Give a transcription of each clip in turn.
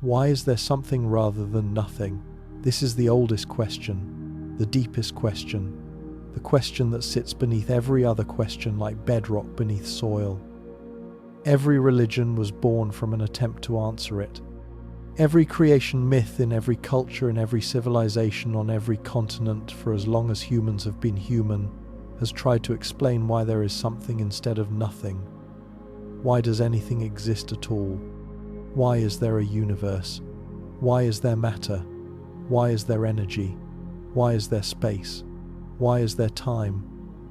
Why is there something rather than nothing? This is the oldest question, the deepest question, the question that sits beneath every other question like bedrock beneath soil. Every religion was born from an attempt to answer it. Every creation myth in every culture, in every civilization, on every continent, for as long as humans have been human, has tried to explain why there is something instead of nothing. Why does anything exist at all? Why is there a universe? Why is there matter? Why is there energy? Why is there space? Why is there time?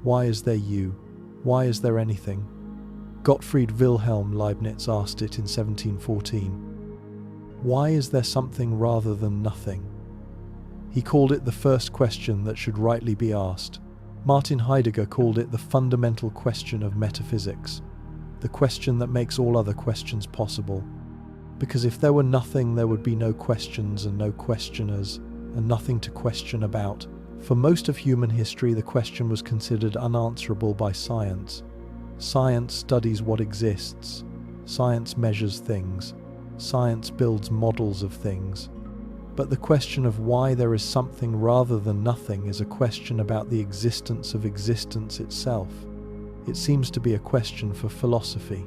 Why is there you? Why is there anything? Gottfried Wilhelm Leibniz asked it in 1714. Why is there something rather than nothing? He called it the first question that should rightly be asked. Martin Heidegger called it the fundamental question of metaphysics, the question that makes all other questions possible. Because if there were nothing, there would be no questions and no questioners, and nothing to question about. For most of human history, the question was considered unanswerable by science. Science studies what exists. Science measures things. Science builds models of things. But the question of why there is something rather than nothing is a question about the existence of existence itself. It seems to be a question for philosophy,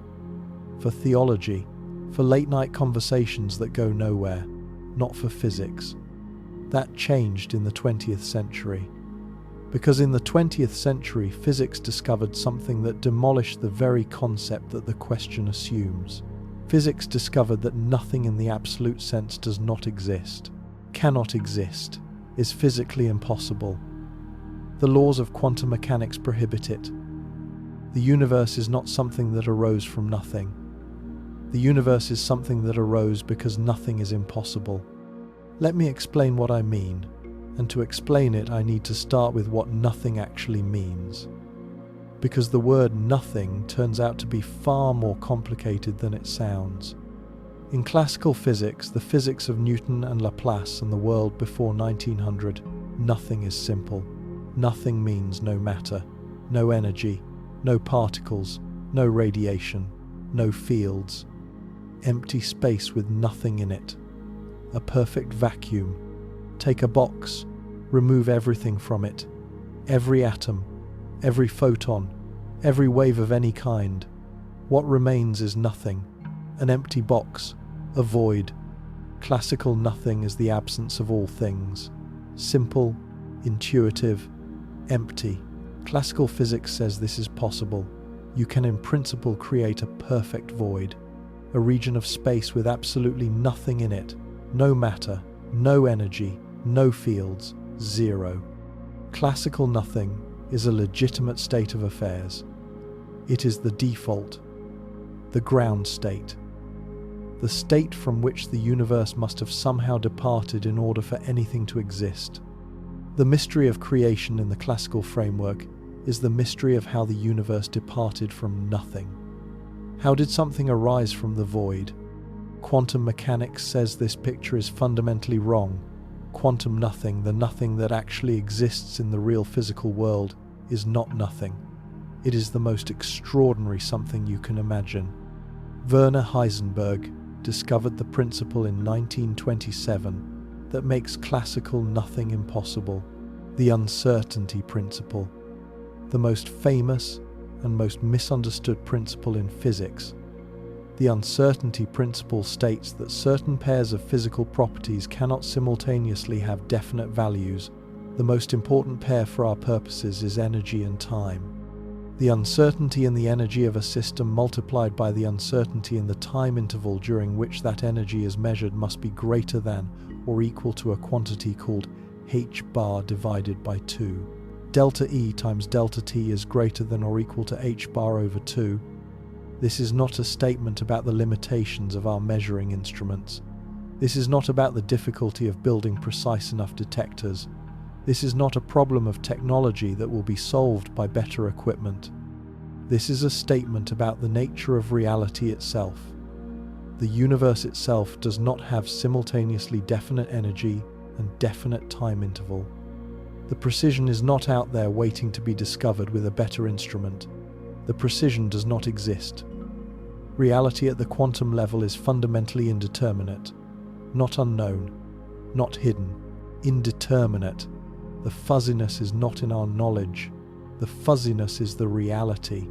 for theology, for late-night conversations that go nowhere, not for physics. That changed in the 20th century. Because in the 20th century, physics discovered something that demolished the very concept that the question assumes. Physics discovered that nothing in the absolute sense does not exist, cannot exist, is physically impossible. The laws of quantum mechanics prohibit it. The universe is not something that arose from nothing. The universe is something that arose because nothing is impossible. Let me explain what I mean, and to explain it I need to start with what nothing actually means. Because the word nothing turns out to be far more complicated than it sounds. In classical physics, the physics of Newton and Laplace and the world before 1900, nothing is simple. Nothing means no matter, no energy, no particles, no radiation, no fields. Empty space with nothing in it. A perfect vacuum. Take a box, remove everything from it. Every atom, every photon, every wave of any kind. What remains is nothing. An empty box, a void. Classical nothing is the absence of all things. Simple, intuitive, empty. Classical physics says this is possible. You can in principle create a perfect void. A region of space with absolutely nothing in it. No matter, no energy, no fields, zero. Classical nothing is a legitimate state of affairs. It is the default, the ground state, the state from which the universe must have somehow departed in order for anything to exist. The mystery of creation in the classical framework is the mystery of how the universe departed from nothing. How did something arise from the void? Quantum mechanics says this picture is fundamentally wrong. Quantum nothing, the nothing that actually exists in the real physical world, is not nothing. It is the most extraordinary something you can imagine. Werner Heisenberg discovered the principle in 1927 that makes classical nothing impossible, the uncertainty principle, the most famous and most misunderstood principle in physics. The uncertainty principle states that certain pairs of physical properties cannot simultaneously have definite values. The most important pair for our purposes is energy and time. The uncertainty in the energy of a system multiplied by the uncertainty in the time interval during which that energy is measured must be greater than or equal to a quantity called h bar divided by 2. Delta E times delta T is greater than or equal to h bar over 2. This is not a statement about the limitations of our measuring instruments. This is not about the difficulty of building precise enough detectors. This is not a problem of technology that will be solved by better equipment. This is a statement about the nature of reality itself. The universe itself does not have simultaneously definite energy and definite time interval. The precision is not out there waiting to be discovered with a better instrument. The precision does not exist. Reality at the quantum level is fundamentally indeterminate. not unknown, not hidden, indeterminate. The fuzziness is not in our knowledge. The fuzziness is the reality.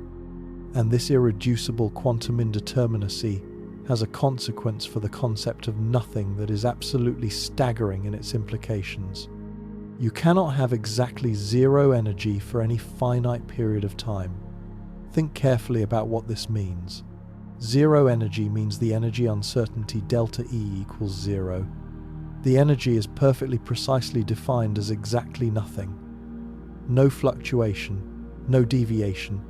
And this irreducible quantum indeterminacy has a consequence for the concept of nothing that is absolutely staggering in its implications. You cannot have exactly zero energy for any finite period of time. Think carefully about what this means. Zero energy means the energy uncertainty delta E equals zero. The energy is perfectly precisely defined as exactly nothing. No fluctuation, no deviation,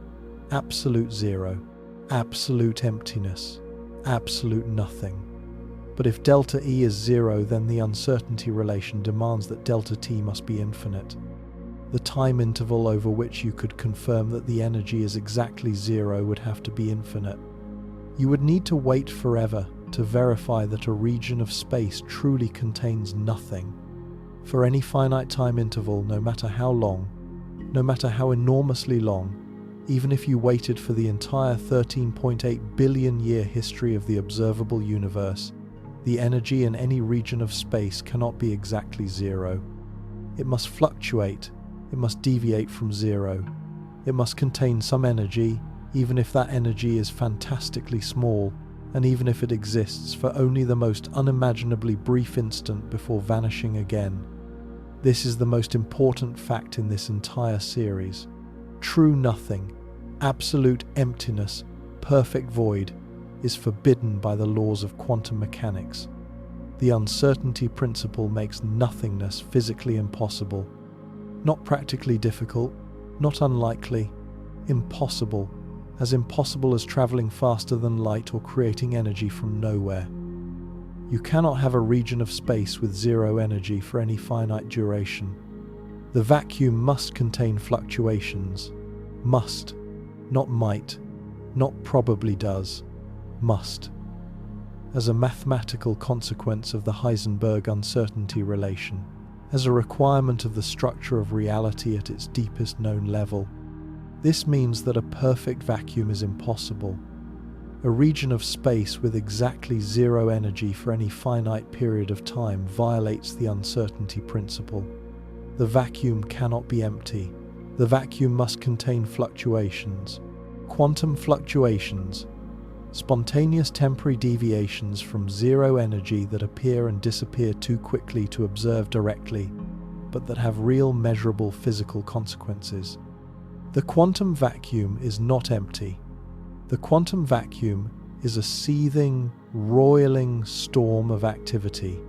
absolute zero, absolute emptiness, absolute nothing. But if delta E is zero, then the uncertainty relation demands that delta T must be infinite. The time interval over which you could confirm that the energy is exactly zero would have to be infinite. You would need to wait forever to verify that a region of space truly contains nothing. For any finite time interval, no matter how long, no matter how enormously long, even if you waited for the entire 13.8 billion year history of the observable universe, the energy in any region of space cannot be exactly zero. It must fluctuate, it must deviate from zero. It must contain some energy, even if that energy is fantastically small, and even if it exists for only the most unimaginably brief instant before vanishing again. This is the most important fact in this entire series. True nothing, absolute emptiness, perfect void, is forbidden by the laws of quantum mechanics. The uncertainty principle makes nothingness physically impossible. Not practically difficult, not unlikely, impossible as traveling faster than light or creating energy from nowhere. You cannot have a region of space with zero energy for any finite duration. The vacuum must contain fluctuations. Must, not might, not probably does, must. As a mathematical consequence of the Heisenberg uncertainty relation, as a requirement of the structure of reality at its deepest known level, this means that a perfect vacuum is impossible. A region of space with exactly zero energy for any finite period of time violates the uncertainty principle. The vacuum cannot be empty. The vacuum must contain fluctuations. Quantum fluctuations, spontaneous temporary deviations from zero energy that appear and disappear too quickly to observe directly, but that have real measurable physical consequences. The quantum vacuum is not empty. The quantum vacuum is a seething, roiling storm of activity.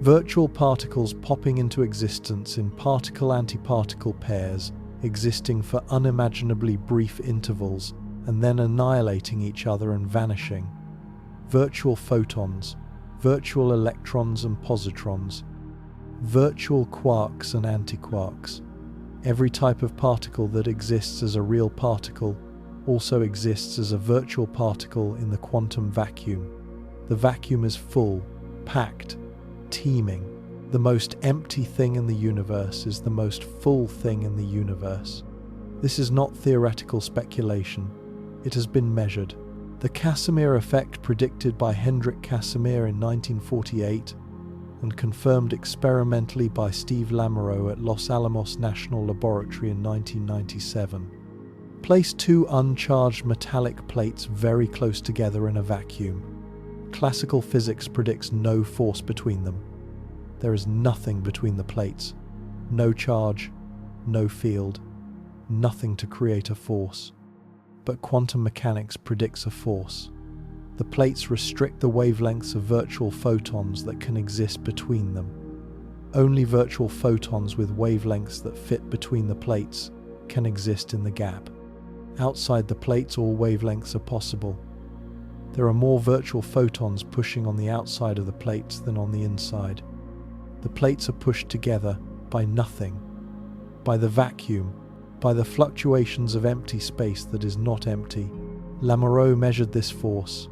Virtual particles popping into existence in particle-antiparticle pairs, existing for unimaginably brief intervals, and then annihilating each other and vanishing. Virtual photons, virtual electrons and positrons, virtual quarks and antiquarks. Every type of particle that exists as a real particle also exists as a virtual particle in the quantum vacuum. The vacuum is full, packed, teeming. The most empty thing in the universe is the most full thing in the universe. This is not theoretical speculation. It has been measured. The Casimir effect, predicted by Hendrik Casimir in 1948 and confirmed experimentally by Steve Lamoureux at Los Alamos National Laboratory in 1997. Place two uncharged metallic plates very close together in a vacuum. Classical physics predicts no force between them. There is nothing between the plates. No charge, no field, nothing to create a force. But quantum mechanics predicts a force. The plates restrict the wavelengths of virtual photons that can exist between them. Only virtual photons with wavelengths that fit between the plates can exist in the gap. Outside the plates, all wavelengths are possible. There are more virtual photons pushing on the outside of the plates than on the inside. The plates are pushed together by nothing, by the vacuum, by the fluctuations of empty space that is not empty. Lamoureux measured this force.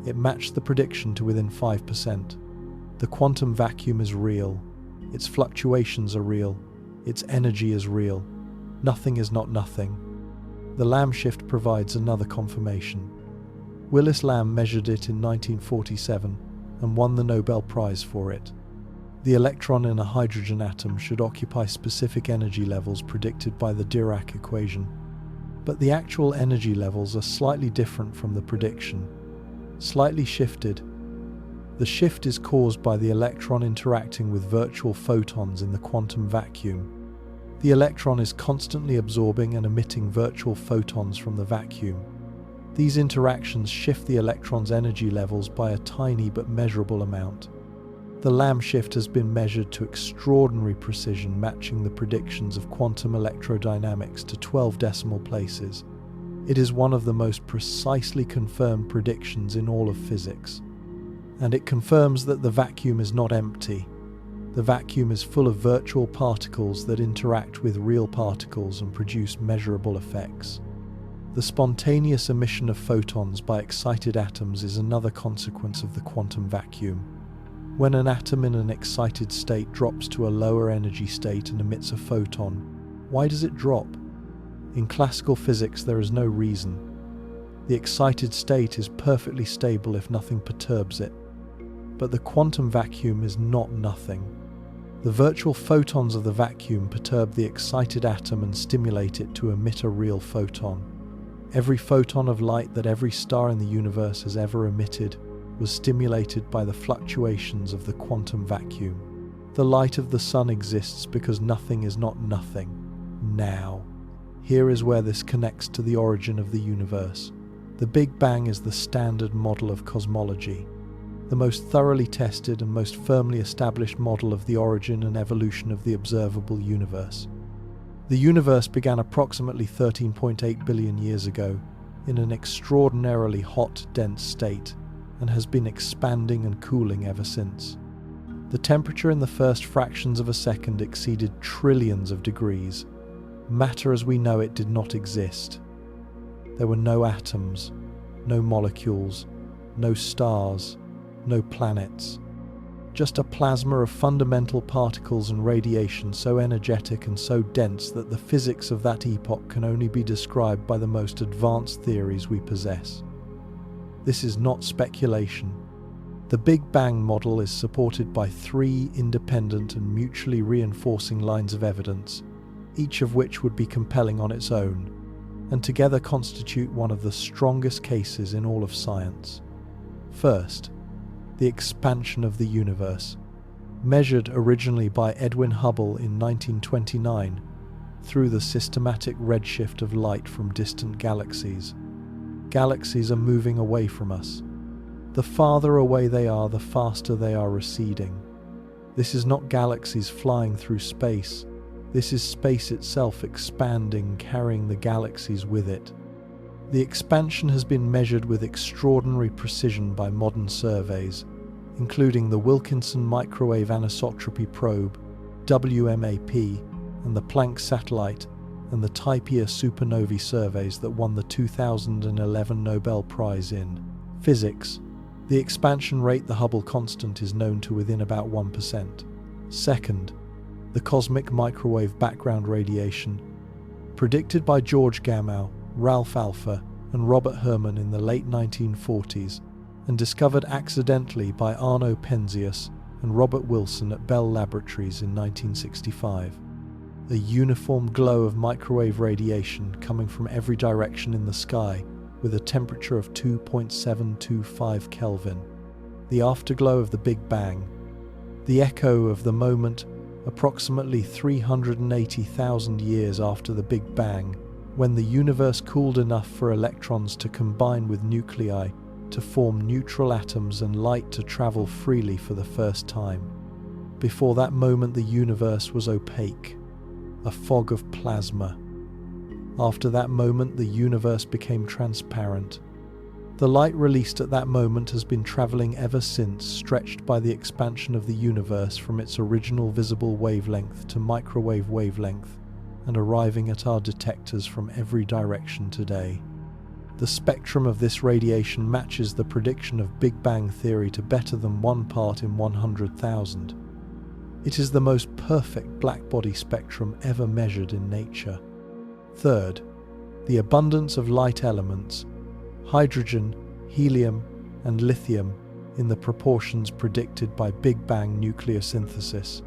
It matched the prediction to within 5%. The quantum vacuum is real. Its fluctuations are real. Its energy is real. Nothing is not nothing. The Lamb shift provides another confirmation. Willis Lamb measured it in 1947 and won the Nobel Prize for it. The electron in a hydrogen atom should occupy specific energy levels predicted by the Dirac equation, but the actual energy levels are slightly different from the prediction, slightly shifted. The shift is caused by the electron interacting with virtual photons in the quantum vacuum. The electron is constantly absorbing and emitting virtual photons from the vacuum. These interactions shift the electron's energy levels by a tiny but measurable amount. The Lamb shift has been measured to extraordinary precision, matching the predictions of quantum electrodynamics to 12 decimal places. It is one of the most precisely confirmed predictions in all of physics. And it confirms that the vacuum is not empty. The vacuum is full of virtual particles that interact with real particles and produce measurable effects. The spontaneous emission of photons by excited atoms is another consequence of the quantum vacuum. When an atom in an excited state drops to a lower energy state and emits a photon, why does it drop? In classical physics, there is no reason. The excited state is perfectly stable if nothing perturbs it. But the quantum vacuum is not nothing. The virtual photons of the vacuum perturb the excited atom and stimulate it to emit a real photon. Every photon of light that every star in the universe has ever emitted was stimulated by the fluctuations of the quantum vacuum. The light of the sun exists because nothing is not nothing. Now. Here is where this connects to the origin of the universe. The Big Bang is the standard model of cosmology, the most thoroughly tested and most firmly established model of the origin and evolution of the observable universe. The universe began approximately 13.8 billion years ago in an extraordinarily hot, dense state, and has been expanding and cooling ever since. The temperature in the first fractions of a second exceeded trillions of degrees. Matter as we know it did not exist. There were no atoms, no molecules, no stars, no planets. Just a plasma of fundamental particles and radiation so energetic and so dense that the physics of that epoch can only be described by the most advanced theories we possess. This is not speculation. The Big Bang model is supported by 3 independent and mutually reinforcing lines of evidence, each of which would be compelling on its own, and together constitute one of the strongest cases in all of science. First, the expansion of the universe, measured originally by Edwin Hubble in 1929 through the systematic redshift of light from distant galaxies. Galaxies are moving away from us. The farther away they are, the faster they are receding. This is not galaxies flying through space. This is space itself expanding, carrying the galaxies with it. The expansion has been measured with extraordinary precision by modern surveys, including the Wilkinson Microwave Anisotropy Probe, WMAP, and the Planck Satellite, and the Type Ia supernovae surveys that won the 2011 Nobel Prize in Physics. The expansion rate, the Hubble constant, is known to within about 1%. Second, the cosmic microwave background radiation, predicted by George Gamow, Ralph Alpher, and Robert Herman in the late 1940s, and discovered accidentally by Arno Penzias and Robert Wilson at Bell Laboratories in 1965. A uniform glow of microwave radiation coming from every direction in the sky with a temperature of 2.725 Kelvin. The afterglow of the Big Bang. The echo of the moment approximately 380,000 years after the Big Bang, when the universe cooled enough for electrons to combine with nuclei to form neutral atoms and light to travel freely for the first time. Before that moment, the universe was opaque, a fog of plasma. After that moment, the universe became transparent. The light released at that moment has been traveling ever since, stretched by the expansion of the universe from its original visible wavelength to microwave wavelength, and arriving at our detectors from every direction today. The spectrum of this radiation matches the prediction of Big Bang theory to better than 1 part in 100,000. It is the most perfect blackbody spectrum ever measured in nature. Third, the abundance of light elements, hydrogen, helium, and lithium, in the proportions predicted by Big Bang nucleosynthesis.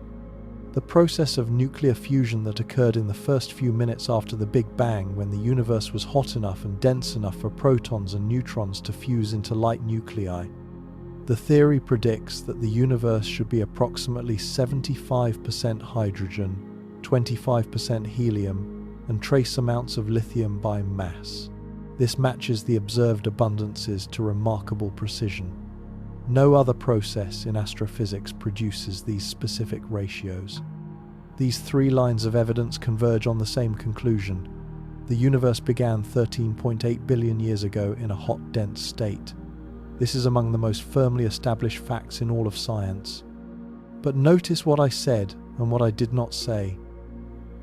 The process of nuclear fusion that occurred in the first few minutes after the Big Bang, when the universe was hot enough and dense enough for protons and neutrons to fuse into light nuclei. The theory predicts that the universe should be approximately 75% hydrogen, 25% helium, and trace amounts of lithium by mass. This matches the observed abundances to remarkable precision. No other process in astrophysics produces these specific ratios. These three lines of evidence converge on the same conclusion. The universe began 13.8 billion years ago in a hot, dense state. This is among the most firmly established facts in all of science. But notice what I said and what I did not say.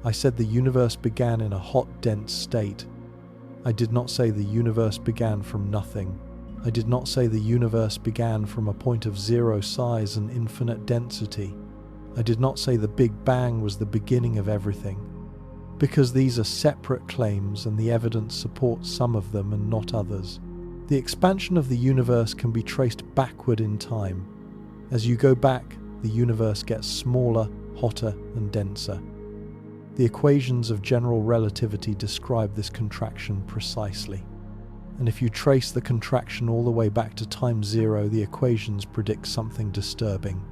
I said the universe began in a hot, dense state. I did not say the universe began from nothing. I did not say the universe began from a point of zero size and infinite density. I did not say the Big Bang was the beginning of everything. Because these are separate claims and the evidence supports some of them and not others. The expansion of the universe can be traced backward in time. As you go back, the universe gets smaller, hotter, and denser. The equations of general relativity describe this contraction precisely. And if you trace the contraction all the way back to time zero, the equations predict something disturbing.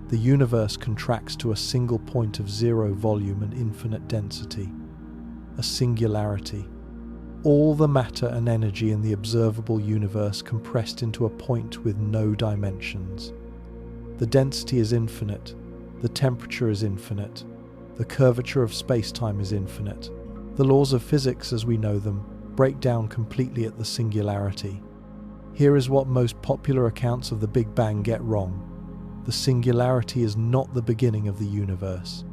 The universe contracts to a single point of zero volume and infinite density, a singularity. All the matter and energy in the observable universe compressed into a point with no dimensions. The density is infinite, the temperature is infinite, the curvature of space-time is infinite. The laws of physics as we know them break down completely at the singularity. Here is what most popular accounts of the Big Bang get wrong. The singularity is not the beginning of the universe.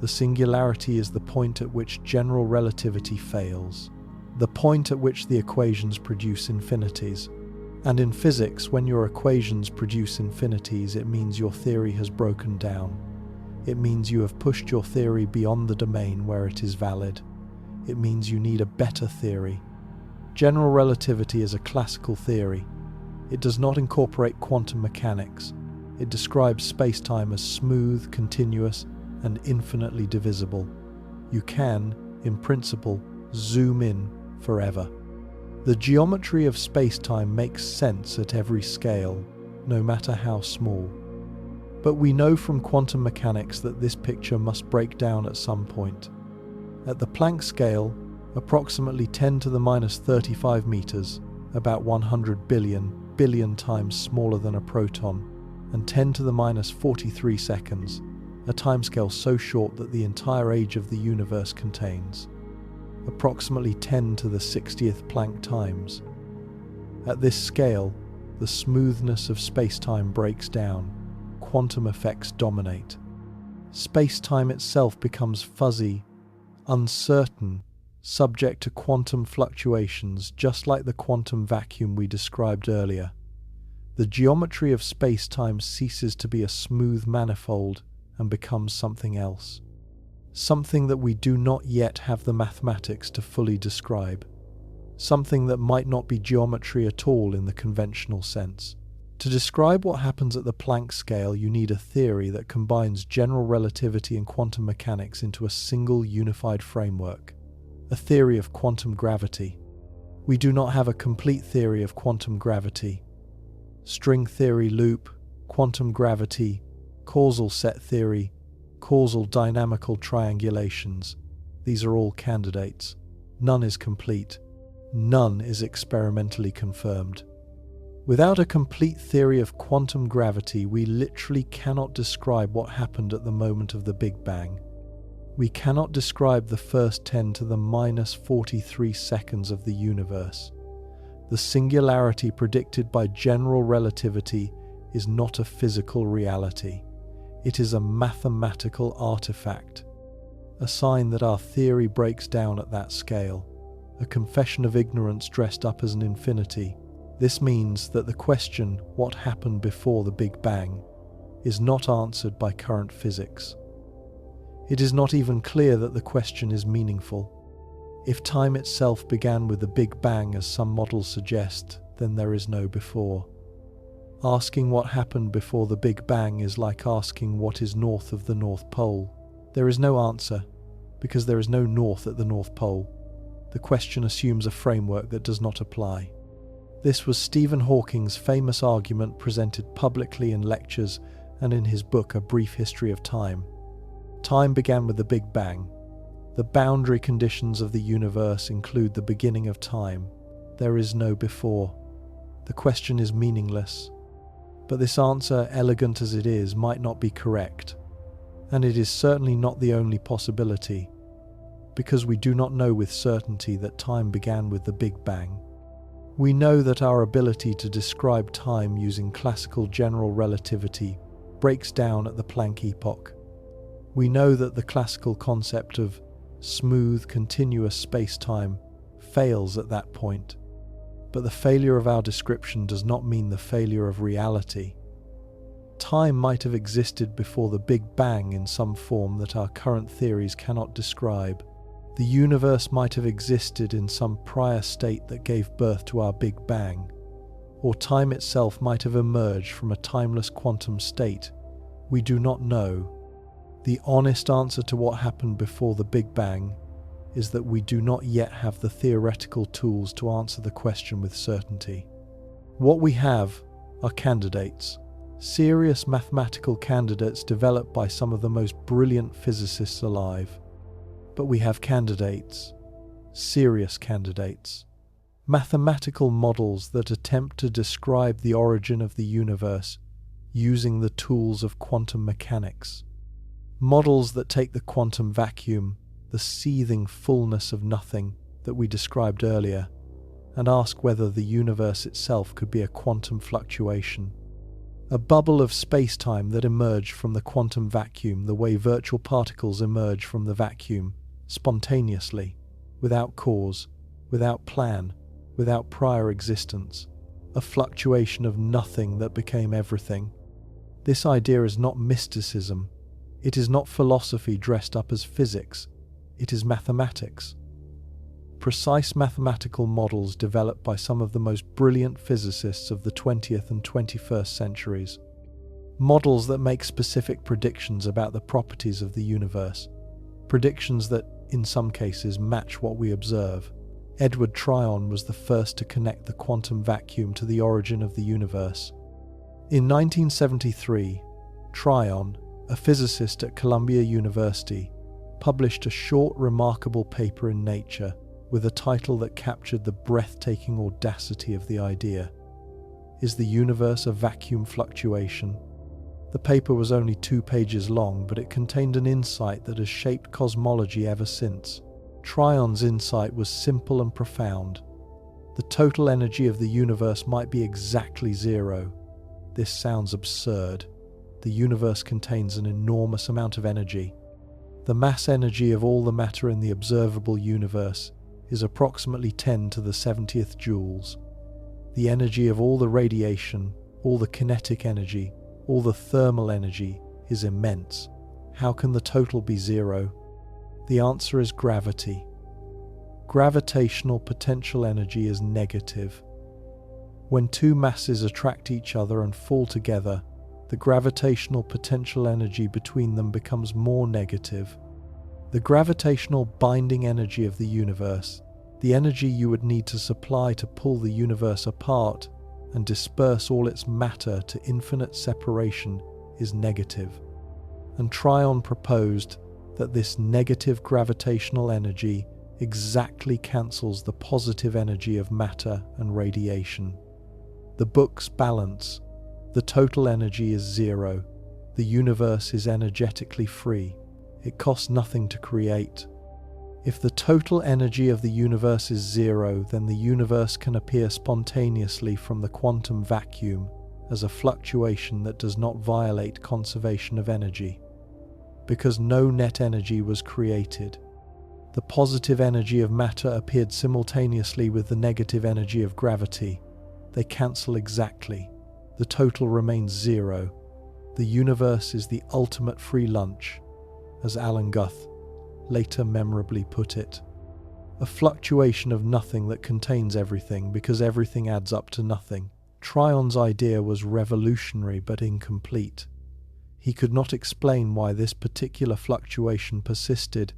The singularity is the point at which general relativity fails, the point at which the equations produce infinities. And in physics, when your equations produce infinities, it means your theory has broken down. It means you have pushed your theory beyond the domain where it is valid. It means you need a better theory. General relativity is a classical theory. It does not incorporate quantum mechanics. It describes space-time as smooth, continuous, and infinitely divisible. You can, in principle, zoom in forever. The geometry of space-time makes sense at every scale, no matter how small. But we know from quantum mechanics that this picture must break down at some point. At the Planck scale, approximately 10 to the minus 35 meters, about 100 billion times smaller than a proton, and 10 to the minus 43 seconds, a timescale so short that the entire age of the universe contains, approximately 10 to the 60th Planck times. At this scale, the smoothness of space-time breaks down, quantum effects dominate. Space-time itself becomes fuzzy, uncertain, subject to quantum fluctuations, just like the quantum vacuum we described earlier. The geometry of space-time ceases to be a smooth manifold and becomes something else. Something that we do not yet have the mathematics to fully describe. Something that might not be geometry at all in the conventional sense. To describe what happens at the Planck scale, you need a theory that combines general relativity and quantum mechanics into a single unified framework. A theory of quantum gravity. We do not have a complete theory of quantum gravity. String theory loop, quantum gravity, causal set theory, causal dynamical triangulations. These are all candidates. None is complete. None is experimentally confirmed. Without a complete theory of quantum gravity, we literally cannot describe what happened at the moment of the Big Bang. We cannot describe the first 10 to the minus 43 seconds of the universe. The singularity predicted by general relativity is not a physical reality. It is a mathematical artifact, a sign that our theory breaks down at that scale, a confession of ignorance dressed up as an infinity. This means that the question, what happened before the Big Bang, is not answered by current physics. It is not even clear that the question is meaningful. If time itself began with the Big Bang, as some models suggest, then there is no before. Asking what happened before the Big Bang is like asking what is north of the North Pole. There is no answer, because there is no north at the North Pole. The question assumes a framework that does not apply. This was Stephen Hawking's famous argument presented publicly in lectures and in his book A Brief History of Time. Time began with the Big Bang. The boundary conditions of the universe include the beginning of time. There is no before. The question is meaningless. But this answer, elegant as it is, might not be correct. And it is certainly not the only possibility, because we do not know with certainty that time began with the Big Bang. We know that our ability to describe time using classical general relativity breaks down at the Planck epoch. We know that the classical concept of smooth, continuous space-time fails at that point. But the failure of our description does not mean the failure of reality. Time might have existed before the Big Bang in some form that our current theories cannot describe. The universe might have existed in some prior state that gave birth to our Big Bang, or time itself might have emerged from a timeless quantum state. We do not know. The honest answer to what happened before the Big Bang is that we do not yet have the theoretical tools to answer the question with certainty. What we have are candidates, serious mathematical candidates developed by some of the most brilliant physicists alive. But we have candidates, serious candidates, mathematical models that attempt to describe the origin of the universe using the tools of quantum mechanics. Models that take the quantum vacuum, the seething fullness of nothing that we described earlier, and ask whether the universe itself could be a quantum fluctuation, a bubble of space-time that emerged from the quantum vacuum the way virtual particles emerge from the vacuum, spontaneously, without cause, without plan, without prior existence, a fluctuation of nothing that became everything. This idea is not mysticism. It is not philosophy dressed up as physics. It is mathematics. Precise mathematical models developed by some of the most brilliant physicists of the 20th and 21st centuries. Models that make specific predictions about the properties of the universe. Predictions that, in some cases, match what we observe. Edward Tryon was the first to connect the quantum vacuum to the origin of the universe. In 1973, Tryon, a physicist at Columbia University, published a short, remarkable paper in Nature with a title that captured the breathtaking audacity of the idea. Is the universe a vacuum fluctuation? The paper was only 2 pages long, but it contained an insight that has shaped cosmology ever since. Tryon's insight was simple and profound. The total energy of the universe might be exactly zero. This sounds absurd. The universe contains an enormous amount of energy. The mass energy of all the matter in the observable universe is approximately 10 to the 70th joules. The energy of all the radiation, all the kinetic energy, all the thermal energy is immense. How can the total be zero? The answer is gravity. Gravitational potential energy is negative. When two masses attract each other and fall together, the gravitational potential energy between them becomes more negative. The gravitational binding energy of the universe, the energy you would need to supply to pull the universe apart and disperse all its matter to infinite separation, is negative. And Tryon proposed that this negative gravitational energy exactly cancels the positive energy of matter and radiation. The books balance. The total energy is zero. The universe is energetically free. It costs nothing to create. If the total energy of the universe is zero, then the universe can appear spontaneously from the quantum vacuum as a fluctuation that does not violate conservation of energy. Because no net energy was created. The positive energy of matter appeared simultaneously with the negative energy of gravity. They cancel exactly. The total remains zero. The universe is the ultimate free lunch, as Alan Guth later memorably put it. A fluctuation of nothing that contains everything because everything adds up to nothing. Tryon's idea was revolutionary but incomplete. He could not explain why this particular fluctuation persisted,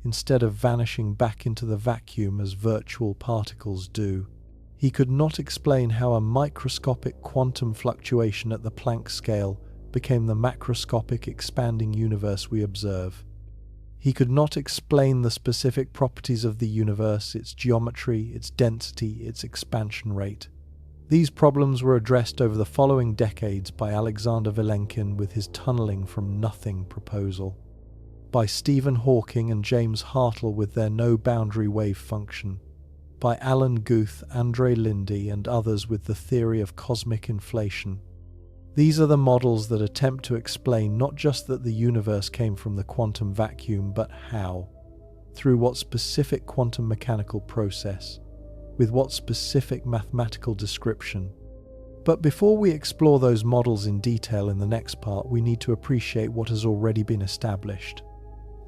instead of vanishing back into the vacuum as virtual particles do. He could not explain how a microscopic quantum fluctuation at the Planck scale became the macroscopic expanding universe we observe. He could not explain the specific properties of the universe, its geometry, its density, its expansion rate. These problems were addressed over the following decades by Alexander Vilenkin with his tunneling from nothing proposal, by Stephen Hawking and James Hartle with their no-boundary wave function, by Alan Guth, Andre Linde, and others with the theory of cosmic inflation. These are the models that attempt to explain not just that the universe came from the quantum vacuum, but how, through what specific quantum mechanical process, with what specific mathematical description. But before we explore those models in detail in the next part, we need to appreciate what has already been established,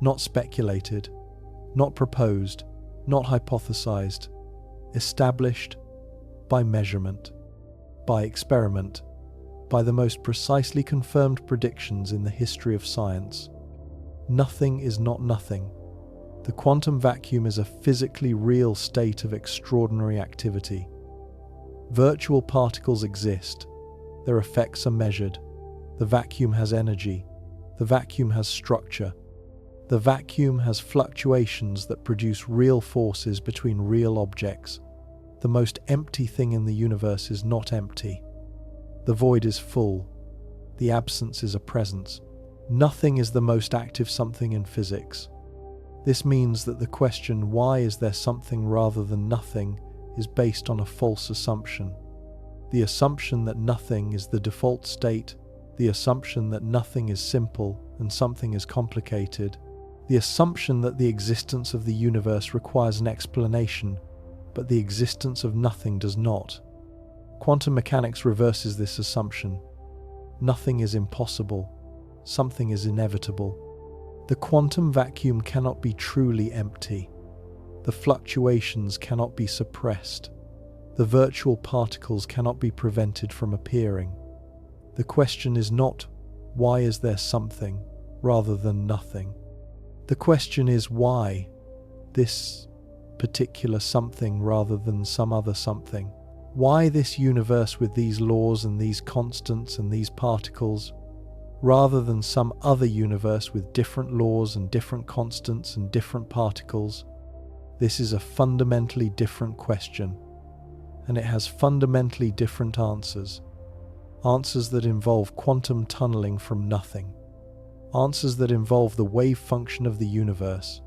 not speculated, not proposed, not hypothesized, established by measurement, by experiment, by the most precisely confirmed predictions in the history of science. Nothing is not nothing. The quantum vacuum is a physically real state of extraordinary activity. Virtual particles exist. Their effects are measured. The vacuum has energy. The vacuum has structure. The vacuum has fluctuations that produce real forces between real objects. The most empty thing in the universe is not empty. The void is full. The absence is a presence. Nothing is the most active something in physics. This means that the question, why is there something rather than nothing, is based on a false assumption. The assumption that nothing is the default state, the assumption that nothing is simple and something is complicated, the assumption that the existence of the universe requires an explanation, but the existence of nothing does not. Quantum mechanics reverses this assumption. Nothing is impossible. Something is inevitable. The quantum vacuum cannot be truly empty. The fluctuations cannot be suppressed. The virtual particles cannot be prevented from appearing. The question is not, why is there something, rather than nothing? The question is, why this particular something rather than some other something? Why this universe with these laws and these constants and these particles, rather than some other universe with different laws and different constants and different particles? This is a fundamentally different question, and it has fundamentally different answers. Answers that involve quantum tunneling from nothing. Answers that involve the wave function of the universe.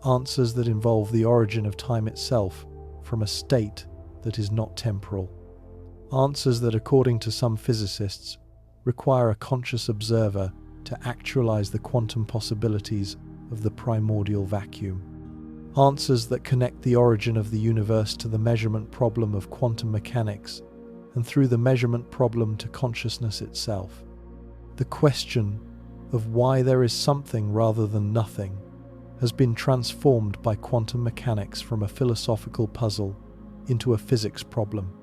Answers that involve the origin of time itself from a state that is not temporal. Answers that, according to some physicists, require a conscious observer to actualize the quantum possibilities of the primordial vacuum. Answers that connect the origin of the universe to the measurement problem of quantum mechanics, and through the measurement problem to consciousness itself. The question of why there is something rather than nothing has been transformed by quantum mechanics from a philosophical puzzle into a physics problem,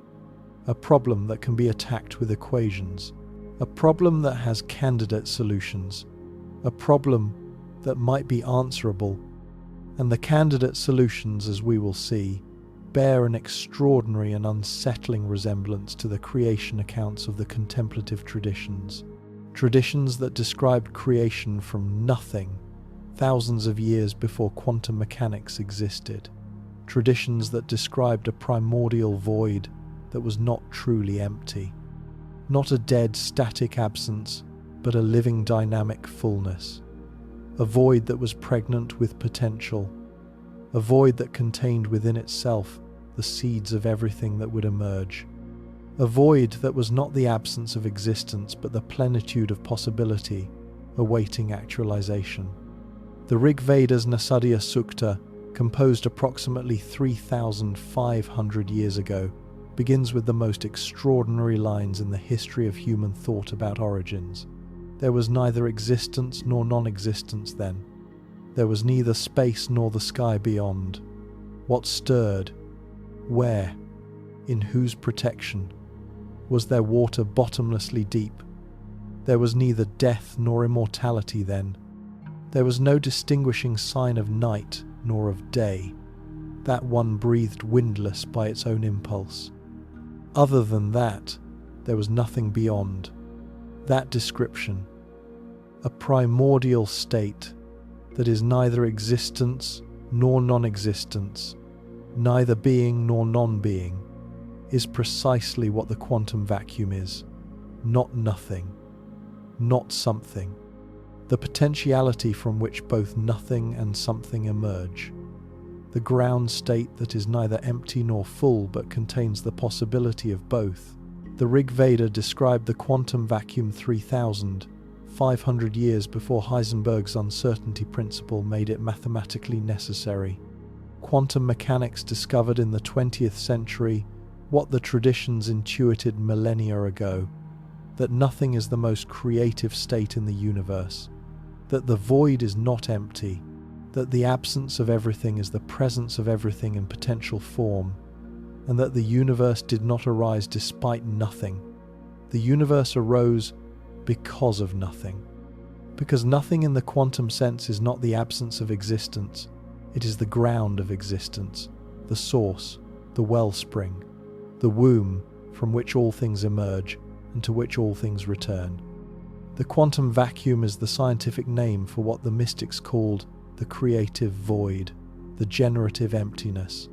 a problem that can be attacked with equations, a problem that has candidate solutions, a problem that might be answerable, and the candidate solutions, as we will see, bear an extraordinary and unsettling resemblance to the creation accounts of the contemplative traditions, traditions that described creation from nothing thousands of years before quantum mechanics existed. Traditions that described a primordial void that was not truly empty. Not a dead, static absence, but a living, dynamic fullness. A void that was pregnant with potential. A void that contained within itself the seeds of everything that would emerge. A void that was not the absence of existence, but the plenitude of possibility, awaiting actualization. The Rig Veda's Nasadiya Sukta, composed approximately 3,500 years ago, begins with the most extraordinary lines in the history of human thought about origins. There was neither existence nor non-existence then. There was neither space nor the sky beyond. What stirred? Where? In whose protection? Was there water bottomlessly deep? There was neither death nor immortality then. There was no distinguishing sign of night nor of day. That one breathed windless by its own impulse. Other than that, there was nothing beyond. That description, a primordial state that is neither existence nor non-existence, neither being nor non-being, is precisely what the quantum vacuum is. Not nothing, not something. The potentiality from which both nothing and something emerge. The ground state that is neither empty nor full but contains the possibility of both. The Rig Veda described the quantum vacuum 3,500 years before Heisenberg's uncertainty principle made it mathematically necessary. Quantum mechanics discovered in the 20th century what the traditions intuited millennia ago, that nothing is the most creative state in the universe, that the void is not empty, that the absence of everything is the presence of everything in potential form, and that the universe did not arise despite nothing. The universe arose because of nothing. Because nothing in the quantum sense is not the absence of existence, it is the ground of existence, the source, the wellspring, the womb from which all things emerge and to which all things return. The quantum vacuum is the scientific name for what the mystics called the creative void, the generative emptiness,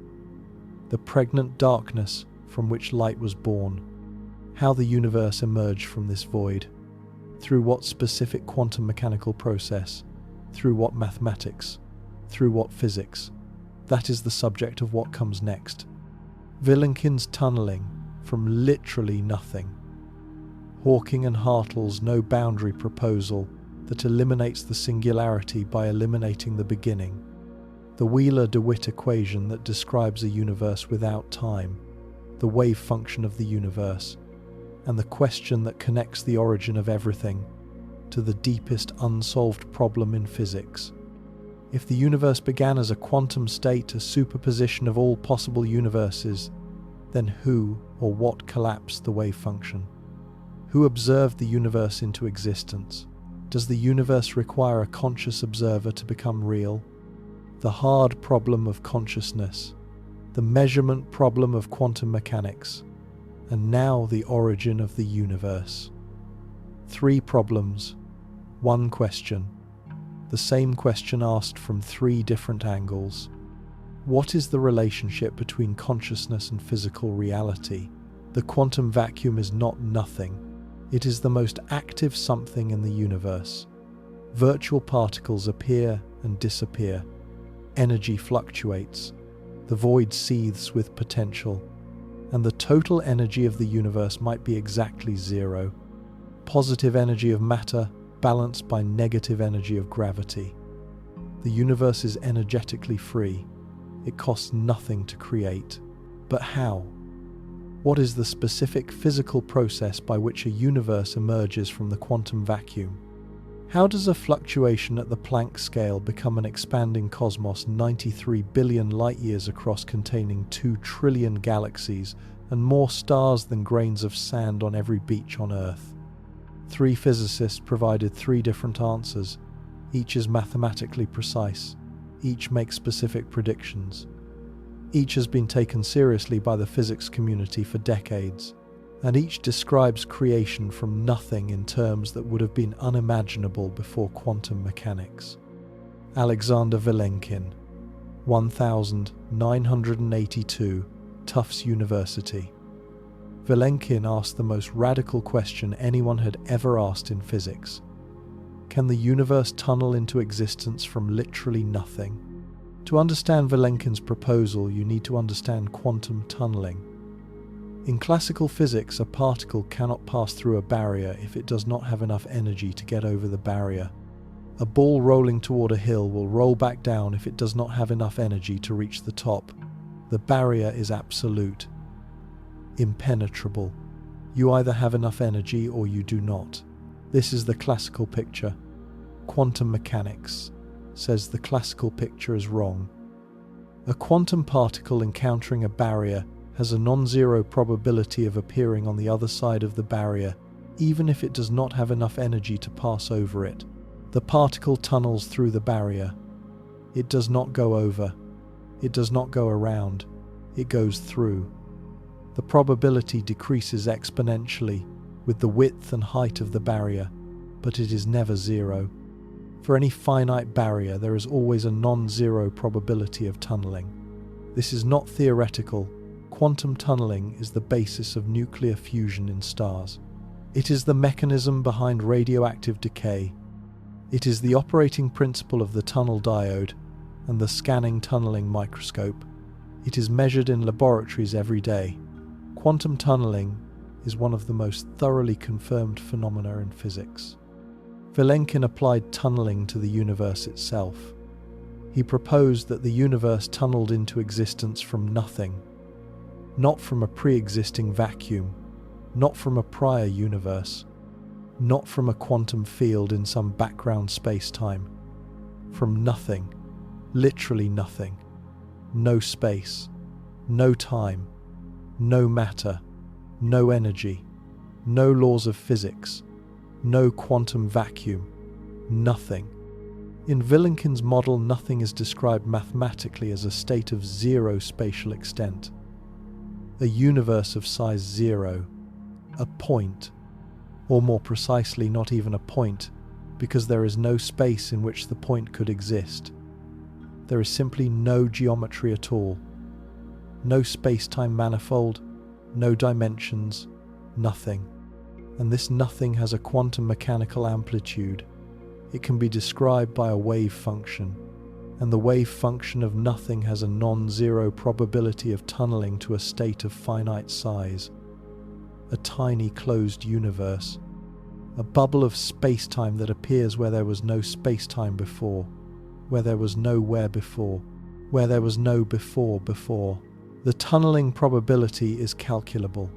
the pregnant darkness from which light was born. How the universe emerged from this void, through what specific quantum mechanical process, through what mathematics, through what physics, that is the subject of what comes next. Vilenkin's tunneling from literally nothing. Hawking and Hartle's no-boundary proposal that eliminates the singularity by eliminating the beginning. The Wheeler-DeWitt equation that describes a universe without time, the wave function of the universe, and the question that connects the origin of everything to the deepest unsolved problem in physics. If the universe began as a quantum state, a superposition of all possible universes, then who or what collapsed the wave function? Who observed the universe into existence? Does the universe require a conscious observer to become real? The hard problem of consciousness, the measurement problem of quantum mechanics, and now the origin of the universe. 3 problems, 1 question. The same question asked from 3 different angles. What is the relationship between consciousness and physical reality? The quantum vacuum is not nothing. It is the most active something in the universe. Virtual particles appear and disappear. Energy fluctuates. The void seethes with potential. And the total energy of the universe might be exactly 0. Positive energy of matter balanced by negative energy of gravity. The universe is energetically free. It costs nothing to create. But how? What is the specific physical process by which a universe emerges from the quantum vacuum? How does a fluctuation at the Planck scale become an expanding cosmos 93 billion light-years across, containing 2 trillion galaxies and more stars than grains of sand on every beach on Earth? 3 physicists provided 3 different answers. Each is mathematically precise. Each makes specific predictions. Each has been taken seriously by the physics community for decades, and each describes creation from nothing in terms that would have been unimaginable before quantum mechanics. Alexander Vilenkin, 1982, Tufts University. Vilenkin asked the most radical question anyone had ever asked in physics. Can the universe tunnel into existence from literally nothing? To understand Vilenkin's proposal, you need to understand quantum tunneling. In classical physics, a particle cannot pass through a barrier if it does not have enough energy to get over the barrier. A ball rolling toward a hill will roll back down if it does not have enough energy to reach the top. The barrier is absolute, impenetrable. You either have enough energy or you do not. This is the classical picture. Quantum mechanics says the classical picture is wrong. A quantum particle encountering a barrier has a non-zero probability of appearing on the other side of the barrier, even if it does not have enough energy to pass over it. The particle tunnels through the barrier. It does not go over. It does not go around. It goes through. The probability decreases exponentially with the width and height of the barrier, but it is never zero. For any finite barrier, there is always a non-zero probability of tunneling. This is not theoretical. Quantum tunneling is the basis of nuclear fusion in stars. It is the mechanism behind radioactive decay. It is the operating principle of the tunnel diode and the scanning tunneling microscope. It is measured in laboratories every day. Quantum tunneling is one of the most thoroughly confirmed phenomena in physics. Vilenkin applied tunneling to the universe itself. He proposed that the universe tunneled into existence from nothing, not from a pre-existing vacuum, not from a prior universe, not from a quantum field in some background space-time, from nothing, literally nothing, no space, no time, no matter, no energy, no laws of physics, no quantum vacuum, nothing. In Vilenkin's model, nothing is described mathematically as a state of zero spatial extent, a universe of size zero, a point, or more precisely, not even a point, because there is no space in which the point could exist. There is simply no geometry at all, no space-time manifold, no dimensions, nothing. And this nothing has a quantum mechanical amplitude. It can be described by a wave function, and the wave function of nothing has a non-zero probability of tunneling to a state of finite size, a tiny closed universe, a bubble of space-time that appears where there was no space-time before, where there was nowhere before, where there was no before. The tunneling probability is calculable.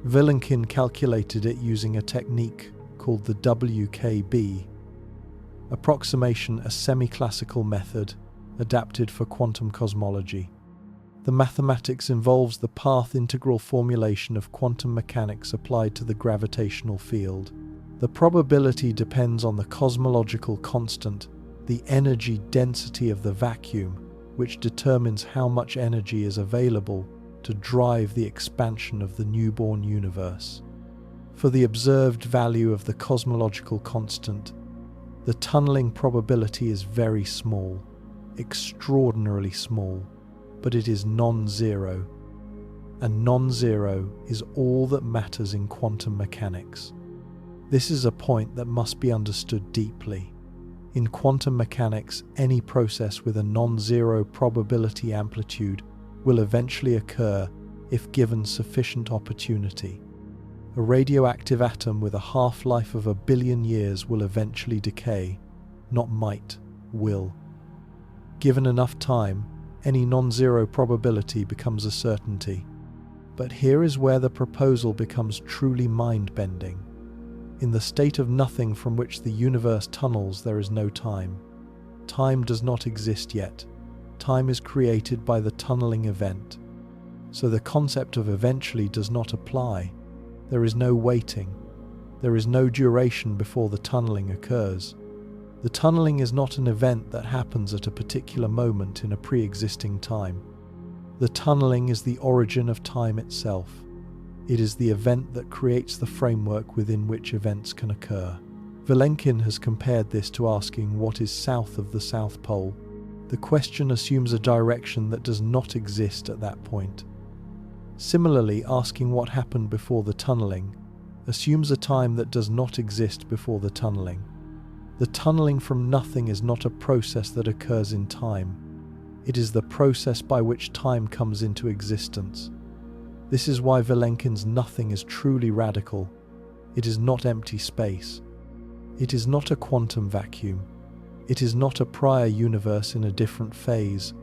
Vilenkin calculated it using a technique called the WKB approximation, a semi-classical method adapted for quantum cosmology. The mathematics involves the path integral formulation of quantum mechanics applied to the gravitational field. The probability depends on the cosmological constant, the energy density of the vacuum, which determines how much energy is available to drive the expansion of the newborn universe. For the observed value of the cosmological constant, the tunneling probability is very small, extraordinarily small, but it is non-zero, and non-zero is all that matters in quantum mechanics. This is a point that must be understood deeply. In quantum mechanics, any process with a non-zero probability amplitude will eventually occur if given sufficient opportunity. A radioactive atom with a half-life of 1 billion years will eventually decay, not might, will. Given enough time, any non-zero probability becomes a certainty. But here is where the proposal becomes truly mind-bending. In the state of nothing from which the universe tunnels, there is no time. Time does not exist yet. Time is created by the tunneling event. So the concept of eventually does not apply. There is no waiting. There is no duration before the tunneling occurs. The tunneling is not an event that happens at a particular moment in a pre-existing time. The tunneling is the origin of time itself. It is the event that creates the framework within which events can occur. Vilenkin has compared this to asking what is south of the South Pole. The question assumes a direction that does not exist at that point. Similarly, asking what happened before the tunneling assumes a time that does not exist before the tunneling. The tunneling from nothing is not a process that occurs in time. It is the process by which time comes into existence. This is why Vilenkin's nothing is truly radical. It is not empty space. It is not a quantum vacuum. It is not a prior universe in a different phase.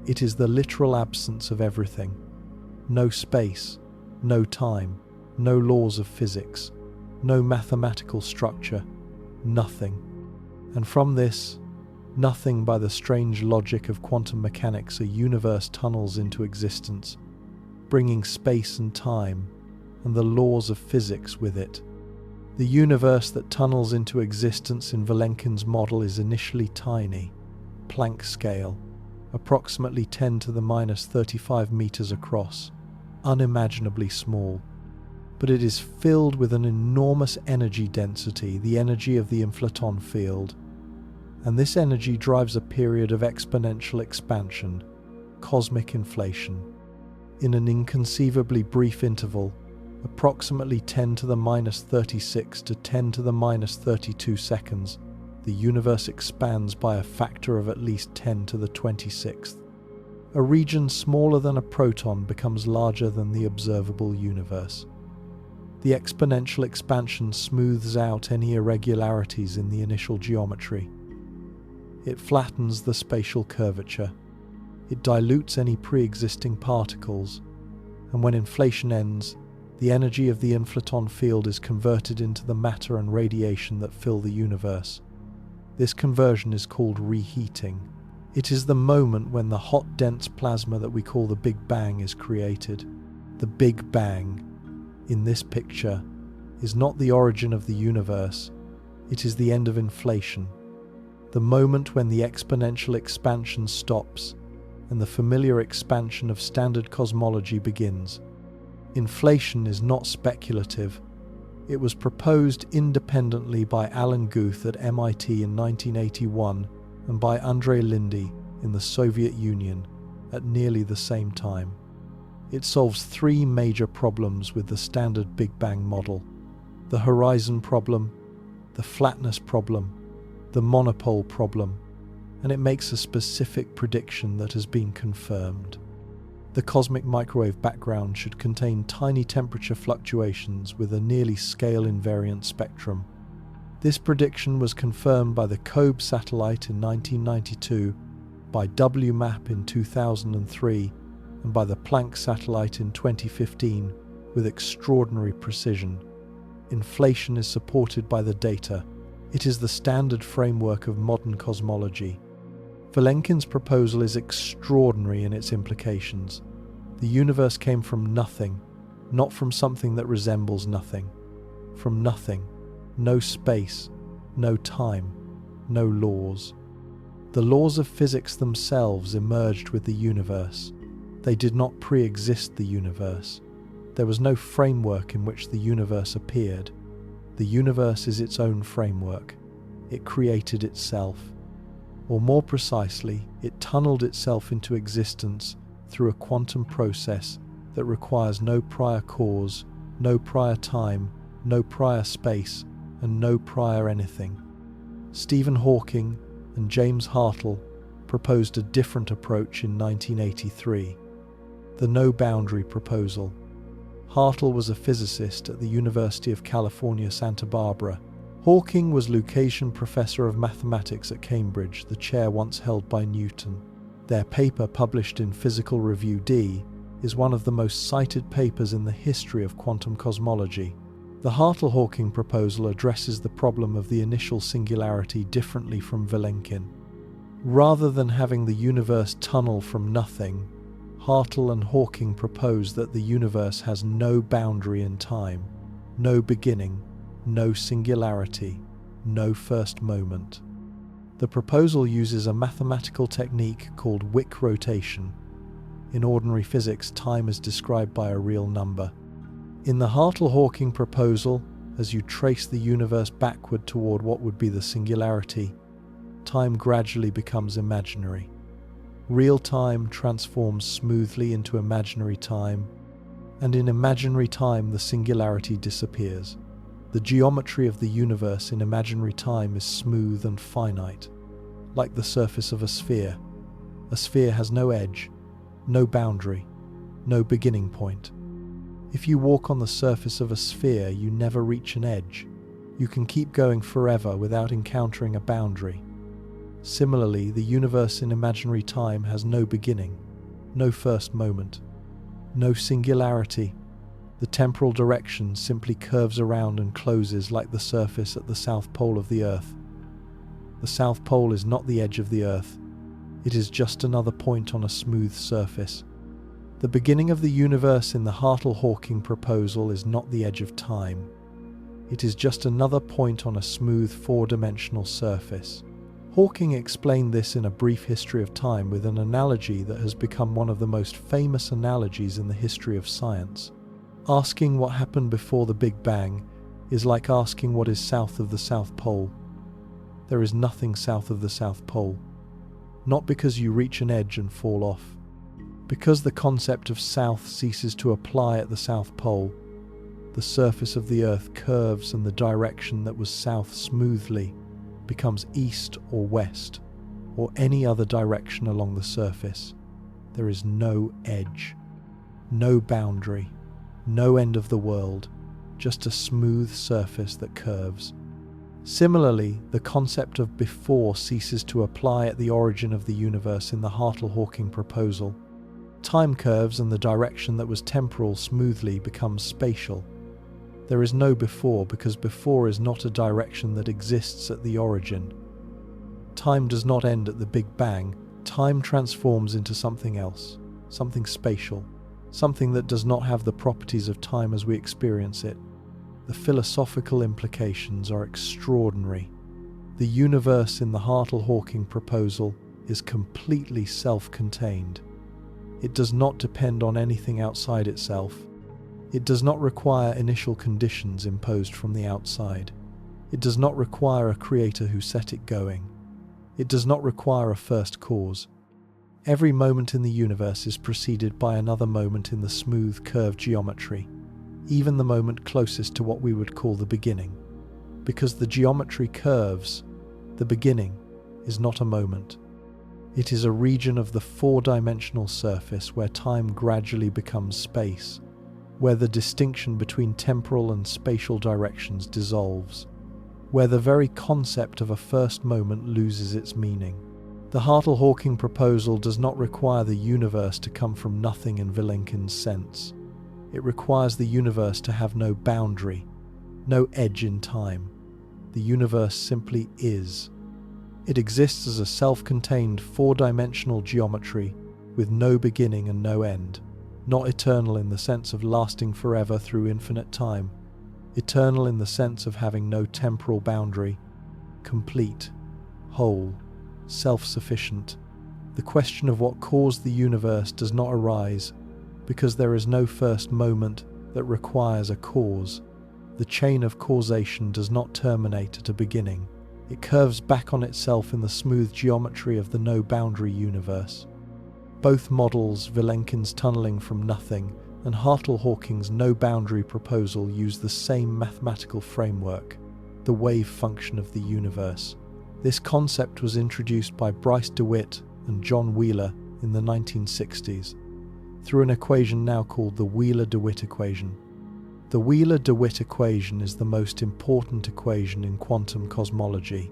It is the literal absence of everything. No space, no time, no laws of physics, no mathematical structure, nothing. And from this, nothing, by the strange logic of quantum mechanics, a universe tunnels into existence. bringing space and time, and the laws of physics with it. The universe that tunnels into existence in Vilenkin's model is initially tiny, Planck scale, approximately 10 to the minus 35 meters across, unimaginably small. But it is filled with an enormous energy density, the energy of the inflaton field. And this energy drives a period of exponential expansion, cosmic inflation. In an inconceivably brief interval, approximately 10 to the minus 36 to 10 to the minus 32 seconds, the universe expands by a factor of at least 10 to the 26th. A region smaller than a proton becomes larger than the observable universe. The exponential expansion smooths out any irregularities in the initial geometry. It flattens the spatial curvature. It dilutes any pre-existing particles, and when inflation ends, the energy of the inflaton field is converted into the matter and radiation that fill the universe. This conversion is called reheating. It is the moment when the hot, dense plasma that we call the Big Bang is created. The Big Bang, in this picture, is not the origin of the universe, it is the end of inflation. The moment when the exponential expansion stops and the familiar expansion of standard cosmology begins. Inflation is not speculative. It was proposed independently by Alan Guth at MIT in 1981 and by Andrei Lindy in the Soviet Union at nearly the same time. It solves three major problems with the standard Big Bang model: the horizon problem, the flatness problem, the monopole problem, and it makes a specific prediction that has been confirmed. The cosmic microwave background should contain tiny temperature fluctuations with a nearly scale-invariant spectrum. This prediction was confirmed by the COBE satellite in 1992, by WMAP in 2003, and by the Planck satellite in 2015 with extraordinary precision. Inflation is supported by the data. It is the standard framework of modern cosmology. Vilenkin's proposal is extraordinary in its implications. The universe came from nothing, not from something that resembles nothing. From nothing, no space, no time, no laws. The laws of physics themselves emerged with the universe. They did not pre-exist the universe. There was no framework in which the universe appeared. The universe is its own framework. It created itself. Or more precisely, it tunneled itself into existence through a quantum process that requires no prior cause, no prior time, no prior space, and no prior anything. Stephen Hawking and James Hartle proposed a different approach in 1983, the no-boundary proposal. Hartle was a physicist at the University of California, Santa Barbara. Hawking was Lucasian Professor of Mathematics at Cambridge, the chair once held by Newton. Their paper, published in Physical Review D, is one of the most cited papers in the history of quantum cosmology. The Hartle-Hawking proposal addresses the problem of the initial singularity differently from Vilenkin. Rather than having the universe tunnel from nothing, Hartle and Hawking propose that the universe has no boundary in time, no beginning, no singularity, no first moment. The proposal uses a mathematical technique called Wick rotation. In ordinary physics, time is described by a real number. In the Hartle-Hawking proposal, as you trace the universe backward toward what would be the singularity, time gradually becomes imaginary. Real time transforms smoothly into imaginary time, and in imaginary time the singularity disappears. The geometry of the universe in imaginary time is smooth and finite, like the surface of a sphere. A sphere has no edge, no boundary, no beginning point. If you walk on the surface of a sphere, you never reach an edge. You can keep going forever without encountering a boundary. Similarly, the universe in imaginary time has no beginning, no first moment, no singularity. The temporal direction simply curves around and closes like the surface at the South Pole of the Earth. The South Pole is not the edge of the Earth. It is just another point on a smooth surface. The beginning of the universe in the Hartle-Hawking proposal is not the edge of time. It is just another point on a smooth four-dimensional surface. Hawking explained this in A Brief History of Time with an analogy that has become one of the most famous analogies in the history of science. Asking what happened before the Big Bang is like asking what is south of the South Pole. There is nothing south of the South Pole. Not because you reach an edge and fall off. Because the concept of south ceases to apply at the South Pole, the surface of the Earth curves and the direction that was south smoothly becomes east or west, or any other direction along the surface. There is no edge, no boundary, no end of the world, just a smooth surface that curves. Similarly, the concept of before ceases to apply at the origin of the universe in the Hartle-Hawking proposal. Time curves and the direction that was temporal smoothly becomes spatial. There is no before because before is not a direction that exists at the origin. Time does not end at the Big Bang. Time transforms into something else, something spatial, something that does not have the properties of time as we experience it. The philosophical implications are extraordinary. The universe in the Hartle-Hawking proposal is completely self-contained. It does not depend on anything outside itself. It does not require initial conditions imposed from the outside. It does not require a creator who set it going. It does not require a first cause. Every moment in the universe is preceded by another moment in the smooth curved geometry, even the moment closest to what we would call the beginning. Because the geometry curves, the beginning is not a moment. It is a region of the four-dimensional surface where time gradually becomes space, where the distinction between temporal and spatial directions dissolves, where the very concept of a first moment loses its meaning. The Hartle-Hawking proposal does not require the universe to come from nothing in Vilenkin's sense. It requires the universe to have no boundary, no edge in time. The universe simply is. It exists as a self-contained four-dimensional geometry with no beginning and no end. Not eternal in the sense of lasting forever through infinite time. Eternal in the sense of having no temporal boundary. Complete, whole, self-sufficient. The question of what caused the universe does not arise because there is no first moment that requires a cause. The chain of causation does not terminate at a beginning. It curves back on itself in the smooth geometry of the no-boundary universe. Both models, Vilenkin's tunneling from nothing and Hartle-Hawking's no-boundary proposal, use the same mathematical framework, the wave function of the universe. This concept was introduced by Wheeler-DeWitt and John Wheeler in the 1960s through an equation now called the Wheeler-DeWitt equation. The Wheeler-DeWitt equation is the most important equation in quantum cosmology,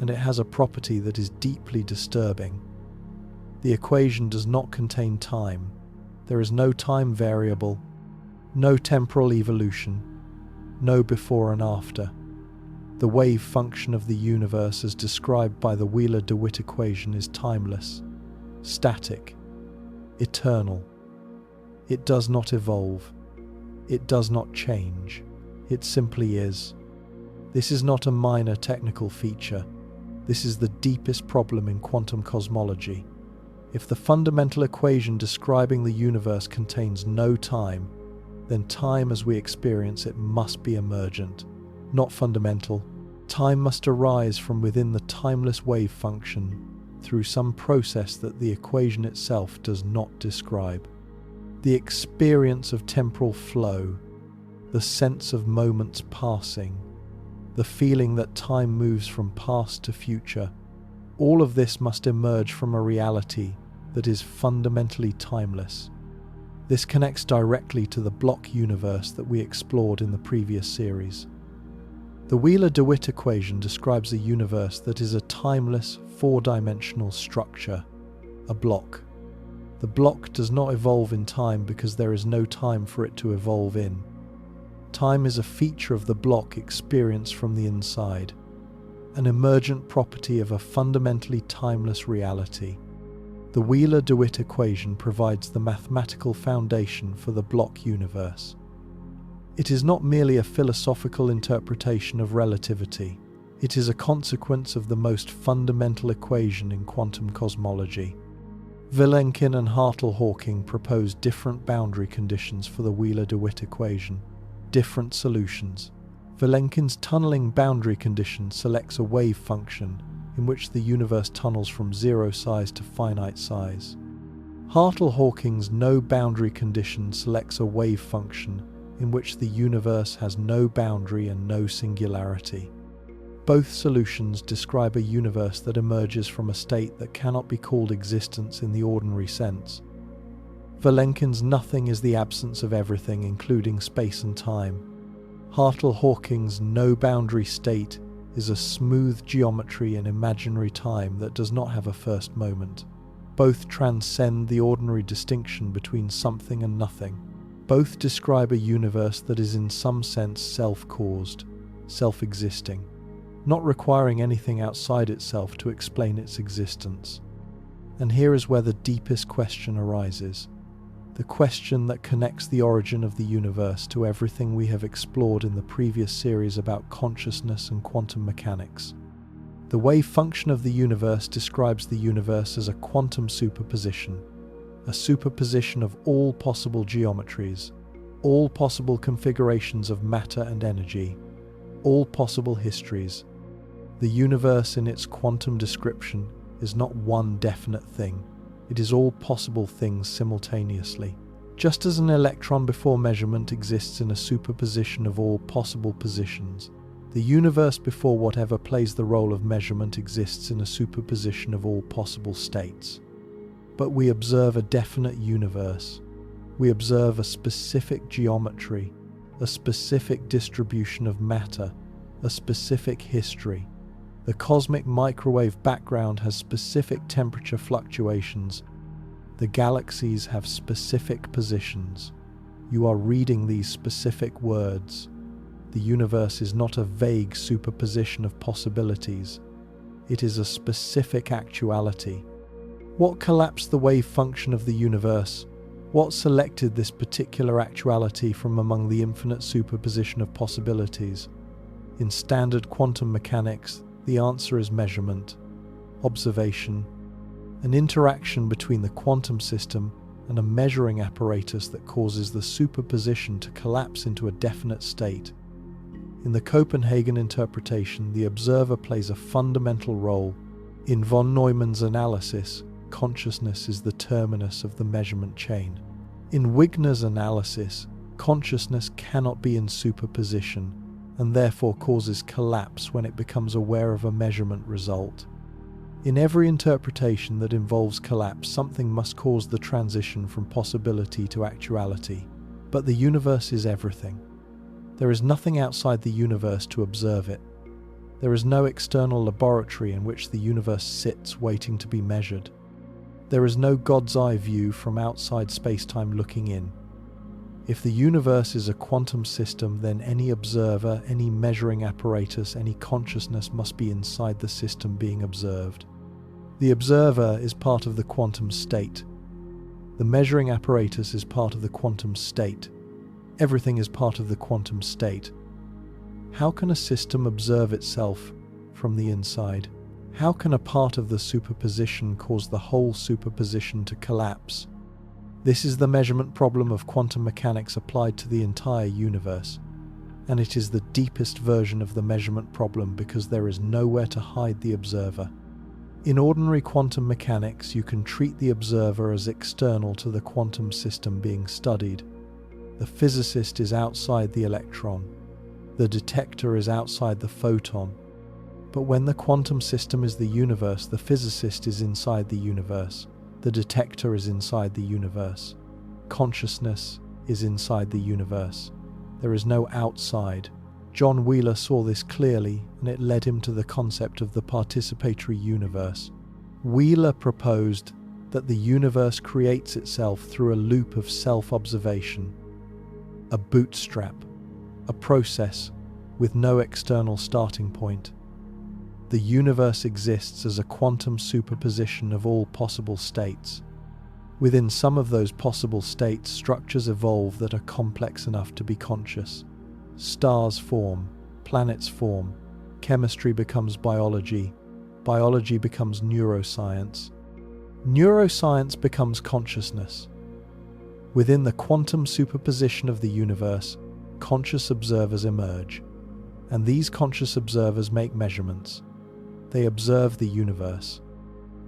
and it has a property that is deeply disturbing. The equation does not contain time. There is no time variable, no temporal evolution, no before and after. The wave function of the universe as described by the Wheeler-DeWitt equation is timeless, static, eternal. It does not evolve. It does not change. It simply is. This is not a minor technical feature. This is the deepest problem in quantum cosmology. If the fundamental equation describing the universe contains no time, then time as we experience it must be emergent, not fundamental. Time must arise from within the timeless wave function through some process that the equation itself does not describe. The experience of temporal flow, the sense of moments passing, the feeling that time moves from past to future, all of this must emerge from a reality that is fundamentally timeless. This connects directly to the block universe that we explored in the previous series. The Wheeler-DeWitt equation describes a universe that is a timeless, four-dimensional structure, a block. The block does not evolve in time because there is no time for it to evolve in. Time is a feature of the block experienced from the inside, an emergent property of a fundamentally timeless reality. The Wheeler-DeWitt equation provides the mathematical foundation for the block universe. It is not merely a philosophical interpretation of relativity. It is a consequence of the most fundamental equation in quantum cosmology. Vilenkin and Hartle proposed different boundary conditions for the Wheeler-DeWitt equation, different solutions. Vilenkin's tunneling boundary condition selects a wave function in which the universe tunnels from zero size to finite size. Hartle-Hawking's no boundary condition selects a wave function in which the universe has no boundary and no singularity. Both solutions describe a universe that emerges from a state that cannot be called existence in the ordinary sense. Vilenkin's nothing is the absence of everything, including space and time. Hartle-Hawking's no boundary state is a smooth geometry in imaginary time that does not have a first moment. Both transcend the ordinary distinction between something and nothing. Both describe a universe that is in some sense self-caused, self-existing, not requiring anything outside itself to explain its existence. And here is where the deepest question arises, the question that connects the origin of the universe to everything we have explored in the previous series about consciousness and quantum mechanics. The wave function of the universe describes the universe as a quantum superposition, a superposition of all possible geometries, all possible configurations of matter and energy, all possible histories. The universe in its quantum description is not one definite thing. It is all possible things simultaneously. Just as an electron before measurement exists in a superposition of all possible positions, the universe before whatever plays the role of measurement exists in a superposition of all possible states. But we observe a definite universe. We observe a specific geometry, a specific distribution of matter, a specific history. The cosmic microwave background has specific temperature fluctuations. The galaxies have specific positions. You are reading these specific words. The universe is not a vague superposition of possibilities. It is a specific actuality. What collapsed the wave function of the universe? What selected this particular actuality from among the infinite superposition of possibilities? In standard quantum mechanics, the answer is measurement, observation, an interaction between the quantum system and a measuring apparatus that causes the superposition to collapse into a definite state. In the Copenhagen interpretation, the observer plays a fundamental role. In von Neumann's analysis, consciousness is the terminus of the measurement chain. In Wigner's analysis, consciousness cannot be in superposition and therefore causes collapse when it becomes aware of a measurement result. In every interpretation that involves collapse, something must cause the transition from possibility to actuality. But the universe is everything. There is nothing outside the universe to observe it. There is no external laboratory in which the universe sits waiting to be measured. There is no God's eye view from outside space-time looking in. If the universe is a quantum system, then any observer, any measuring apparatus, any consciousness must be inside the system being observed. The observer is part of the quantum state. The measuring apparatus is part of the quantum state. Everything is part of the quantum state. How can a system observe itself from the inside? How can a part of the superposition cause the whole superposition to collapse? This is the measurement problem of quantum mechanics applied to the entire universe, and it is the deepest version of the measurement problem because there is nowhere to hide the observer. In ordinary quantum mechanics, you can treat the observer as external to the quantum system being studied. The physicist is outside the electron. The detector is outside the photon. But when the quantum system is the universe, the physicist is inside the universe. The detector is inside the universe. Consciousness is inside the universe. There is no outside. John Wheeler saw this clearly, and it led him to the concept of the participatory universe. Wheeler proposed that the universe creates itself through a loop of self-observation, a bootstrap, a process with no external starting point. The universe exists as a quantum superposition of all possible states. Within some of those possible states, structures evolve that are complex enough to be conscious. Stars form, planets form, chemistry becomes biology, biology becomes neuroscience, neuroscience becomes consciousness. Within the quantum superposition of the universe, conscious observers emerge, and these conscious observers make measurements. They observe the universe.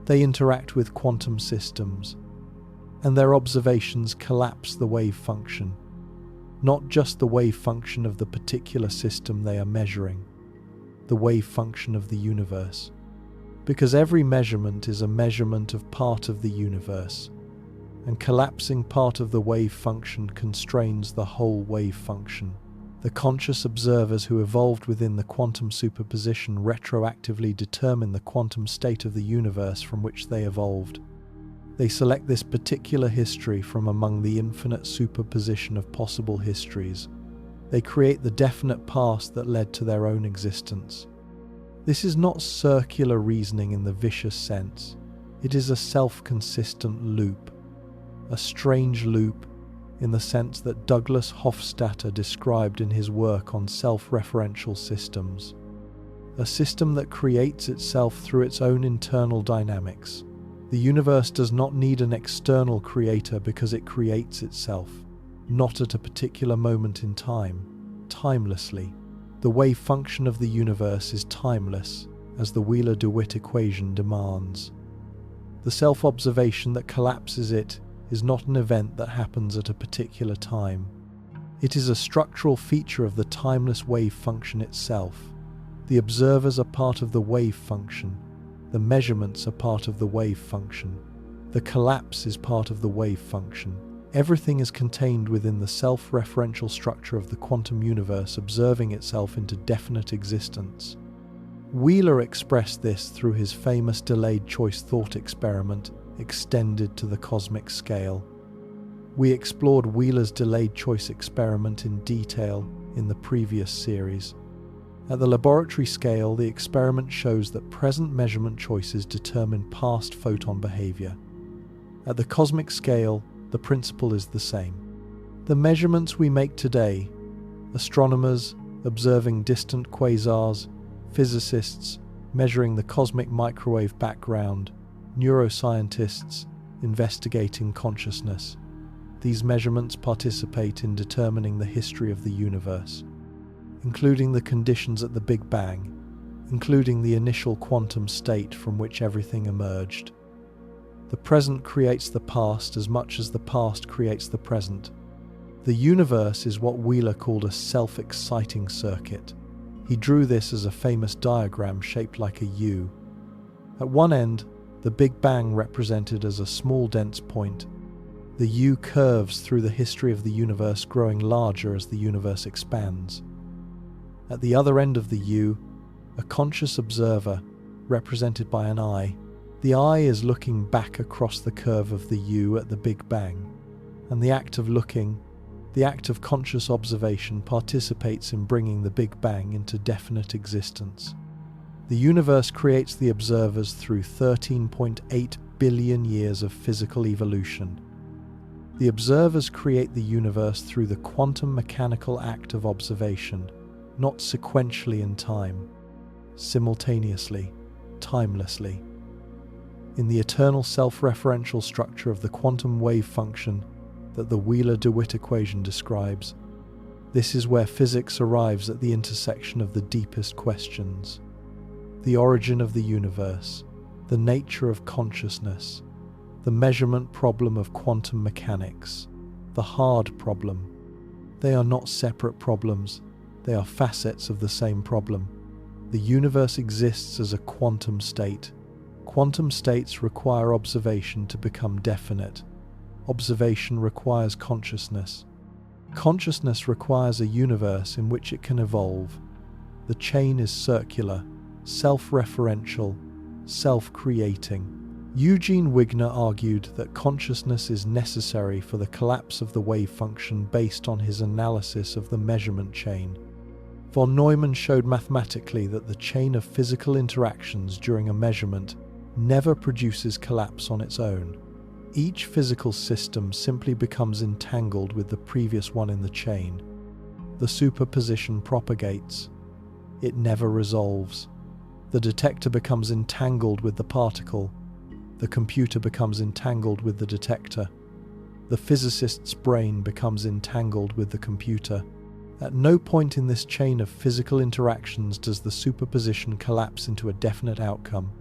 They interact with quantum systems, and their observations collapse the wave function, not just the wave function of the particular system they are measuring, the wave function of the universe. Because every measurement is a measurement of part of the universe, and collapsing part of the wave function constrains the whole wave function. The conscious observers who evolved within the quantum superposition retroactively determine the quantum state of the universe from which they evolved. They select this particular history from among the infinite superposition of possible histories. They create the definite past that led to their own existence. This is not circular reasoning in the vicious sense. It is a self-consistent loop, a strange loop in the sense that Douglas Hofstadter described in his work on self-referential systems, a system that creates itself through its own internal dynamics. The universe does not need an external creator because it creates itself, not at a particular moment in time, timelessly. The wave function of the universe is timeless, as the Wheeler-DeWitt equation demands. The self-observation that collapses it is not an event that happens at a particular time. It is a structural feature of the timeless wave function itself. The observers are part of the wave function. The measurements are part of the wave function. The collapse is part of the wave function. Everything is contained within the self-referential structure of the quantum universe observing itself into definite existence. Wheeler expressed this through his famous delayed choice thought experiment extended to the cosmic scale. We explored Wheeler's delayed choice experiment in detail in the previous series. At the laboratory scale, the experiment shows that present measurement choices determine past photon behavior. At the cosmic scale, the principle is the same. The measurements we make today, astronomers observing distant quasars, physicists measuring the cosmic microwave background, neuroscientists investigating consciousness. These measurements participate in determining the history of the universe, including the conditions at the Big Bang, including the initial quantum state from which everything emerged. The present creates the past as much as the past creates the present. The universe is what Wheeler called a self-exciting circuit. He drew this as a famous diagram shaped like a U. At one end, the Big Bang represented as a small dense point. The U curves through the history of the universe, growing larger as the universe expands. At the other end of the U, a conscious observer, represented by an eye. The eye is looking back across the curve of the U at the Big Bang, and the act of looking, the act of conscious observation, participates in bringing the Big Bang into definite existence. The universe creates the observers through 13.8 billion years of physical evolution. The observers create the universe through the quantum mechanical act of observation, not sequentially in time, simultaneously, timelessly. In the eternal self-referential structure of the quantum wave function that the Wheeler-DeWitt equation describes, this is where physics arrives at the intersection of the deepest questions: the origin of the universe, the nature of consciousness, the measurement problem of quantum mechanics, the hard problem. They are not separate problems, they are facets of the same problem. The universe exists as a quantum state. Quantum states require observation to become definite. Observation requires consciousness. Consciousness requires a universe in which it can evolve. The chain is circular, self-referential, self-creating. Eugene Wigner argued that consciousness is necessary for the collapse of the wave function based on his analysis of the measurement chain. Von Neumann showed mathematically that the chain of physical interactions during a measurement never produces collapse on its own. Each physical system simply becomes entangled with the previous one in the chain. The superposition propagates. It never resolves. The detector becomes entangled with the particle. The computer becomes entangled with the detector. The physicist's brain becomes entangled with the computer. At no point in this chain of physical interactions does the superposition collapse into a definite outcome.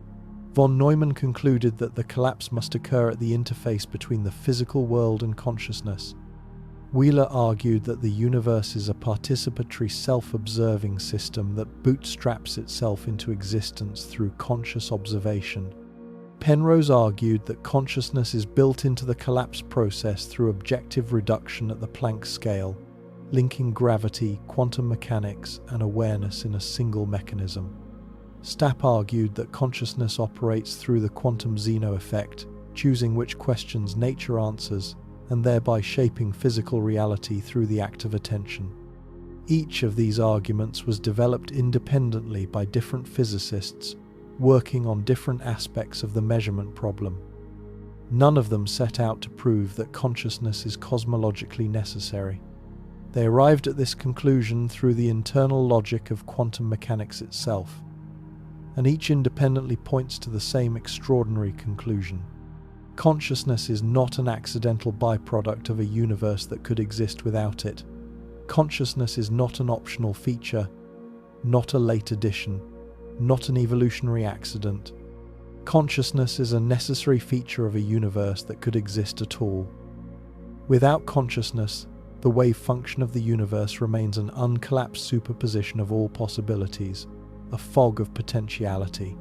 Von Neumann concluded that the collapse must occur at the interface between the physical world and consciousness. Wheeler argued that the universe is a participatory self-observing system that bootstraps itself into existence through conscious observation. Penrose argued that consciousness is built into the collapse process through objective reduction at the Planck scale, linking gravity, quantum mechanics, and awareness in a single mechanism. Stapp argued that consciousness operates through the quantum Zeno effect, choosing which questions nature answers, and thereby shaping physical reality through the act of attention. Each of these arguments was developed independently by different physicists, working on different aspects of the measurement problem. None of them set out to prove that consciousness is cosmologically necessary. They arrived at this conclusion through the internal logic of quantum mechanics itself, and each independently points to the same extraordinary conclusion. Consciousness is not an accidental byproduct of a universe that could exist without it. Consciousness is not an optional feature, not a late addition, not an evolutionary accident. Consciousness is a necessary feature of a universe that could exist at all. Without consciousness, the wave function of the universe remains an uncollapsed superposition of all possibilities, a fog of potentiality,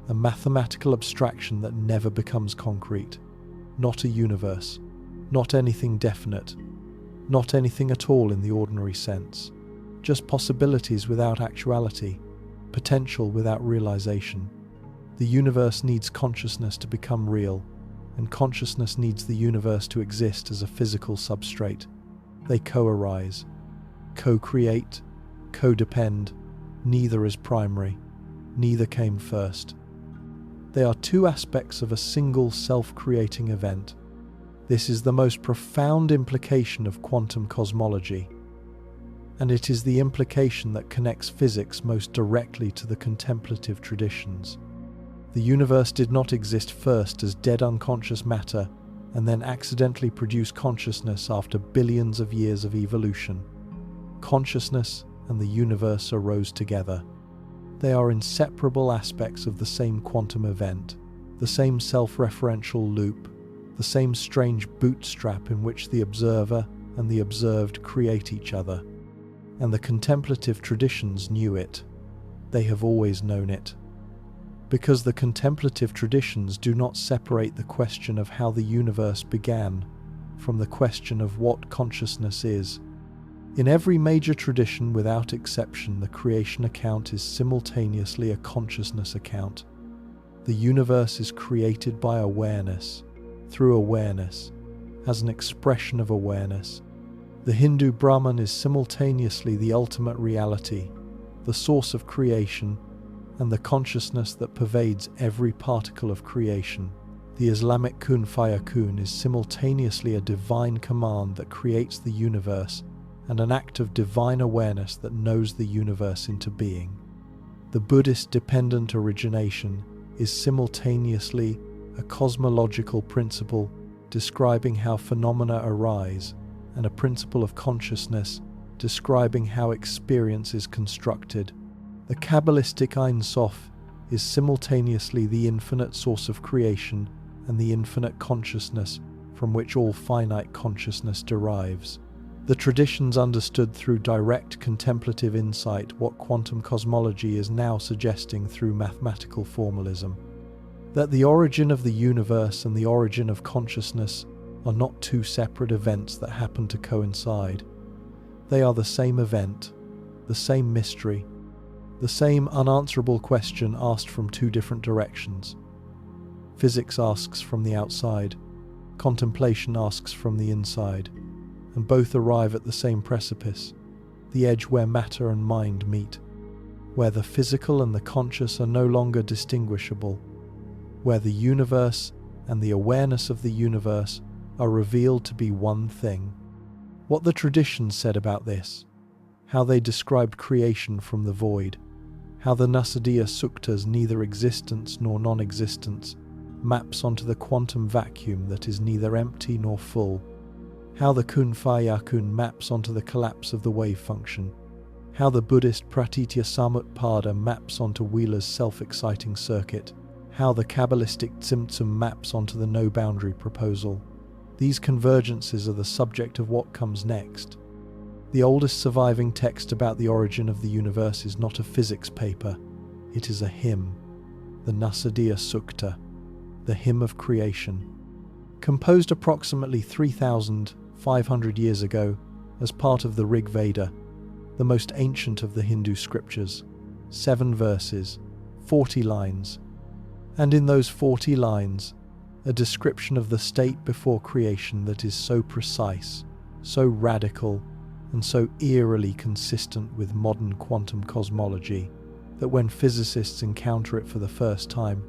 a mathematical abstraction that never becomes concrete. Not a universe, not anything definite, not anything at all in the ordinary sense, just possibilities without actuality, potential without realization. The universe needs consciousness to become real, and consciousness needs the universe to exist as a physical substrate. They co-arise, co-create, co-depend. Neither is primary, neither came first. They are two aspects of a single self-creating event. This is the most profound implication of quantum cosmology, and it is the implication that connects physics most directly to the contemplative traditions. The universe did not exist first as dead unconscious matter and then accidentally produce consciousness after billions of years of evolution. Consciousness and the universe arose together. They are inseparable aspects of the same quantum event, the same self-referential loop, the same strange bootstrap in which the observer and the observed create each other. And the contemplative traditions knew it. They have always known it. Because the contemplative traditions do not separate the question of how the universe began from the question of what consciousness is. In every major tradition without exception, the creation account is simultaneously a consciousness account. The universe is created by awareness, through awareness, as an expression of awareness. The Hindu Brahman is simultaneously the ultimate reality, the source of creation, and the consciousness that pervades every particle of creation. The Islamic kun fa-yakun is simultaneously a divine command that creates the universe and an act of divine awareness that knows the universe into being. The Buddhist dependent origination is simultaneously a cosmological principle describing how phenomena arise, and a principle of consciousness describing how experience is constructed. The Kabbalistic Ein Sof is simultaneously the infinite source of creation and the infinite consciousness from which all finite consciousness derives. The traditions understood through direct contemplative insight what quantum cosmology is now suggesting through mathematical formalism. That the origin of the universe and the origin of consciousness are not two separate events that happen to coincide. They are the same event, the same mystery, the same unanswerable question asked from two different directions. Physics asks from the outside, contemplation asks from the inside, and both arrive at the same precipice. the edge where matter and mind meet, where the physical and the conscious are no longer distinguishable, where the universe and the awareness of the universe are revealed to be one thing. What the traditions said about this, how they described creation from the void, how the Nasadiya Sukta's neither existence nor non-existence maps onto the quantum vacuum that is neither empty nor full, how the fa-yakun maps onto the collapse of the wave function, how the Buddhist Pratitya maps onto Wheeler's self-exciting circuit, how the Kabbalistic tzimtzum maps onto the no-boundary proposal. These convergences are the subject of what comes next. The oldest surviving text about the origin of the universe is not a physics paper, it is a hymn, the Nasadiya Sukta, the hymn of creation, composed approximately 3,500 years ago as part of the Rig Veda, the most ancient of the Hindu scriptures. 7 verses, 40 lines, and in those 40 lines, a description of the state before creation that is so precise, so radical, and so eerily consistent with modern quantum cosmology that when physicists encounter it for the first time,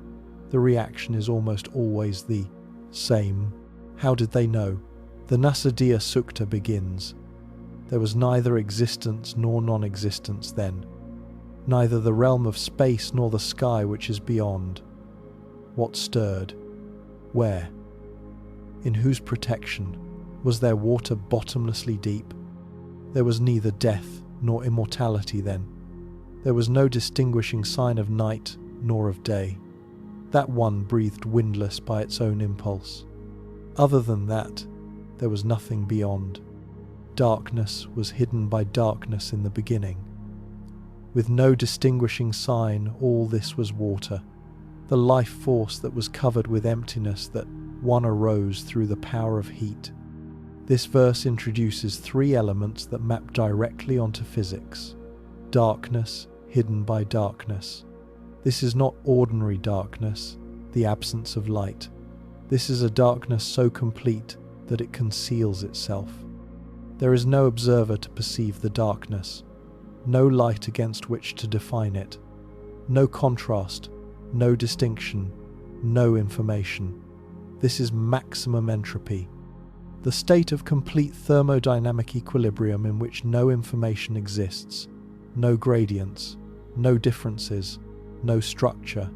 the reaction is almost always the same. How did they know? The Nasadiya Sukta begins. There was neither existence nor non-existence then, neither the realm of space nor the sky which is beyond. What stirred? Where? In whose protection? Was there water bottomlessly deep? There was neither death nor immortality then. There was no distinguishing sign of night nor of day. That one breathed windless by its own impulse. Other than that, there was nothing beyond. Darkness was hidden by darkness in the beginning. With no distinguishing sign, all this was water, the life force that was covered with emptiness that one arose through the power of heat. This verse introduces 3 elements that map directly onto physics. Darkness hidden by darkness. This is not ordinary darkness, the absence of light. This is a darkness so complete that it conceals itself. There is no observer to perceive the darkness, no light against which to define it, no contrast, no distinction, no information. This is maximum entropy, the state of complete thermodynamic equilibrium in which no information exists, no gradients, no differences, no structure,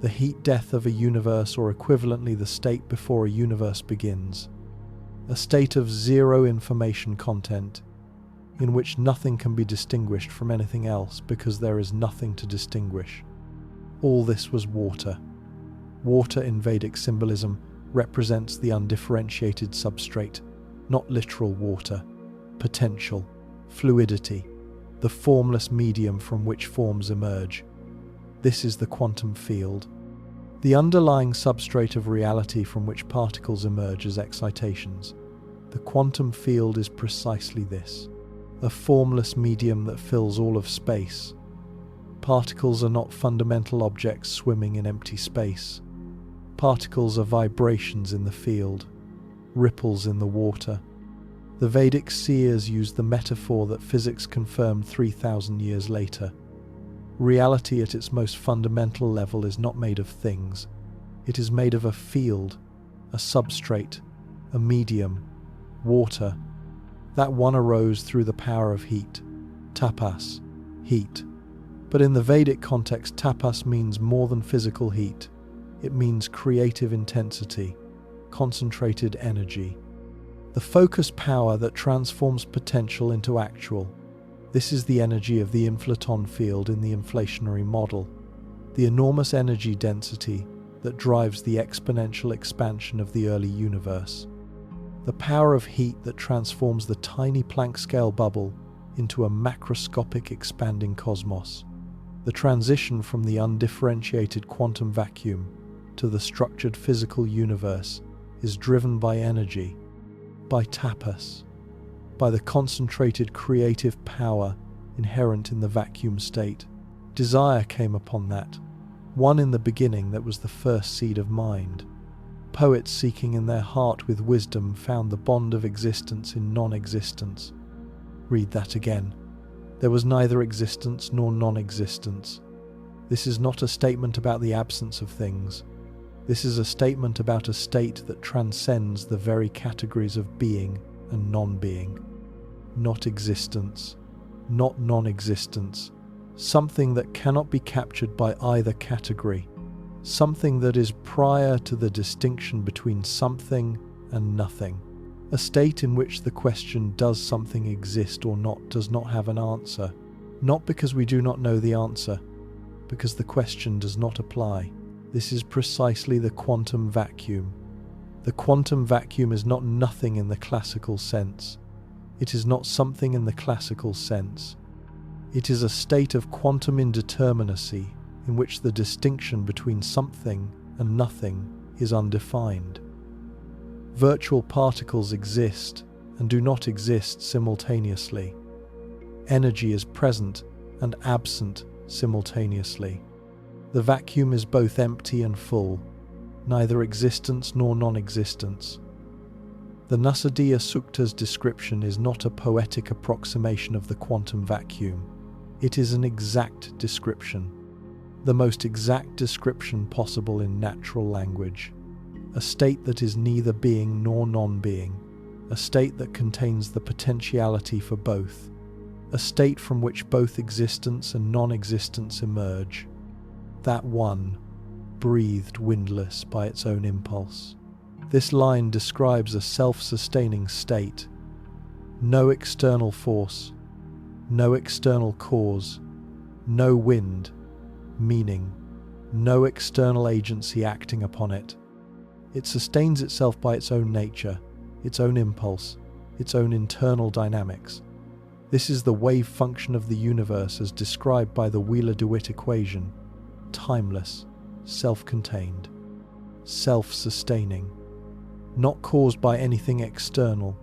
the heat death of a universe, or equivalently the state before a universe begins, a state of zero information content, in which nothing can be distinguished from anything else because there is nothing to distinguish. All this was water. Water in Vedic symbolism represents the undifferentiated substrate, not literal water, potential, fluidity, the formless medium from which forms emerge. This is the quantum field, the underlying substrate of reality from which particles emerge as excitations. The quantum field is precisely this, a formless medium that fills all of space. Particles are not fundamental objects swimming in empty space. Particles are vibrations in the field, ripples in the water. The Vedic seers used the metaphor that physics confirmed 3,000 years later. Reality at its most fundamental level is not made of things. It is made of a field, a substrate, a medium, water. That one arose through the power of heat, tapas, heat. But in the Vedic context, tapas means more than physical heat. It means creative intensity, concentrated energy, the focused power that transforms potential into actual. This is the energy of the inflaton field in the inflationary model, the enormous energy density that drives the exponential expansion of the early universe, the power of heat that transforms the tiny Planck-scale bubble into a macroscopic expanding cosmos. The transition from the undifferentiated quantum vacuum to the structured physical universe is driven by energy, by tapas, by the concentrated creative power inherent in the vacuum state. Desire came upon that, one in the beginning that was the first seed of mind. Poets seeking in their heart with wisdom found the bond of existence in non-existence. Read that again. There was neither existence nor non-existence. This is not a statement about the absence of things. This is a statement about a state that transcends the very categories of being and non-being. Not existence, not non-existence, something that cannot be captured by either category, something that is prior to the distinction between something and nothing. A state in which the question, does something exist or not, does not have an answer, not because we do not know the answer, because the question does not apply. This is precisely the quantum vacuum. The quantum vacuum is not nothing in the classical sense. It is not something in the classical sense. It is a state of quantum indeterminacy in which the distinction between something and nothing is undefined. Virtual particles exist and do not exist simultaneously. Energy is present and absent simultaneously. The vacuum is both empty and full, neither existence nor non-existence. The Nasadiya Sukta's description is not a poetic approximation of the quantum vacuum. It is an exact description, the most exact description possible in natural language. A state that is neither being nor non-being, a state that contains the potentiality for both, a state from which both existence and non-existence emerge. That one, breathed windless by its own impulse. This line describes a self-sustaining state. No external force, no external cause, no wind, meaning, no external agency acting upon it. It sustains itself by its own nature, its own impulse, its own internal dynamics. This is the wave function of the universe as described by the Wheeler-DeWitt equation: timeless, self-contained, self-sustaining, not caused by anything external,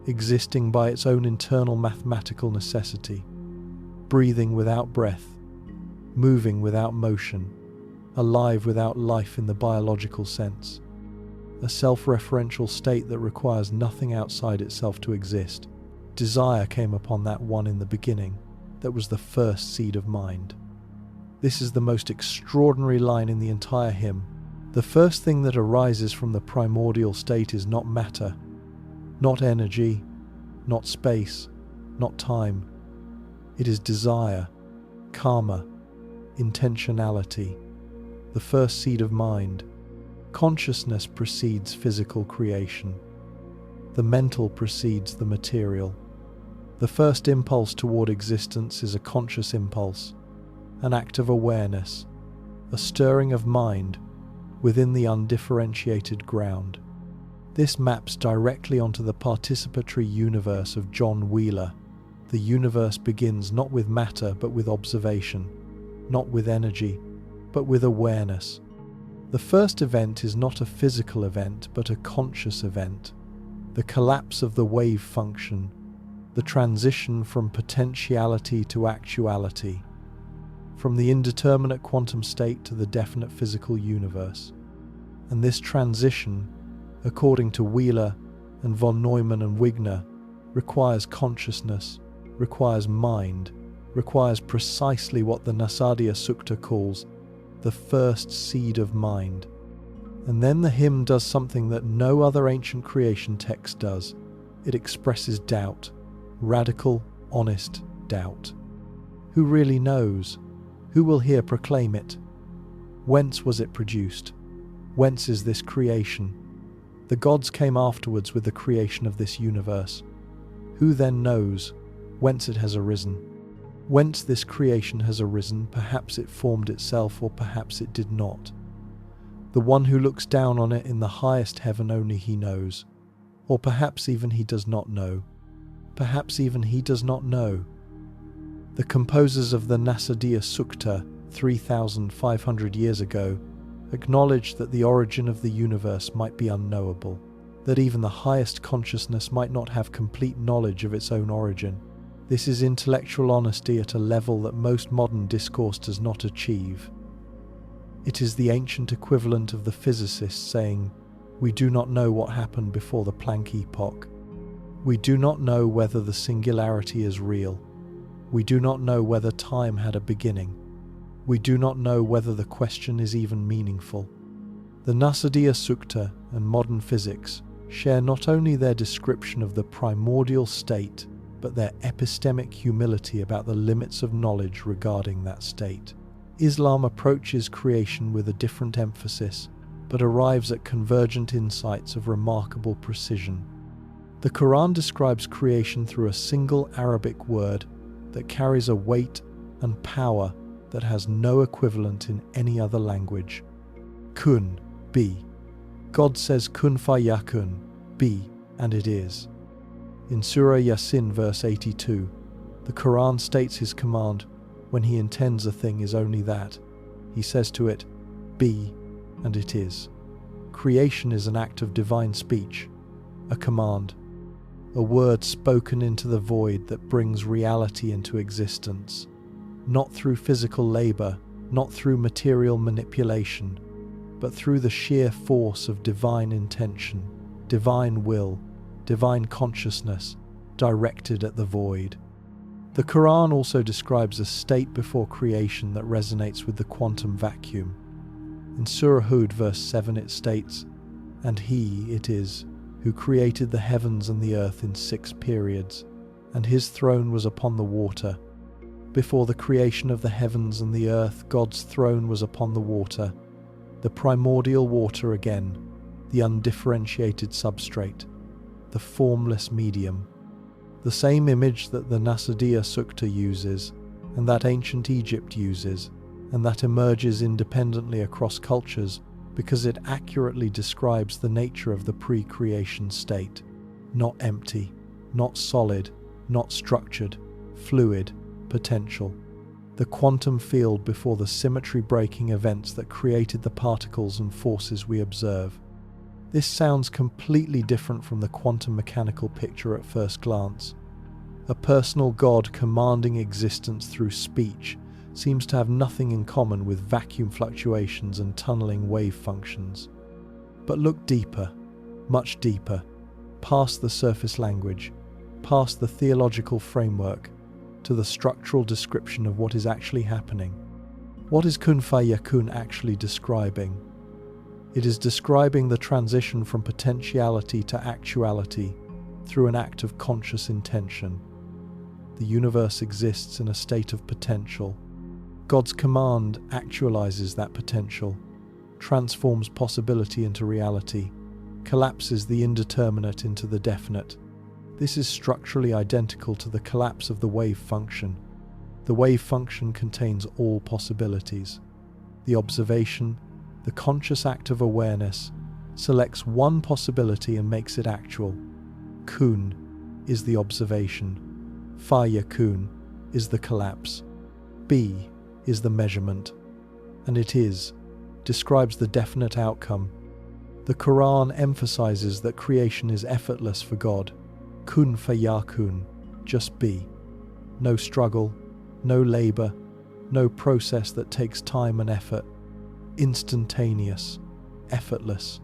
existing by its own internal mathematical necessity, breathing without breath, moving without motion, alive without life in the biological sense. A self-referential state that requires nothing outside itself to exist. Desire came upon that one in the beginning, that was the first seed of mind. This is the most extraordinary line in the entire hymn. The first thing that arises from the primordial state is not matter, not energy, not space, not time. It is desire, karma, intentionality, the first seed of mind. Consciousness precedes physical creation. The mental precedes the material. The first impulse toward existence is a conscious impulse, an act of awareness, a stirring of mind within the undifferentiated ground. This maps directly onto the participatory universe of John Wheeler. The universe begins not with matter but with observation, not with energy but with awareness. The first event is not a physical event but a conscious event. The collapse of the wave function, the transition from potentiality to actuality, from the indeterminate quantum state to the definite physical universe. And this transition, according to Wheeler and von Neumann and Wigner, requires consciousness, requires mind, requires precisely what the Nasadiya Sukta calls the first seed of mind. And then the hymn does something that no other ancient creation text does. It expresses doubt, radical, honest doubt. Who really knows? Who will here proclaim it? Whence was it produced? Whence is this creation? The gods came afterwards with the creation of this universe. Who then knows whence it has arisen? Whence this creation has arisen, perhaps it formed itself or perhaps it did not. The one who looks down on it in the highest heaven, only he knows. Or perhaps even he does not know. Perhaps even he does not know. The composers of the Nasadiya Sukta 3,500 years ago acknowledged that the origin of the universe might be unknowable, that even the highest consciousness might not have complete knowledge of its own origin. This is intellectual honesty at a level that most modern discourse does not achieve. It is the ancient equivalent of the physicists saying, "We do not know what happened before the Planck epoch. We do not know whether the singularity is real. We do not know whether time had a beginning. We do not know whether the question is even meaningful. The Nasadiya Sukta and modern physics share not only their description of the primordial state, but their epistemic humility about the limits of knowledge regarding that state. Islam approaches creation with a different emphasis, but arrives at convergent insights of remarkable precision. The Quran describes creation through a single Arabic word that carries a weight and power that has no equivalent in any other language. Kun, be. God says kun fa-yakun, be, and it is. In Surah Yasin verse 82, the Quran states his command when he intends a thing is only that. He says to it, be, and it is. Creation is an act of divine speech, a command, a word spoken into the void that brings reality into existence, not through physical labor, not through material manipulation, but through the sheer force of divine intention, divine will, divine consciousness, directed at the void. The Quran also describes a state before creation that resonates with the quantum vacuum. In Surah Hud verse 7 it states, "And He it is, who created the heavens and the earth in 6 periods, and His throne was upon the water. Before the creation of the heavens and the earth, God's throne was upon the water, the primordial water again, the undifferentiated substrate, the formless medium." The same image that the Nasadiya Sukta uses, and that ancient Egypt uses, and that emerges independently across cultures because it accurately describes the nature of the pre-creation state. Not empty, not solid, not structured, fluid, potential. The quantum field before the symmetry-breaking events that created the particles and forces we observe. This sounds completely different from the quantum mechanical picture at first glance. A personal God commanding existence through speech seems to have nothing in common with vacuum fluctuations and tunneling wave functions. But look deeper, much deeper, past the surface language, past the theological framework, to the structural description of what is actually happening. What is kun fa-yakun actually describing? It is describing the transition from potentiality to actuality through an act of conscious intention. The universe exists in a state of potential. God's command actualizes that potential, transforms possibility into reality, collapses the indeterminate into the definite. This is structurally identical to the collapse of the wave function. The wave function contains all possibilities. The observation, the conscious act of awareness, selects one possibility and makes it actual. Kun is the observation. Fa-yakun is the collapse. Be is the measurement. And it is describes the definite outcome. The Quran emphasizes that creation is effortless for God. Kun fa-yakun, just be. No struggle, no labor, no process that takes time and effort. Instantaneous, effortless.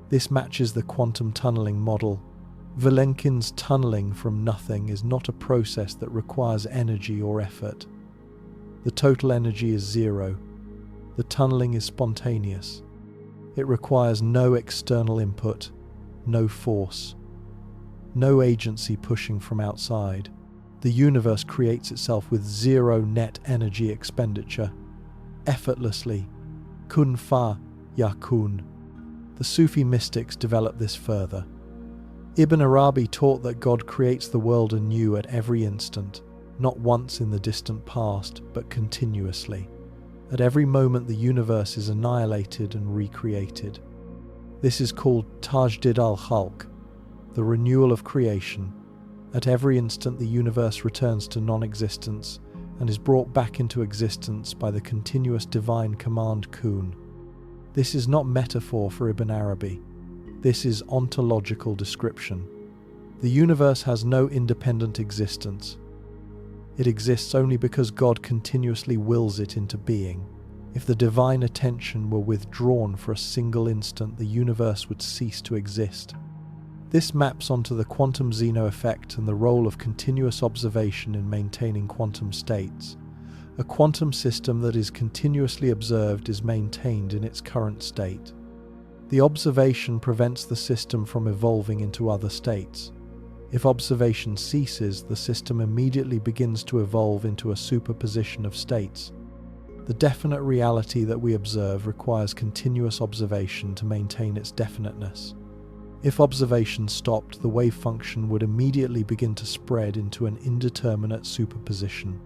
This matches the quantum tunneling model. Vilenkin's tunneling from nothing is not a process that requires energy or effort. The total energy is zero. The tunneling is spontaneous. It requires no external input, no force, no agency pushing from outside. The universe creates itself with zero net energy expenditure, effortlessly. Kun fa-yakun. The Sufi mystics develop this further. Ibn Arabi taught that God creates the world anew at every instant, not once in the distant past, but continuously. At every moment the universe is annihilated and recreated. This is called tajdid al-khalq, the renewal of creation. At every instant the universe returns to non-existence and is brought back into existence by the continuous divine command kun. This is not metaphor for Ibn Arabi. This is ontological description. The universe has no independent existence. It exists only because God continuously wills it into being. If the divine attention were withdrawn for a single instant, the universe would cease to exist. This maps onto the quantum Zeno effect and the role of continuous observation in maintaining quantum states. A quantum system that is continuously observed is maintained in its current state. The observation prevents the system from evolving into other states. If observation ceases, the system immediately begins to evolve into a superposition of states. The definite reality that we observe requires continuous observation to maintain its definiteness. If observation stopped, the wave function would immediately begin to spread into an indeterminate superposition.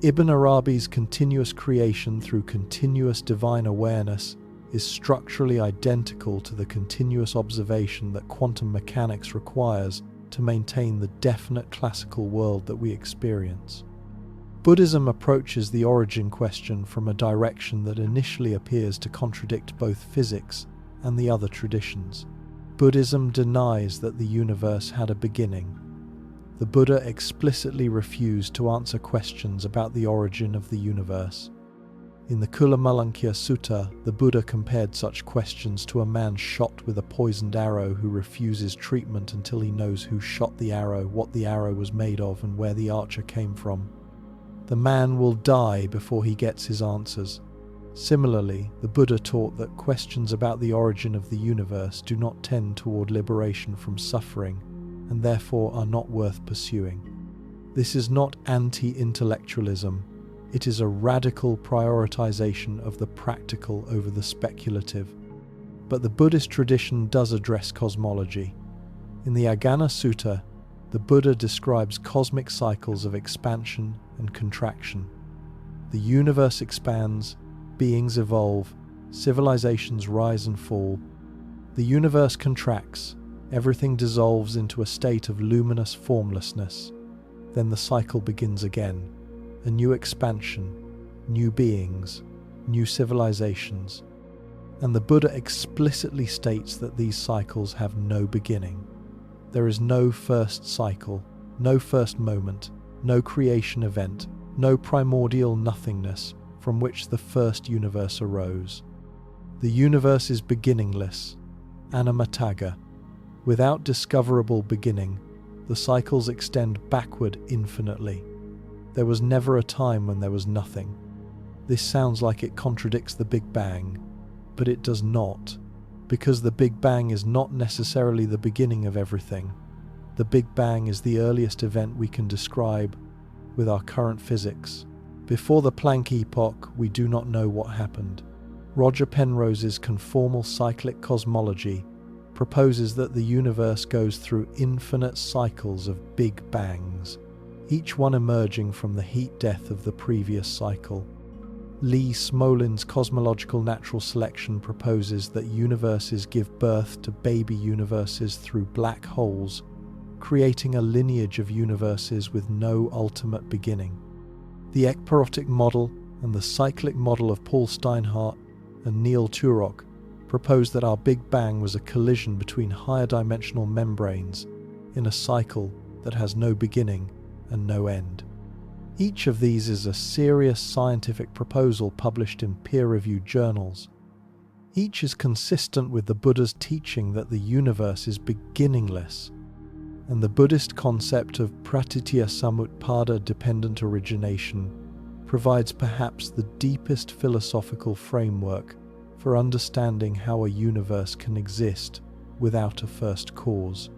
Ibn Arabi's continuous creation through continuous divine awareness is structurally identical to the continuous observation that quantum mechanics requires to maintain the definite classical world that we experience. Buddhism approaches the origin question from a direction that initially appears to contradict both physics and the other traditions. Buddhism denies that the universe had a beginning. The Buddha explicitly refused to answer questions about the origin of the universe. In the Wheeler-Dewitt Sutta, the Buddha compared such questions to a man shot with a poisoned arrow who refuses treatment until he knows who shot the arrow, what the arrow was made of, and where the archer came from. The man will die before he gets his answers. Similarly, the Buddha taught that questions about the origin of the universe do not tend toward liberation from suffering, and therefore are not worth pursuing. This is not anti-intellectualism. It is a radical prioritization of the practical over the speculative. But the Buddhist tradition does address cosmology. In the Agana Sutta, the Buddha describes cosmic cycles of expansion and contraction. The universe expands, beings evolve, civilizations rise and fall. The universe contracts, everything dissolves into a state of luminous formlessness. Then the cycle begins again. A new expansion, new beings, new civilizations. And the Buddha explicitly states that these cycles have no beginning. There is no first cycle, no first moment, no creation event, no primordial nothingness from which the first universe arose. The universe is beginningless, anamataga. Without discoverable beginning, the cycles extend backward infinitely. There was never a time when there was nothing. This sounds like it contradicts the Big Bang, but it does not, because the Big Bang is not necessarily the beginning of everything. The Big Bang is the earliest event we can describe with our current physics. Before the Planck epoch, we do not know what happened. Roger Penrose's conformal cyclic cosmology proposes that the universe goes through infinite cycles of Big Bangs, each one emerging from the heat death of the previous cycle. Lee Smolin's cosmological natural selection proposes that universes give birth to baby universes through black holes, creating a lineage of universes with no ultimate beginning. The ekpyrotic model and the cyclic model of Paul Steinhardt and Neil Turok propose that our Big Bang was a collision between higher dimensional membranes in a cycle that has no beginning and no end. Each of these is a serious scientific proposal published in peer-reviewed journals. Each is consistent with the Buddha's teaching that the universe is beginningless, and the Buddhist concept of pratitya samutpada dependent origination provides perhaps the deepest philosophical framework for understanding how a universe can exist without a first cause.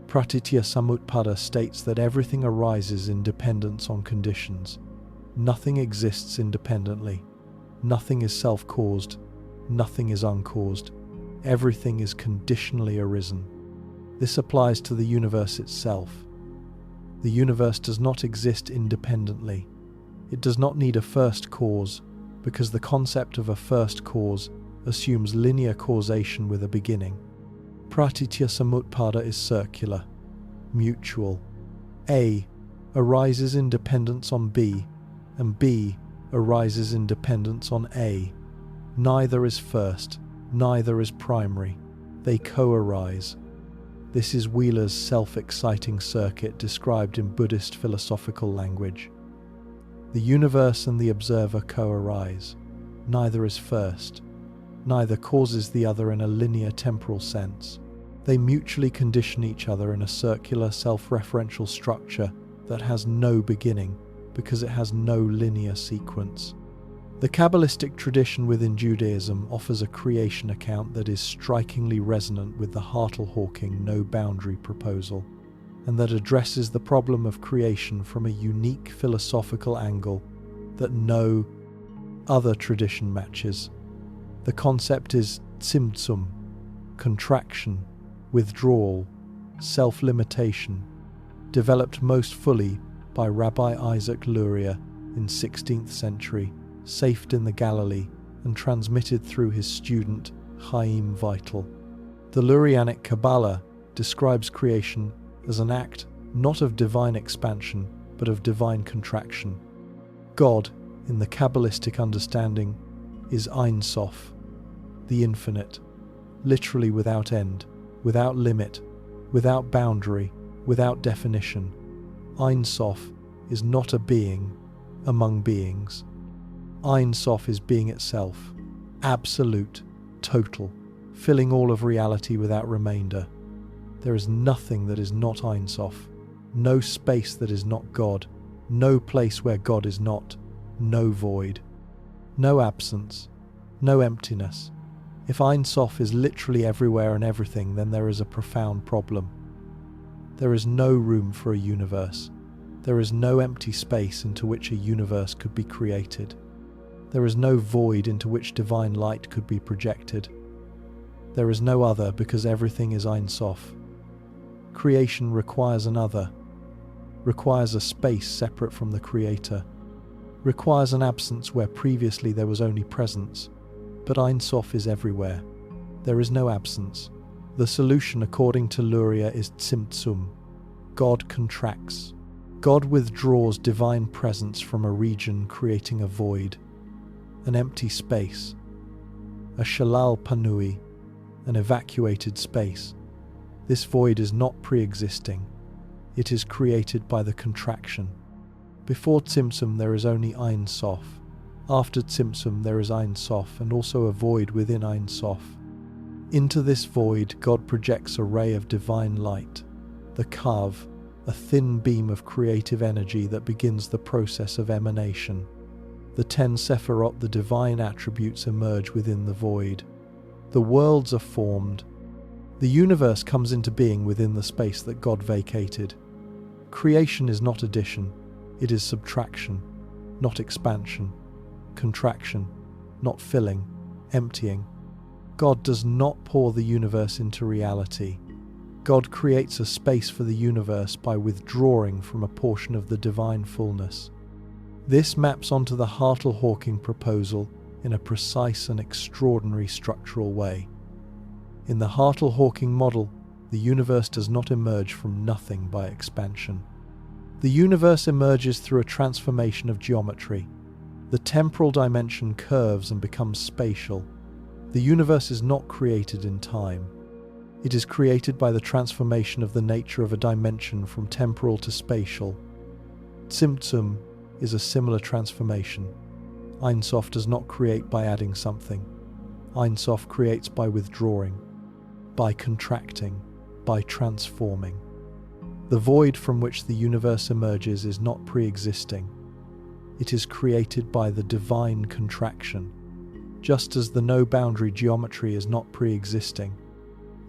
Pratitya samutpada states that everything arises in dependence on conditions. Nothing exists independently. Nothing is self-caused. Nothing is uncaused. Everything is conditionally arisen. This applies to the universe itself. The universe does not exist independently. It does not need a first cause, because the concept of a first cause assumes linear causation with a beginning. Pratitya samutpada is circular, mutual. A arises in dependence on B, and B arises in dependence on A. Neither is first, neither is primary. They co-arise. This is Wheeler's self-exciting circuit described in Buddhist philosophical language. The universe and the observer co-arise. Neither is first. Neither causes the other in a linear temporal sense. They mutually condition each other in a circular, self-referential structure that has no beginning because it has no linear sequence. The Kabbalistic tradition within Judaism offers a creation account that is strikingly resonant with the Hartle-Hawking no-boundary proposal, and that addresses the problem of creation from a unique philosophical angle that no other tradition matches. The concept is tzimtzum, contraction, withdrawal, self-limitation, developed most fully by Rabbi Isaac Luria in 16th century, safed in the Galilee, and transmitted through his student Chaim Vital. The Lurianic Kabbalah describes creation as an act not of divine expansion, but of divine contraction. God, in the Kabbalistic understanding, is Ein Sof, the infinite, literally without end, without limit, without boundary, without definition. Ein Sof is not a being among beings. Ein Sof is being itself, absolute, total, filling all of reality without remainder. There is nothing that is not Ein Sof, no space that is not God, no place where God is not, no void, no absence, no emptiness. If Ein Sof is literally everywhere and everything, then there is a profound problem. There is no room for a universe. There is no empty space into which a universe could be created. There is no void into which divine light could be projected. There is no other because everything is Ein Sof. Creation requires an other, requires a space separate from the creator, requires an absence where previously there was only presence. But Ein Sof is everywhere. There is no absence. The solution, according to Luria, is tzimtzum. God contracts. God withdraws divine presence from a region, creating a void, an empty space, a shalal panui, an evacuated space. This void is not pre-existing. It is created by the contraction. Before tzimtzum there is only Ein Sof. After tzimtzum there is Ein Sof, and also a void within Ein Sof. Into this void God projects a ray of divine light, the kav, a thin beam of creative energy that begins the process of emanation. The 10 Sephirot, the divine attributes, emerge within the void. The worlds are formed. The universe comes into being within the space that God vacated. Creation is not addition, it is subtraction, not expansion. Contraction, not filling, emptying. God does not pour the universe into reality. God creates a space for the universe by withdrawing from a portion of the divine fullness. This maps onto the Hartle-Hawking proposal in a precise and extraordinary structural way. In the Hartle-Hawking model, the universe does not emerge from nothing by expansion. The universe emerges through a transformation of geometry. The temporal dimension curves and becomes spatial. The universe is not created in time. It is created by the transformation of the nature of a dimension from temporal to spatial. Tzimtzum is a similar transformation. Ein Sof does not create by adding something. Ein Sof creates by withdrawing, by contracting, by transforming. The void from which the universe emerges is not pre-existing. It is created by the divine contraction. Just as the no-boundary geometry is not pre-existing,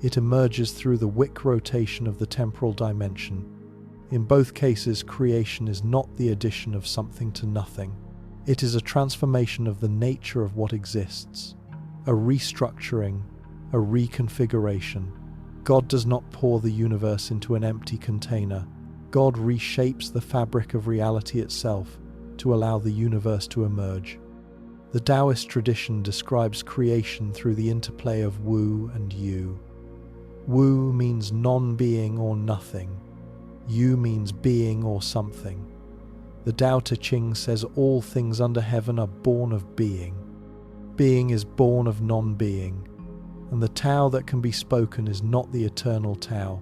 it emerges through the wick rotation of the temporal dimension. In both cases, creation is not the addition of something to nothing. It is a transformation of the nature of what exists, a restructuring, a reconfiguration. God does not pour the universe into an empty container. God reshapes the fabric of reality itself to allow the universe to emerge. The Daoist tradition describes creation through the interplay of Wu and Yu. Wu means non-being or nothing. Yu means being or something. The Tao Te Ching says all things under heaven are born of being. Being is born of non-being, and the Tao that can be spoken is not the eternal Tao.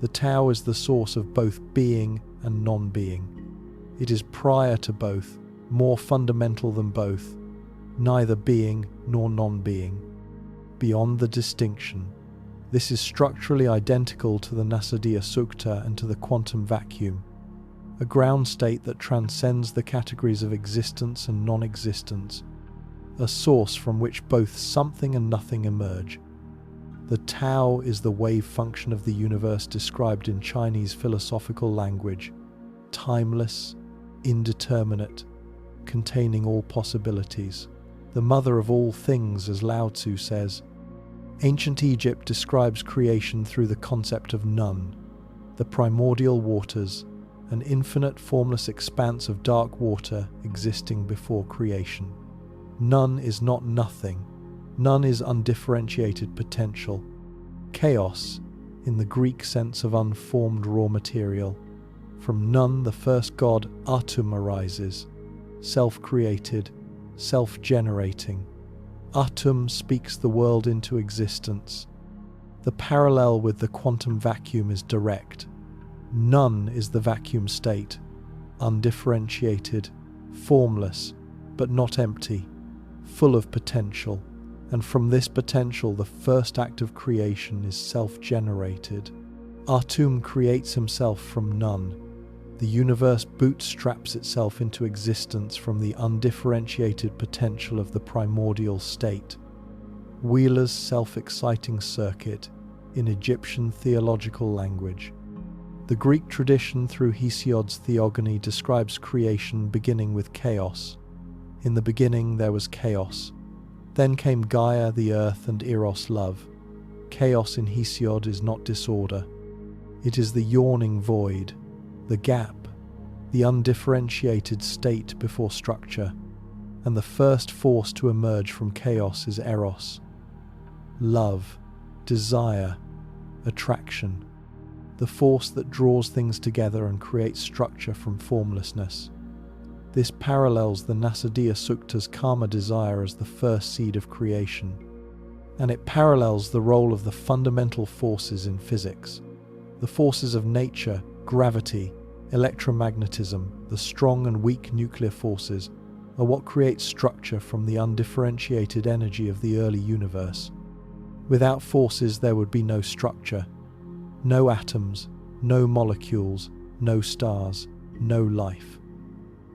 The Tao is the source of both being and non-being. It is prior to both, more fundamental than both, neither being nor non-being. Beyond the distinction, This is structurally identical to the Nasadiya Sukta and to the quantum vacuum, a ground state that transcends the categories of existence and non-existence, a source from which both something and nothing emerge. The Tao is the wave function of the universe described in Chinese philosophical language, timeless, indeterminate, containing all possibilities. The mother of all things, as Lao Tzu says. Ancient Egypt describes creation through the concept of none, the primordial waters, an infinite formless expanse of dark water existing before creation. None is not nothing. None is undifferentiated potential. Chaos, in the Greek sense of unformed raw material. From none the first god Atum arises, self-created, self-generating. Atum speaks the world into existence. The parallel with the quantum vacuum is direct. None is the vacuum state, undifferentiated, formless, but not empty, full of potential. And from this potential, the first act of creation is self-generated. Atum creates himself from none. The universe bootstraps itself into existence from the undifferentiated potential of the primordial state. Wheeler's self-exciting circuit in Egyptian theological language. The Greek tradition through Hesiod's theogony describes creation beginning with chaos. In the beginning there was chaos. Then came Gaia, the earth, and Eros, love. Chaos in Hesiod is not disorder. It is the yawning void, the gap, the undifferentiated state before structure, and the first force to emerge from chaos is Eros. Love, desire, attraction, the force that draws things together and creates structure from formlessness. This parallels the Nasadiya Sukta's karma desire as the first seed of creation, and it parallels the role of the fundamental forces in physics. The forces of nature, gravity, electromagnetism, the strong and weak nuclear forces, are what creates structure from the undifferentiated energy of the early universe. Without forces there would be no structure, no atoms, no molecules, no stars, no life.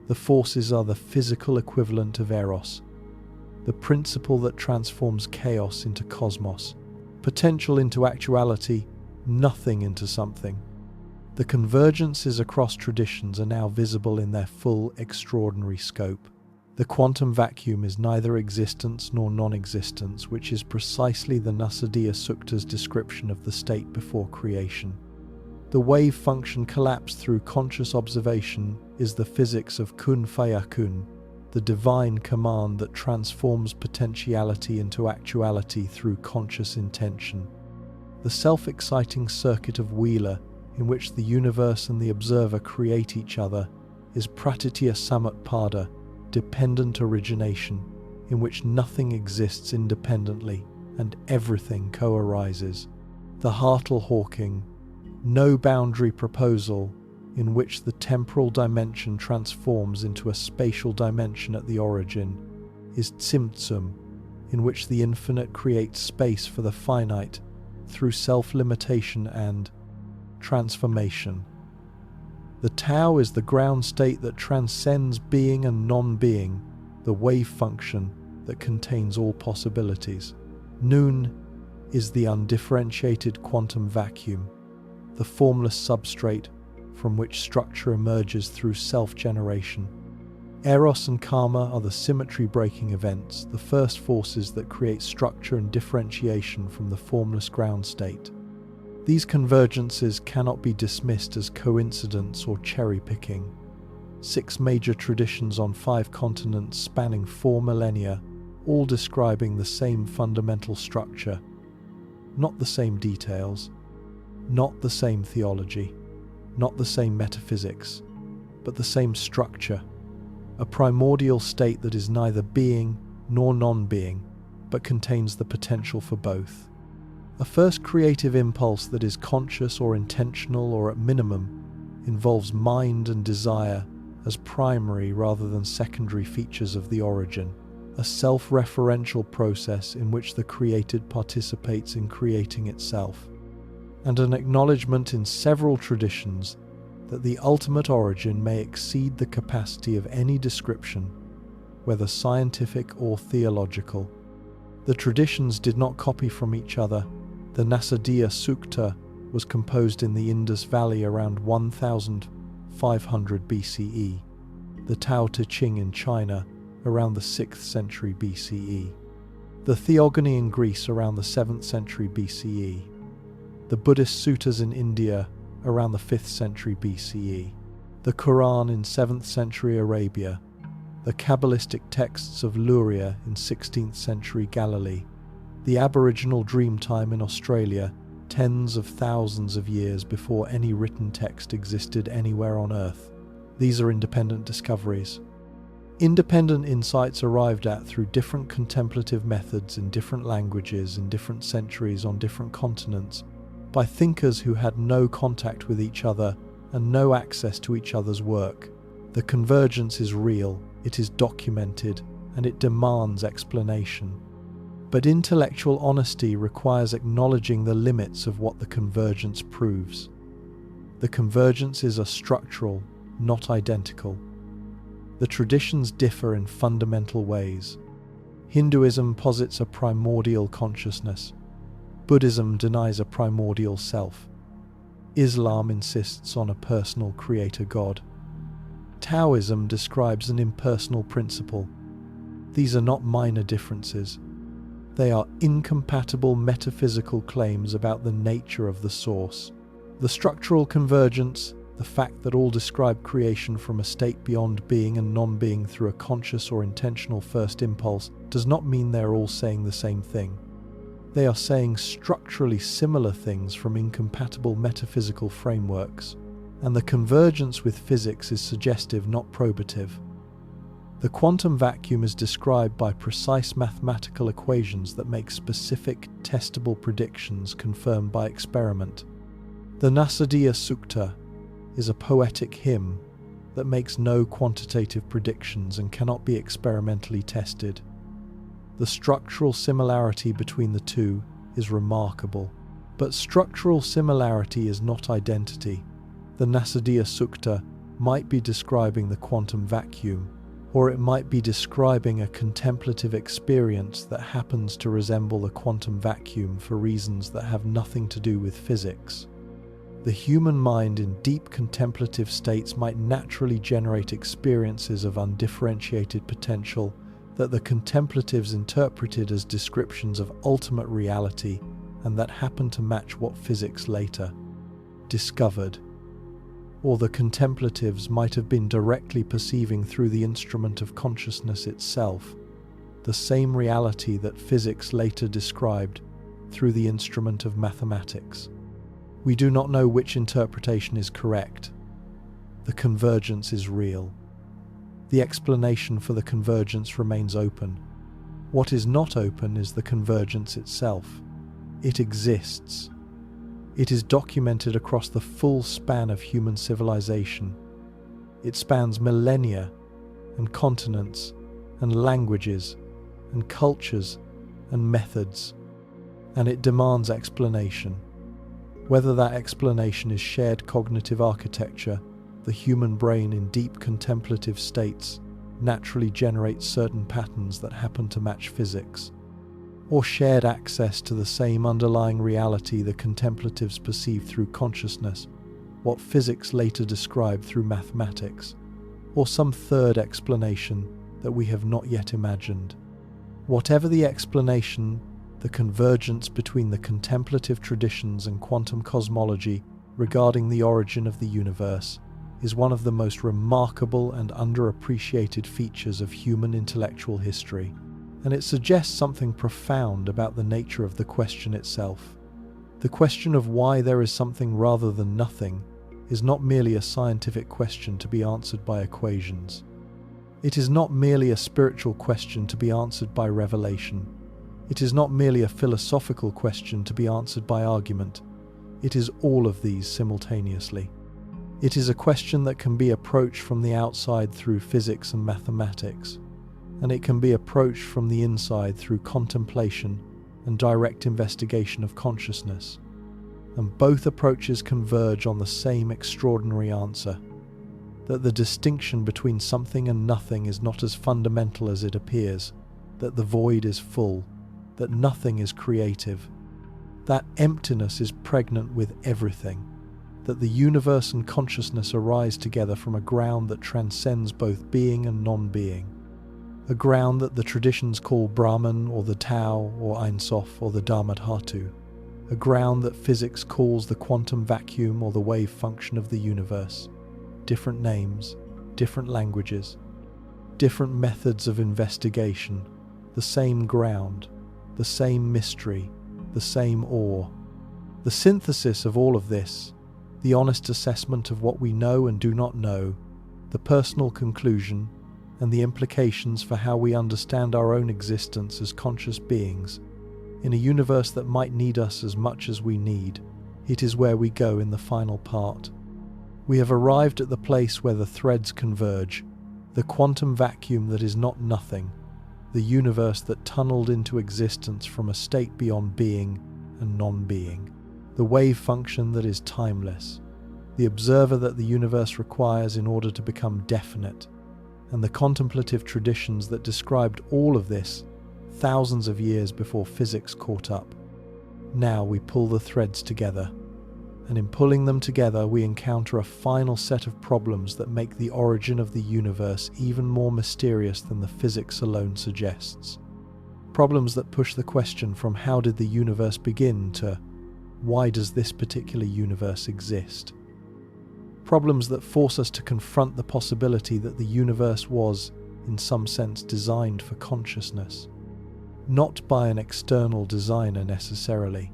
The forces are the physical equivalent of Eros, the principle that transforms chaos into cosmos, potential into actuality, nothing into something. The convergences across traditions are now visible in their full, extraordinary scope. The quantum vacuum is neither existence nor non-existence, which is precisely the Nasadiya Sukta's description of the state before creation. The wave function collapsed through conscious observation is the physics of kun fa-yakun, the divine command that transforms potentiality into actuality through conscious intention. The self-exciting circuit of Wheeler, in which the universe and the observer create each other, is pratitya samutpada, dependent origination, in which nothing exists independently and everything co-arises. The Hartle Hawking, no boundary proposal, in which the temporal dimension transforms into a spatial dimension at the origin, is tzimtzum, in which the infinite creates space for the finite through self-limitation and transformation. The Tao is the ground state that transcends being and non-being, the wave function that contains all possibilities. Nun is the undifferentiated quantum vacuum, the formless substrate from which structure emerges through self-generation. Eros and karma are the symmetry-breaking events, the first forces that create structure and differentiation from the formless ground state. These convergences cannot be dismissed as coincidence or cherry-picking. 6 major traditions on 5 continents spanning 4 millennia, all describing the same fundamental structure, not the same details, not the same theology, not the same metaphysics, but the same structure, a primordial state that is neither being nor non-being, but contains the potential for both. A first creative impulse that is conscious or intentional or at minimum involves mind and desire as primary rather than secondary features of the origin. a self-referential process in which the created participates in creating itself, and an acknowledgement in several traditions that the ultimate origin may exceed the capacity of any description, whether scientific or theological. The traditions did not copy from each other. The Nasadiya Sukta was composed in the Indus Valley around 1500 BCE, the Tao Te Ching in China around the 6th century BCE, the Theogony in Greece around the 7th century BCE, the Buddhist suttas in India around the 5th century BCE, the Quran in 7th century Arabia, the Kabbalistic texts of Luria in 16th century Galilee, the Aboriginal Dreamtime in Australia tens of thousands of years before any written text existed anywhere on Earth. These are independent discoveries. Independent insights arrived at through different contemplative methods in different languages in different centuries on different continents, by thinkers who had no contact with each other and no access to each other's work. The convergence is real, it is documented, and it demands explanation. But intellectual honesty requires acknowledging the limits of what the convergence proves. The convergences are structural, not identical. The traditions differ in fundamental ways. Hinduism posits a primordial consciousness. Buddhism denies a primordial self. Islam insists on a personal creator God. Taoism describes an impersonal principle. These are not minor differences. They are incompatible metaphysical claims about the nature of the source. The structural convergence, the fact that all describe creation from a state beyond being and non-being through a conscious or intentional first impulse, does not mean they're all saying the same thing. They are saying structurally similar things from incompatible metaphysical frameworks, and the convergence with physics is suggestive, not probative. The quantum vacuum is described by precise mathematical equations that make specific, testable predictions confirmed by experiment. The Nasadiya Sukta is a poetic hymn that makes no quantitative predictions and cannot be experimentally tested. The structural similarity between the two is remarkable, but structural similarity is not identity. The Nasadiya Sukta might be describing the quantum vacuum, or it might be describing a contemplative experience that happens to resemble the quantum vacuum for reasons that have nothing to do with physics. The human mind in deep contemplative states might naturally generate experiences of undifferentiated potential that the contemplatives interpreted as descriptions of ultimate reality and that happen to match what physics later discovered. Or the contemplatives might have been directly perceiving through the instrument of consciousness itself the same reality that physics later described through the instrument of mathematics. We do not know which interpretation is correct. The convergence is real. The explanation for the convergence remains open. What is not open is the convergence itself. It exists. It is documented across the full span of human civilization. It spans millennia and continents and languages and cultures and methods, and it demands explanation. Whether that explanation is shared cognitive architecture, the human brain in deep contemplative states naturally generates certain patterns that happen to match physics, or shared access to the same underlying reality the contemplatives perceive through consciousness, what physics later described through mathematics, or some third explanation that we have not yet imagined. Whatever the explanation, the convergence between the contemplative traditions and quantum cosmology regarding the origin of the universe is one of the most remarkable and underappreciated features of human intellectual history, and it suggests something profound about the nature of the question itself. The question of why there is something rather than nothing is not merely a scientific question to be answered by equations. It is not merely a spiritual question to be answered by revelation. It is not merely a philosophical question to be answered by argument. It is all of these simultaneously. It is a question that can be approached from the outside through physics and mathematics, and it can be approached from the inside through contemplation and direct investigation of consciousness. And both approaches converge on the same extraordinary answer, that the distinction between something and nothing is not as fundamental as it appears, that the void is full, that nothing is creative, that emptiness is pregnant with everything, that the universe and consciousness arise together from a ground that transcends both being and non-being, a ground that the traditions call Brahman or the Tao or Ein Sof or the Dharmadhatu, a ground that physics calls the quantum vacuum or the wave function of the universe. Different names, different languages, different methods of investigation, the same ground, the same mystery, the same awe. The synthesis of all of this, the honest assessment of what we know and do not know, the personal conclusion, and the implications for how we understand our own existence as conscious beings, in a universe that might need us as much as we need, it is where we go in the final part. We have arrived at the place where the threads converge, the quantum vacuum that is not nothing, the universe that tunneled into existence from a state beyond being and non-being, the wave function that is timeless, the observer that the universe requires in order to become definite, and the contemplative traditions that described all of this thousands of years before physics caught up. Now we pull the threads together, and in pulling them together we encounter a final set of problems that make the origin of the universe even more mysterious than the physics alone suggests. Problems that push the question from how did the universe begin to why does this particular universe exist? Problems that force us to confront the possibility that the universe was, in some sense, designed for consciousness. Not by an external designer necessarily,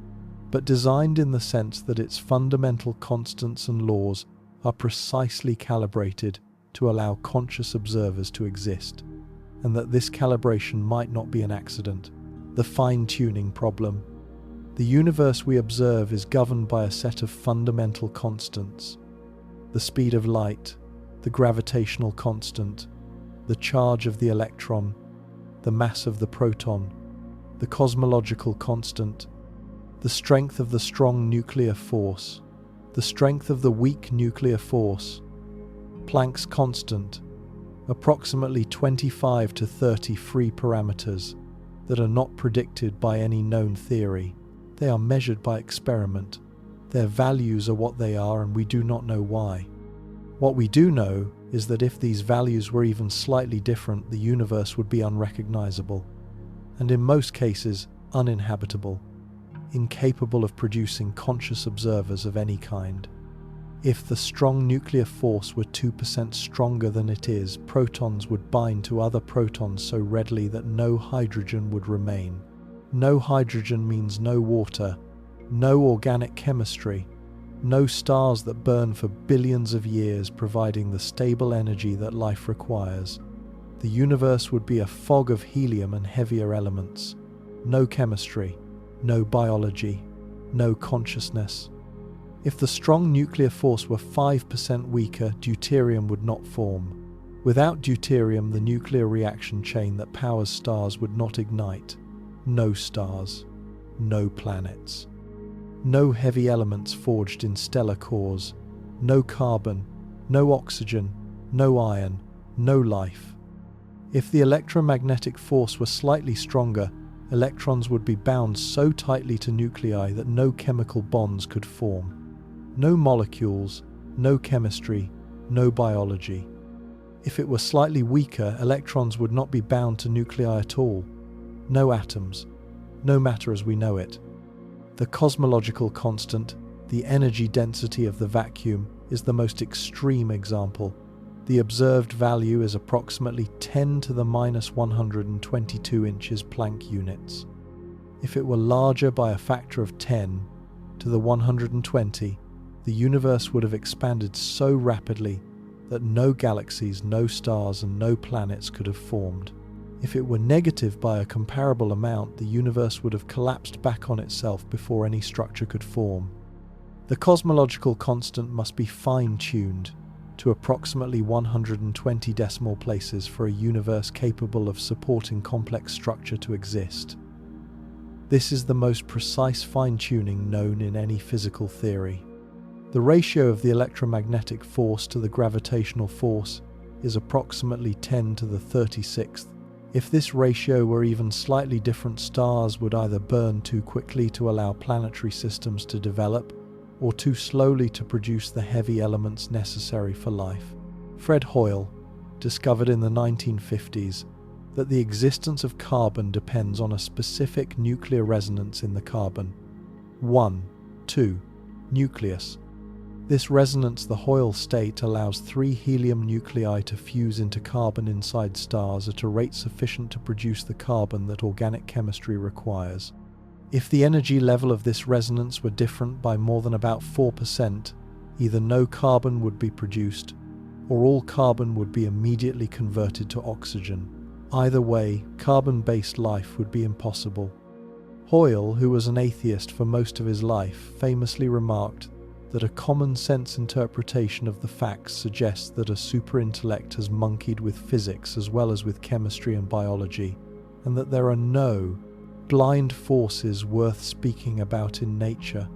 but designed in the sense that its fundamental constants and laws are precisely calibrated to allow conscious observers to exist, and that this calibration might not be an accident, the fine-tuning problem. The universe we observe is governed by a set of fundamental constants: the speed of light, the gravitational constant, the charge of the electron, the mass of the proton, the cosmological constant, the strength of the strong nuclear force, the strength of the weak nuclear force, Planck's constant, approximately 25 to 30 free parameters that are not predicted by any known theory. They are measured by experiment. Their values are what they are, and we do not know why. What we do know is that if these values were even slightly different, the universe would be unrecognizable, and in most cases uninhabitable, incapable of producing conscious observers of any kind. If the strong nuclear force were 2% stronger than it is, protons would bind to other protons so readily that no hydrogen would remain. No hydrogen means no water, no organic chemistry, no stars that burn for billions of years providing the stable energy that life requires. The universe would be a fog of helium and heavier elements. No chemistry, no biology, no consciousness. If the strong nuclear force were 5% weaker, deuterium would not form. Without deuterium, the nuclear reaction chain that powers stars would not ignite. No stars, no planets. No heavy elements forged in stellar cores. No carbon, no oxygen, no iron, no life. If the electromagnetic force were slightly stronger, electrons would be bound so tightly to nuclei that no chemical bonds could form. No molecules, no chemistry, no biology. If it were slightly weaker, electrons would not be bound to nuclei at all. No atoms, no matter as we know it. The cosmological constant, the energy density of the vacuum, is the most extreme example. The observed value is approximately 10 to the minus 122 inches Planck units. If it were larger by a factor of 10 to the 120, the universe would have expanded so rapidly that no galaxies, no stars, and no planets could have formed. If it were negative by a comparable amount, the universe would have collapsed back on itself before any structure could form. The cosmological constant must be fine-tuned. to approximately 120 decimal places for a universe capable of supporting complex structure to exist. This is the most precise fine-tuning known in any physical theory. The ratio of the electromagnetic force to the gravitational force is approximately 10 to the 36th. If this ratio were even slightly different, stars would either burn too quickly to allow planetary systems to develop, or too slowly to produce the heavy elements necessary for life. Fred Hoyle discovered in the 1950s that the existence of carbon depends on a specific nuclear resonance in the carbon. 1,2 nucleus. This resonance, the Hoyle state, allows 3 helium nuclei to fuse into carbon inside stars at a rate sufficient to produce the carbon that organic chemistry requires. If the energy level of this resonance were different by more than about 4%, either no carbon would be produced, or all carbon would be immediately converted to oxygen. Either way, carbon-based life would be impossible. Hoyle, who was an atheist for most of his life, famously remarked that a common-sense interpretation of the facts suggests that a superintellect has monkeyed with physics as well as with chemistry and biology, and that there are no blind forces worth speaking about in nature.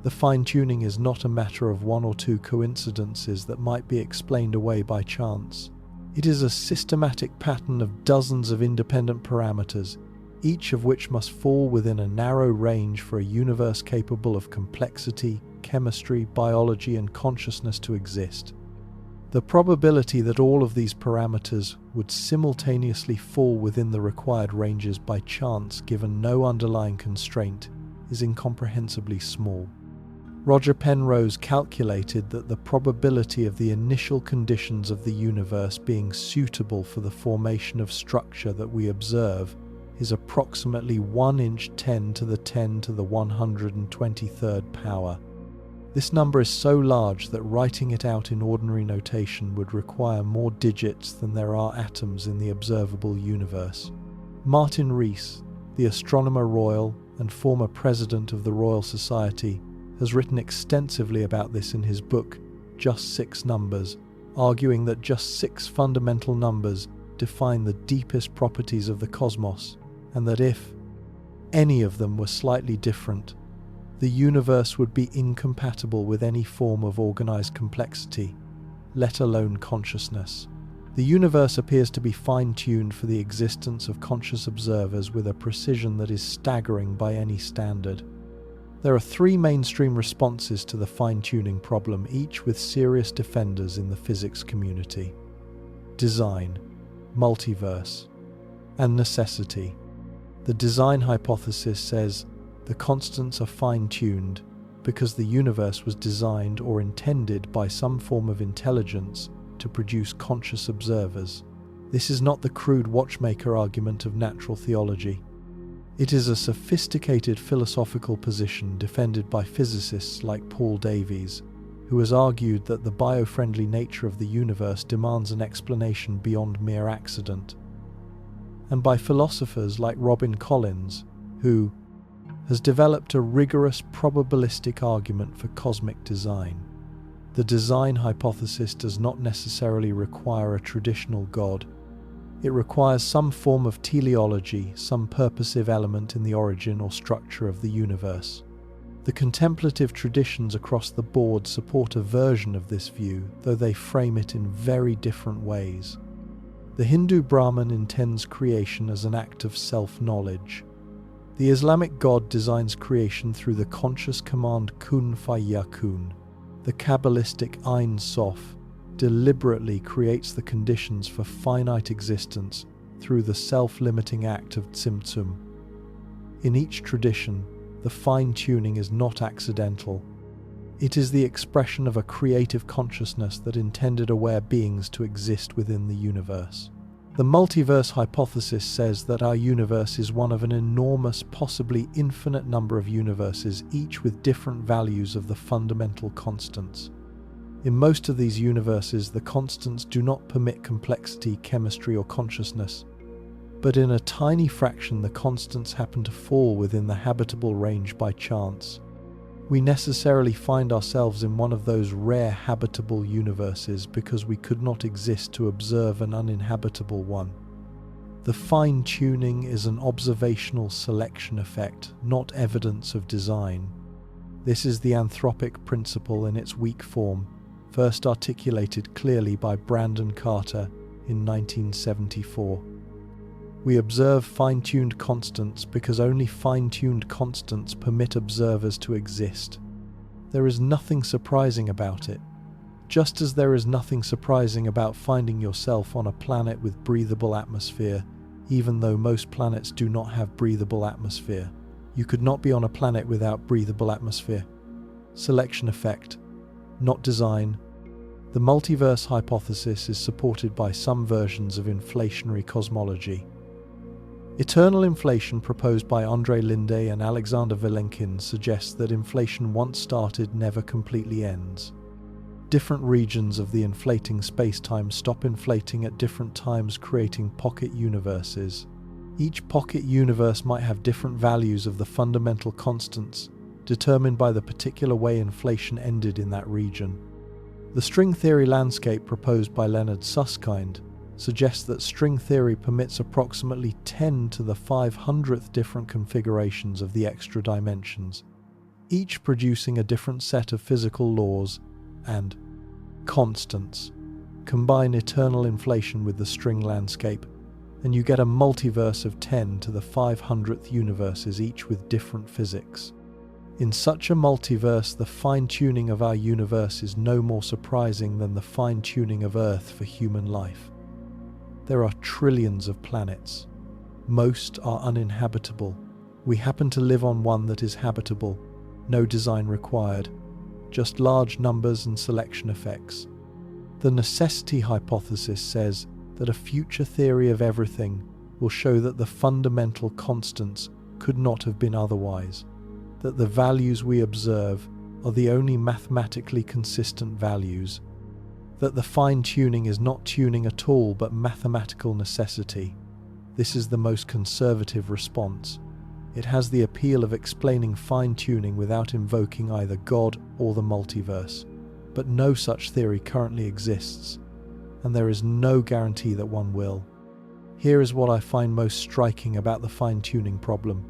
The fine-tuning is not a matter of 1 or 2 coincidences that might be explained away by chance. It is a systematic pattern of dozens of independent parameters, each of which must fall within a narrow range for a universe capable of complexity, chemistry, biology, and consciousness to exist. The probability that all of these parameters would simultaneously fall within the required ranges by chance, given no underlying constraint, is incomprehensibly small. Roger Penrose calculated that the probability of the initial conditions of the universe being suitable for the formation of structure that we observe is approximately 1 inch 10 to the 10 to the 123rd power. This number is so large that writing it out in ordinary notation would require more digits than there are atoms in the observable universe. Martin Rees, the Astronomer Royal and former president of the Royal Society, has written extensively about this in his book, Just 6 Numbers, arguing that just 6 fundamental numbers define the deepest properties of the cosmos, and that if any of them were slightly different, the universe would be incompatible with any form of organized complexity, let alone consciousness. The universe appears to be fine-tuned for the existence of conscious observers with a precision that is staggering by any standard. There are 3 mainstream responses to the fine-tuning problem, each with serious defenders in the physics community: design, multiverse, and necessity. The design hypothesis says the constants are fine-tuned because the universe was designed or intended by some form of intelligence to produce conscious observers. This is not the crude watchmaker argument of natural theology. It is a sophisticated philosophical position defended by physicists like Paul Davies, who has argued that the bio-friendly nature of the universe demands an explanation beyond mere accident, and by philosophers like Robin Collins, who has developed a rigorous probabilistic argument for cosmic design. The design hypothesis does not necessarily require a traditional God. It requires some form of teleology, some purposive element in the origin or structure of the universe. The contemplative traditions across the board support a version of this view, though they frame it in very different ways. The Hindu Brahman intends creation as an act of self-knowledge. The Islamic God designs creation through the conscious command kun fa-yakun. The Kabbalistic Ein Sof deliberately creates the conditions for finite existence through the self-limiting act of tzimtzum. In each tradition, the fine-tuning is not accidental. It is the expression of a creative consciousness that intended aware beings to exist within the universe. The multiverse hypothesis says that our universe is one of an enormous, possibly infinite number of universes, each with different values of the fundamental constants. In most of these universes, the constants do not permit complexity, chemistry, or consciousness, but in a tiny fraction the constants happen to fall within the habitable range by chance. We necessarily find ourselves in one of those rare habitable universes because we could not exist to observe an uninhabitable one. The fine-tuning is an observational selection effect, not evidence of design. This is the anthropic principle in its weak form, first articulated clearly by Brandon Carter in 1974. We observe fine-tuned constants because only fine-tuned constants permit observers to exist. There is nothing surprising about it, just as there is nothing surprising about finding yourself on a planet with breathable atmosphere, even though most planets do not have breathable atmosphere. You could not be on a planet without breathable atmosphere. Selection effect, not design. The multiverse hypothesis is supported by some versions of inflationary cosmology. Eternal inflation proposed by André Linde and Alexander Vilenkin suggests that inflation once started never completely ends. Different regions of the inflating space-time stop inflating at different times, creating pocket universes. Each pocket universe might have different values of the fundamental constants, determined by the particular way inflation ended in that region. The string theory landscape proposed by Leonard Susskind suggests that string theory permits approximately 10 to the 500th different configurations of the extra dimensions, each producing a different set of physical laws and constants. Combine eternal inflation with the string landscape, and you get a multiverse of 10 to the 500th universes, each with different physics. In such a multiverse, the fine-tuning of our universe is no more surprising than the fine-tuning of Earth for human life. There are trillions of planets. Most are uninhabitable. We happen to live on one that is habitable. No design required. Just large numbers and selection effects. The necessity hypothesis says that a future theory of everything will show that the fundamental constants could not have been otherwise, that the values we observe are the only mathematically consistent values, that the fine-tuning is not tuning at all but mathematical necessity. This is the most conservative response. It has the appeal of explaining fine-tuning without invoking either God or the multiverse. But no such theory currently exists, and there is no guarantee that one will. Here is what I find most striking about the fine-tuning problem.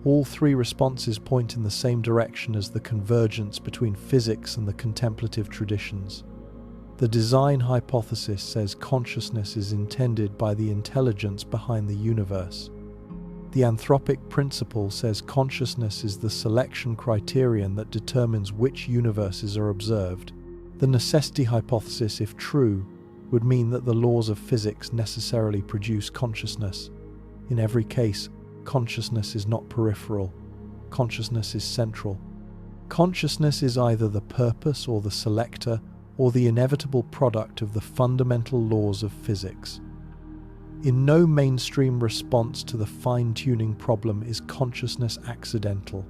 All three responses point in the same direction as the convergence between physics and the contemplative traditions. The design hypothesis says consciousness is intended by the intelligence behind the universe. The anthropic principle says consciousness is the selection criterion that determines which universes are observed. The necessity hypothesis, if true, would mean that the laws of physics necessarily produce consciousness. In every case, consciousness is not peripheral. Consciousness is central. Consciousness is either the purpose or the selector, or the inevitable product of the fundamental laws of physics. In no mainstream response to the fine-tuning problem is consciousness accidental.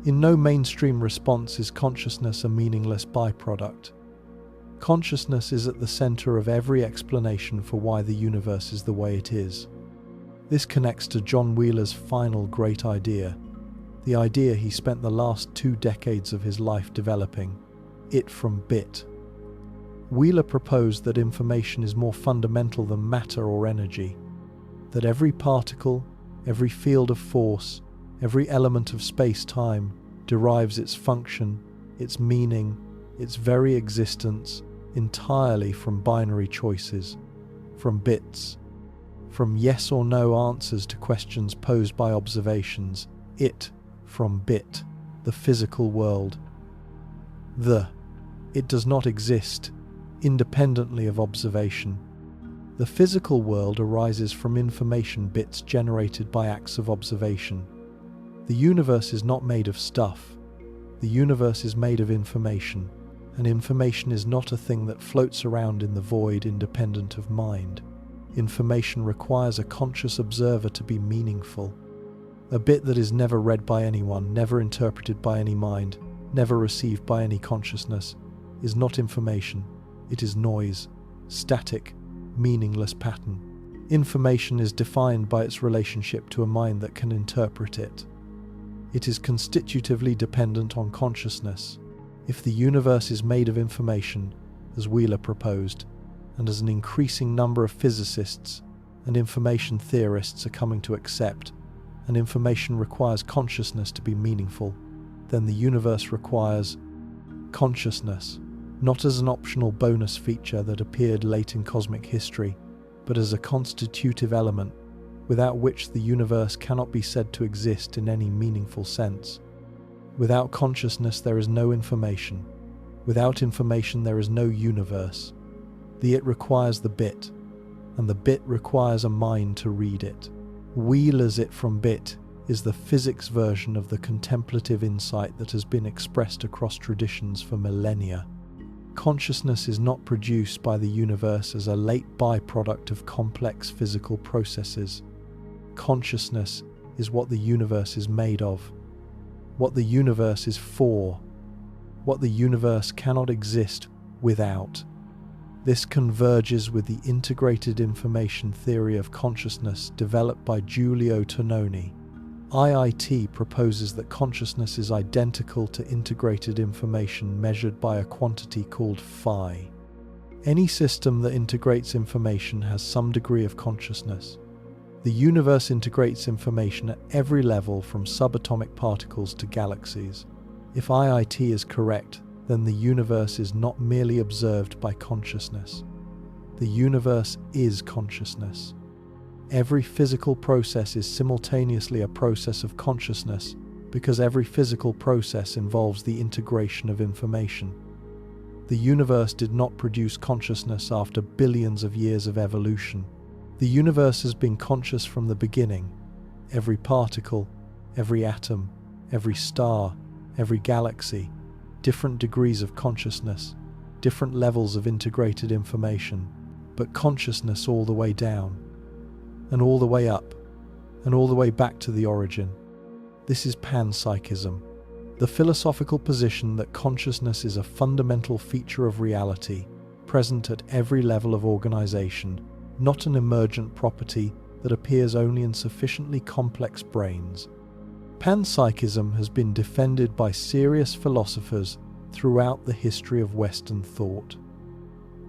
In no mainstream response is consciousness a meaningless byproduct. Consciousness is at the center of every explanation for why the universe is the way it is. This connects to John Wheeler's final great idea, the idea he spent the last 2 decades of his life developing, it from bit. Wheeler proposed that information is more fundamental than matter or energy, that every particle, every field of force, every element of space-time derives its function, its meaning, its very existence entirely from binary choices, from bits, from yes or no answers to questions posed by observations, it from bit, the physical world. It does not exist independently of observation. The physical world arises from information bits generated by acts of observation. The universe is not made of stuff. The universe is made of information, and information is not a thing that floats around in the void independent of mind. Information requires a conscious observer to be meaningful. A bit that is never read by anyone, never interpreted by any mind, never received by any consciousness, is not information. It is noise, static, meaningless pattern. Information is defined by its relationship to a mind that can interpret it. It is constitutively dependent on consciousness. If the universe is made of information, as Wheeler proposed, and as an increasing number of physicists and information theorists are coming to accept, and information requires consciousness to be meaningful, then the universe requires consciousness, not as an optional bonus feature that appeared late in cosmic history, but as a constitutive element without which the universe cannot be said to exist in any meaningful sense. Without consciousness there is no information. Without information there is no universe. The it requires the bit, and the bit requires a mind to read it. Wheeler's it from bit is the physics version of the contemplative insight that has been expressed across traditions for millennia. Consciousness is not produced by the universe as a late byproduct of complex physical processes. Consciousness is what the universe is made of, what the universe is for, what the universe cannot exist without. This converges with the integrated information theory of consciousness developed by Giulio Tononi. IIT proposes that consciousness is identical to integrated information measured by a quantity called phi. Any system that integrates information has some degree of consciousness. The universe integrates information at every level from subatomic particles to galaxies. If IIT is correct, then the universe is not merely observed by consciousness. The universe is consciousness. Every physical process is simultaneously a process of consciousness because every physical process involves the integration of information. The universe did not produce consciousness after billions of years of evolution. The universe has been conscious from the beginning. Every particle, every atom, every star, every galaxy, different degrees of consciousness, different levels of integrated information, but consciousness all the way down, and all the way up, and all the way back to the origin. This is panpsychism, the philosophical position that consciousness is a fundamental feature of reality, present at every level of organization, not an emergent property that appears only in sufficiently complex brains. Panpsychism has been defended by serious philosophers throughout the history of Western thought.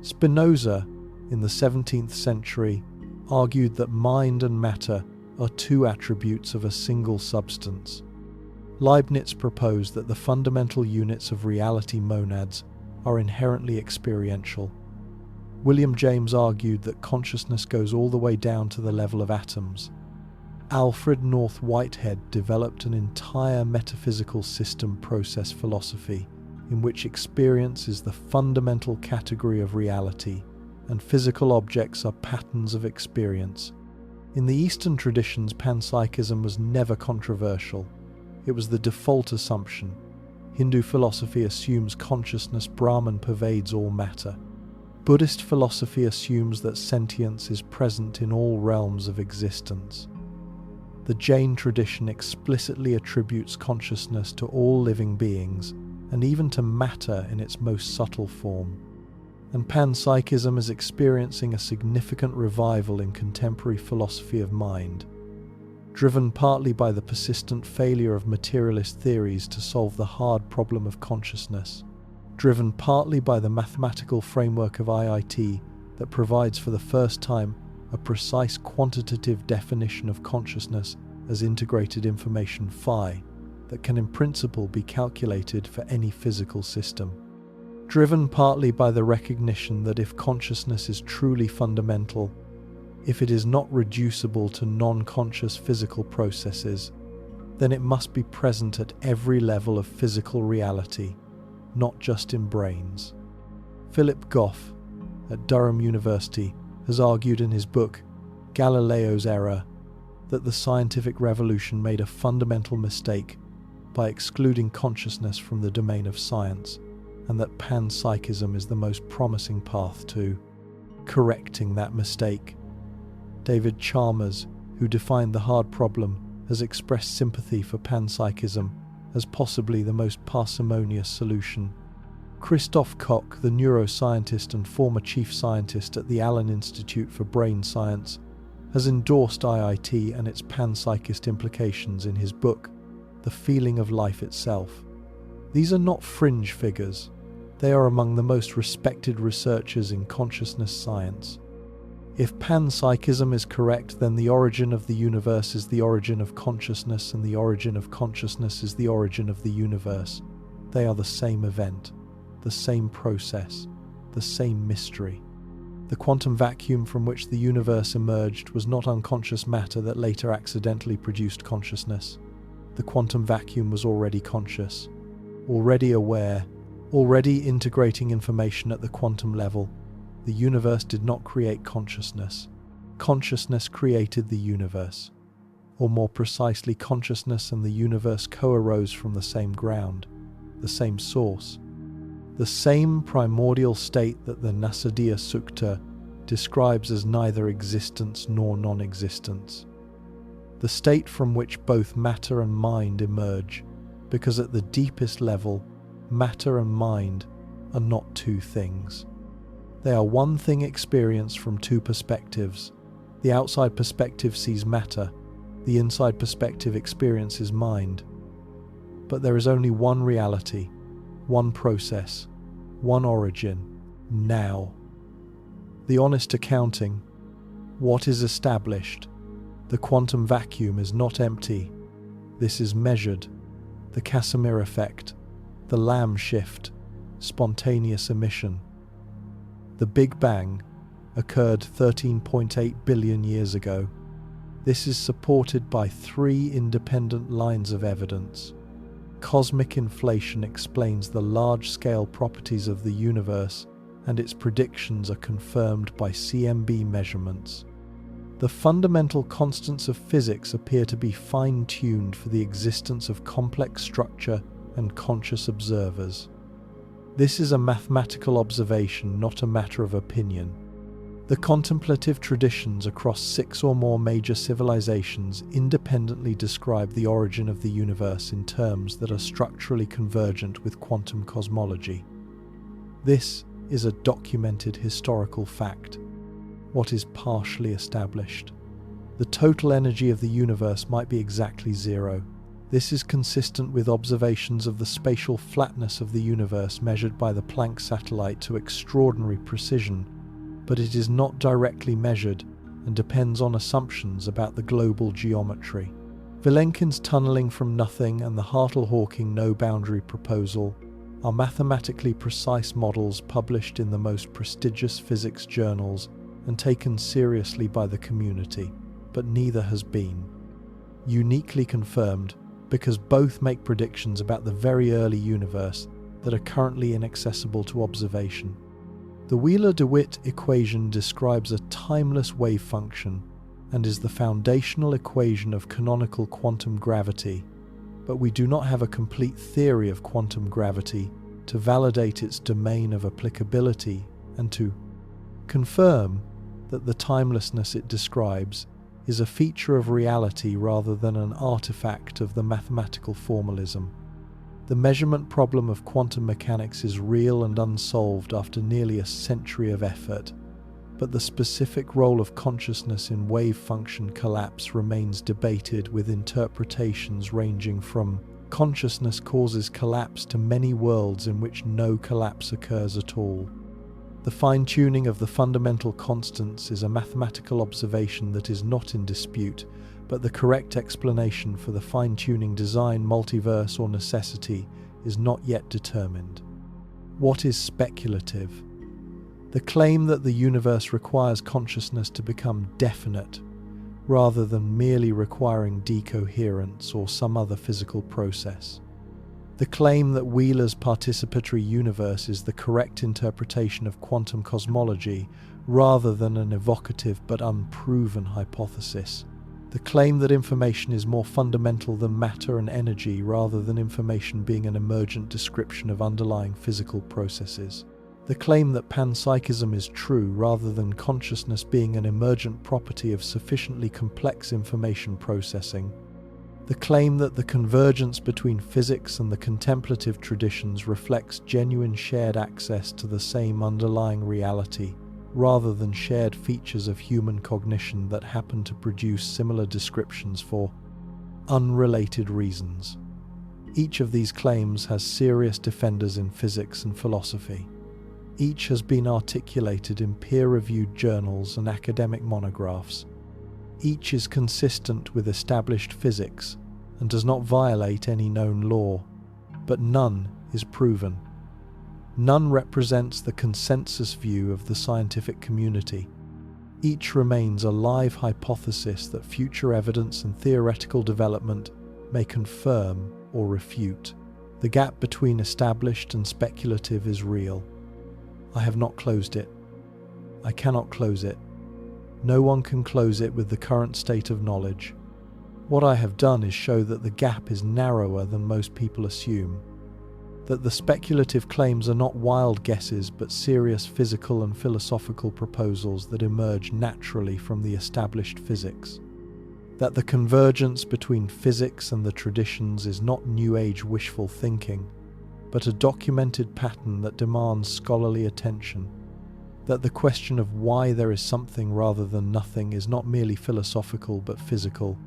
Spinoza, in the 17th century, argued that mind and matter are two attributes of a single substance. Leibniz proposed that the fundamental units of reality monads are inherently experiential. William James argued that consciousness goes all the way down to the level of atoms. Alfred North Whitehead developed an entire metaphysical system process philosophy in which experience is the fundamental category of reality, and physical objects are patterns of experience. In the Eastern traditions, panpsychism was never controversial. It was the default assumption. Hindu philosophy assumes consciousness Brahman pervades all matter. Buddhist philosophy assumes that sentience is present in all realms of existence. The Jain tradition explicitly attributes consciousness to all living beings, and even to matter in its most subtle form. And panpsychism is experiencing a significant revival in contemporary philosophy of mind, driven partly by the persistent failure of materialist theories to solve the hard problem of consciousness, driven partly by the mathematical framework of IIT that provides for the first time a precise quantitative definition of consciousness as integrated information phi that can in principle be calculated for any physical system. Driven partly by the recognition that if consciousness is truly fundamental, if it is not reducible to non-conscious physical processes, then it must be present at every level of physical reality, not just in brains. Philip Goff, at Durham University, has argued in his book, Galileo's Error, that the scientific revolution made a fundamental mistake by excluding consciousness from the domain of science, and that panpsychism is the most promising path to correcting that mistake. David Chalmers, who defined the hard problem, has expressed sympathy for panpsychism as possibly the most parsimonious solution. Christoph Koch, the neuroscientist and former chief scientist at the Allen Institute for Brain Science, has endorsed IIT and its panpsychist implications in his book, the feeling of life itself. These are not fringe figures. They are among the most respected researchers in consciousness science. If panpsychism is correct, then the origin of the universe is the origin of consciousness, and the origin of consciousness is the origin of the universe. They are the same event, the same process, the same mystery. The quantum vacuum from which the universe emerged was not unconscious matter that later accidentally produced consciousness. The quantum vacuum was already conscious, already aware, already integrating information at the quantum level. The universe did not create consciousness. Consciousness created the universe. Or more precisely, consciousness and the universe co-arose from the same ground, the same source, the same primordial state that the Nasadiya Sukta describes as neither existence nor non-existence. The state from which both matter and mind emerge, because at the deepest level, matter and mind are not two things. They are one thing experienced from two perspectives. The outside perspective sees matter, the inside perspective experiences mind. But there is only one reality, one process, one origin, now. The honest accounting, what is established, the quantum vacuum is not empty. This is measured, the Casimir effect, the Lamb shift, spontaneous emission. The Big Bang occurred 13.8 billion years ago. This is supported by three independent lines of evidence. Cosmic inflation explains the large-scale properties of the universe, and its predictions are confirmed by CMB measurements. The fundamental constants of physics appear to be fine-tuned for the existence of complex structure and conscious observers. This is a mathematical observation, not a matter of opinion. The contemplative traditions across 6 or more major civilizations independently describe the origin of the universe in terms that are structurally convergent with quantum cosmology. This is a documented historical fact. What is partially established? The total energy of the universe might be exactly zero. This is consistent with observations of the spatial flatness of the universe measured by the Planck satellite to extraordinary precision, but it is not directly measured and depends on assumptions about the global geometry. Vilenkin's tunneling from nothing and the Hartle-Hawking no-boundary proposal are mathematically precise models published in the most prestigious physics journals and taken seriously by the community, but neither has been uniquely confirmed, because both make predictions about the very early universe that are currently inaccessible to observation. The Wheeler-DeWitt equation describes a timeless wave function and is the foundational equation of canonical quantum gravity, but we do not have a complete theory of quantum gravity to validate its domain of applicability and to confirm that the timelessness it describes is a feature of reality rather than an artifact of the mathematical formalism. The measurement problem of quantum mechanics is real and unsolved after nearly a century of effort, but the specific role of consciousness in wave function collapse remains debated, with interpretations ranging from consciousness causes collapse to many worlds in which no collapse occurs at all. The fine-tuning of the fundamental constants is a mathematical observation that is not in dispute, but the correct explanation for the fine-tuning design, multiverse, or necessity is not yet determined. What is speculative? The claim that the universe requires consciousness to become definite, rather than merely requiring decoherence or some other physical process. The claim that Wheeler's participatory universe is the correct interpretation of quantum cosmology, rather than an evocative but unproven hypothesis. The claim that information is more fundamental than matter and energy, rather than information being an emergent description of underlying physical processes. The claim that panpsychism is true, rather than consciousness being an emergent property of sufficiently complex information processing. The claim that the convergence between physics and the contemplative traditions reflects genuine shared access to the same underlying reality, rather than shared features of human cognition that happen to produce similar descriptions for unrelated reasons. Each of these claims has serious defenders in physics and philosophy. Each has been articulated in peer-reviewed journals and academic monographs. Each is consistent with established physics and does not violate any known law, but none is proven. None represents the consensus view of the scientific community. Each remains a live hypothesis that future evidence and theoretical development may confirm or refute. The gap between established and speculative is real. I have not closed it. I cannot close it. No one can close it with the current state of knowledge. What I have done is show that the gap is narrower than most people assume, that the speculative claims are not wild guesses but serious physical and philosophical proposals that emerge naturally from the established physics, that the convergence between physics and the traditions is not New Age wishful thinking, but a documented pattern that demands scholarly attention, that the question of why there is something rather than nothing is not merely philosophical but physical,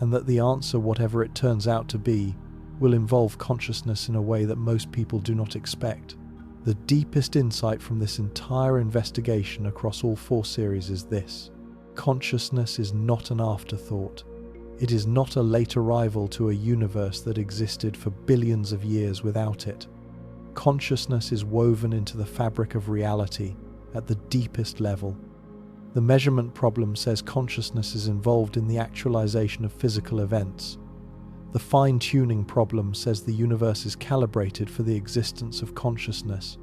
and that the answer, whatever it turns out to be, will involve consciousness in a way that most people do not expect. The deepest insight from this entire investigation across all 4 series is this: consciousness is not an afterthought. It is not a late arrival to a universe that existed for billions of years without it. Consciousness is woven into the fabric of reality at the deepest level. The measurement problem says consciousness is involved in the actualization of physical events. The fine-tuning problem says the universe is calibrated for the existence of consciousness.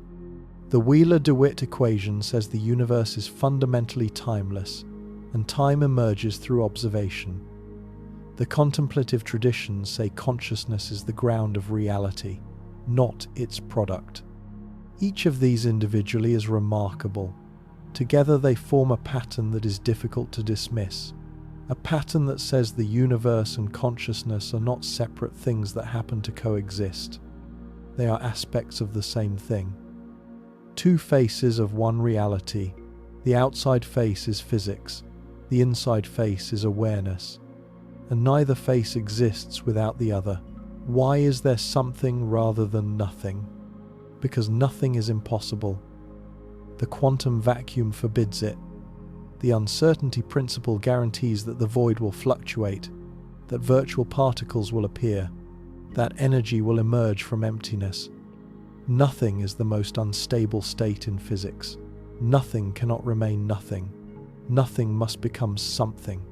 The Wheeler-DeWitt equation says the universe is fundamentally timeless, and time emerges through observation. The contemplative traditions say consciousness is the ground of reality, not its product. Each of these individually is remarkable. Together they form a pattern that is difficult to dismiss. A pattern that says the universe and consciousness are not separate things that happen to coexist. They are aspects of the same thing. 2 faces of one reality. The outside face is physics. The inside face is awareness. And neither face exists without the other. Why is there something rather than nothing? Because nothing is impossible. The quantum vacuum forbids it. The uncertainty principle guarantees that the void will fluctuate, that virtual particles will appear, that energy will emerge from emptiness. Nothing is the most unstable state in physics. Nothing cannot remain nothing. Nothing must become something.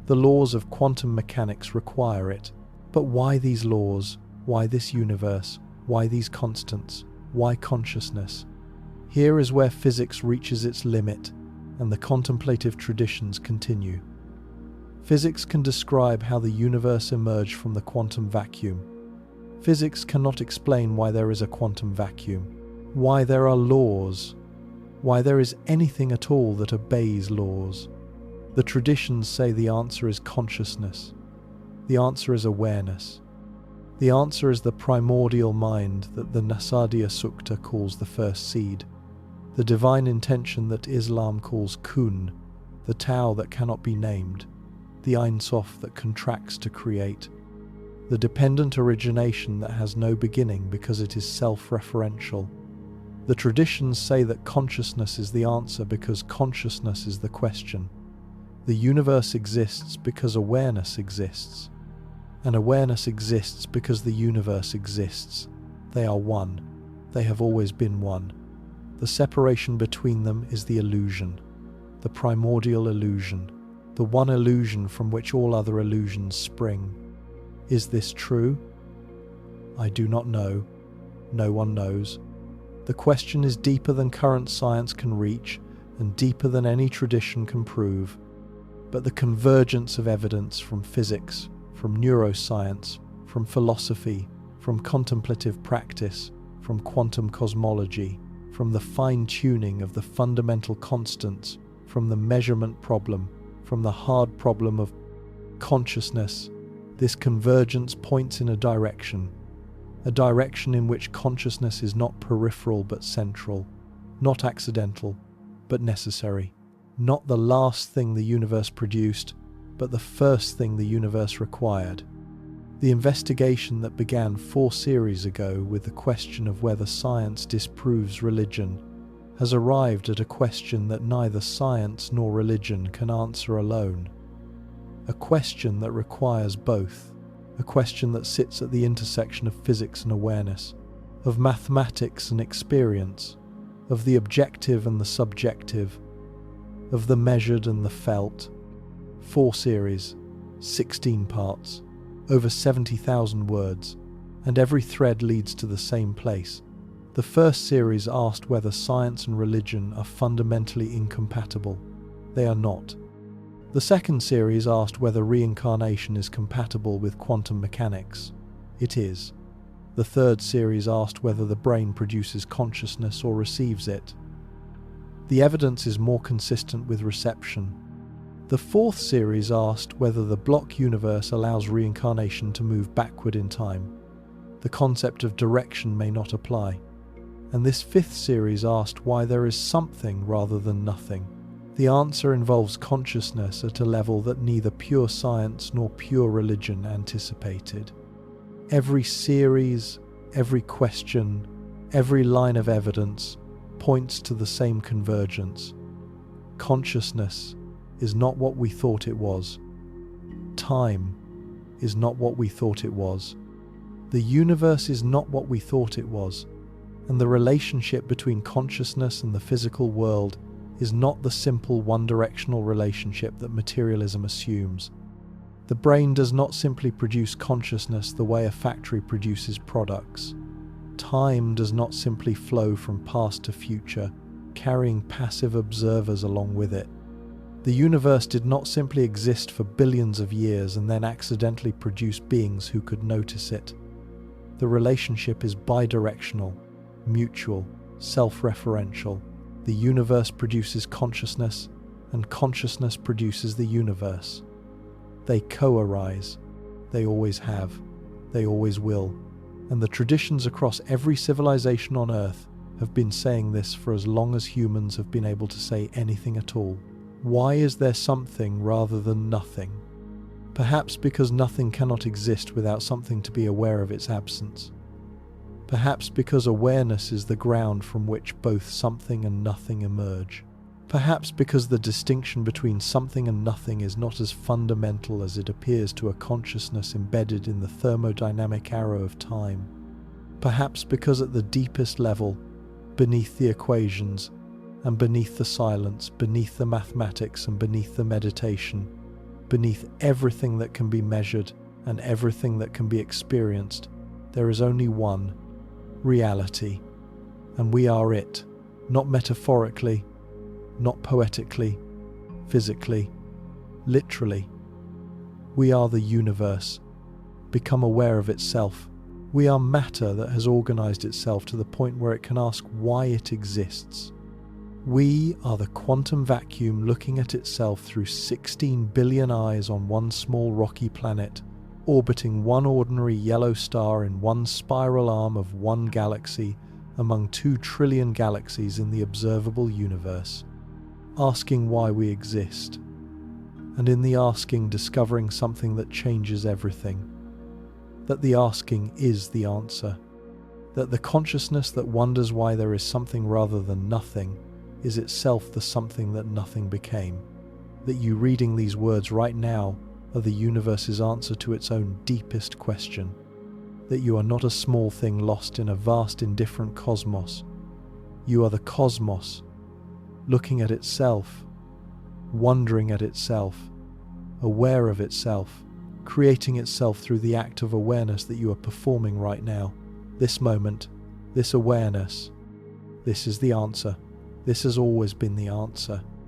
The laws of quantum mechanics require it. But why these laws? Why this universe? Why these constants? Why consciousness? Here is where physics reaches its limit, and the contemplative traditions continue. Physics can describe how the universe emerged from the quantum vacuum. Physics cannot explain why there is a quantum vacuum, why there are laws, why there is anything at all that obeys laws. The traditions say the answer is consciousness. The answer is awareness. The answer is the primordial mind that the Nasadiya Sukta calls the first seed, the divine intention that Islam calls kun, the Tao that cannot be named, the Ein Sof that contracts to create, the dependent origination that has no beginning because it is self-referential. The traditions say that consciousness is the answer because consciousness is the question. The universe exists because awareness exists, and awareness exists because the universe exists. They are one. They have always been one. The separation between them is the illusion, the primordial illusion, the one illusion from which all other illusions spring. Is this true? I do not know. No one knows. The question is deeper than current science can reach and deeper than any tradition can prove. But the convergence of evidence from physics, from neuroscience, from philosophy, from contemplative practice, from quantum cosmology, from the fine-tuning of the fundamental constants, from the measurement problem, from the hard problem of consciousness, this convergence points in a direction in which consciousness is not peripheral but central, not accidental but necessary, not the last thing the universe produced, but the first thing the universe required. The investigation that began 4 series ago with the question of whether science disproves religion has arrived at a question that neither science nor religion can answer alone. A question that requires both. A question that sits at the intersection of physics and awareness, of mathematics and experience, of the objective and the subjective, of the measured and the felt. 4 series, 16 parts, over 70,000 words, and every thread leads to the same place. The first series asked whether science and religion are fundamentally incompatible. They are not. The second series asked whether reincarnation is compatible with quantum mechanics. It is. The third series asked whether the brain produces consciousness or receives it. The evidence is more consistent with reception. The fourth series asked whether the block universe allows reincarnation to move backward in time. The concept of direction may not apply. And this fifth series asked why there is something rather than nothing. The answer involves consciousness at a level that neither pure science nor pure religion anticipated. Every series, every question, every line of evidence points to the same convergence. Consciousness is not what we thought it was. Time is not what we thought it was. The universe is not what we thought it was. And the relationship between consciousness and the physical world is not the simple one-directional relationship that materialism assumes. The brain does not simply produce consciousness the way a factory produces products. Time does not simply flow from past to future, carrying passive observers along with it. The universe did not simply exist for billions of years and then accidentally produce beings who could notice it. The relationship is bidirectional, mutual, self-referential. The universe produces consciousness, and consciousness produces the universe. They co-arise. They always have. They always will. And the traditions across every civilization on Earth have been saying this for as long as humans have been able to say anything at all. Why is there something rather than nothing? Perhaps because nothing cannot exist without something to be aware of its absence. Perhaps because awareness is the ground from which both something and nothing emerge. Perhaps because the distinction between something and nothing is not as fundamental as it appears to a consciousness embedded in the thermodynamic arrow of time. Perhaps because at the deepest level, beneath the equations, and beneath the silence, beneath the mathematics and beneath the meditation, beneath everything that can be measured and everything that can be experienced, there is only one, reality. And we are it, not metaphorically, not poetically, physically, literally. We are the universe, become aware of itself. We are matter that has organized itself to the point where it can ask why it exists. We are the quantum vacuum looking at itself through 16 billion eyes on one small rocky planet, orbiting one ordinary yellow star in one spiral arm of one galaxy among 2 trillion galaxies in the observable universe, asking why we exist, and in the asking discovering something that changes everything, that the asking is the answer, that the consciousness that wonders why there is something rather than nothing is itself the something that nothing became, that you reading these words right now are the universe's answer to its own deepest question, that you are not a small thing lost in a vast indifferent cosmos. You are the cosmos, looking at itself, wondering at itself, aware of itself, creating itself through the act of awareness that you are performing right now. This moment, this awareness, this is the answer. This has always been the answer.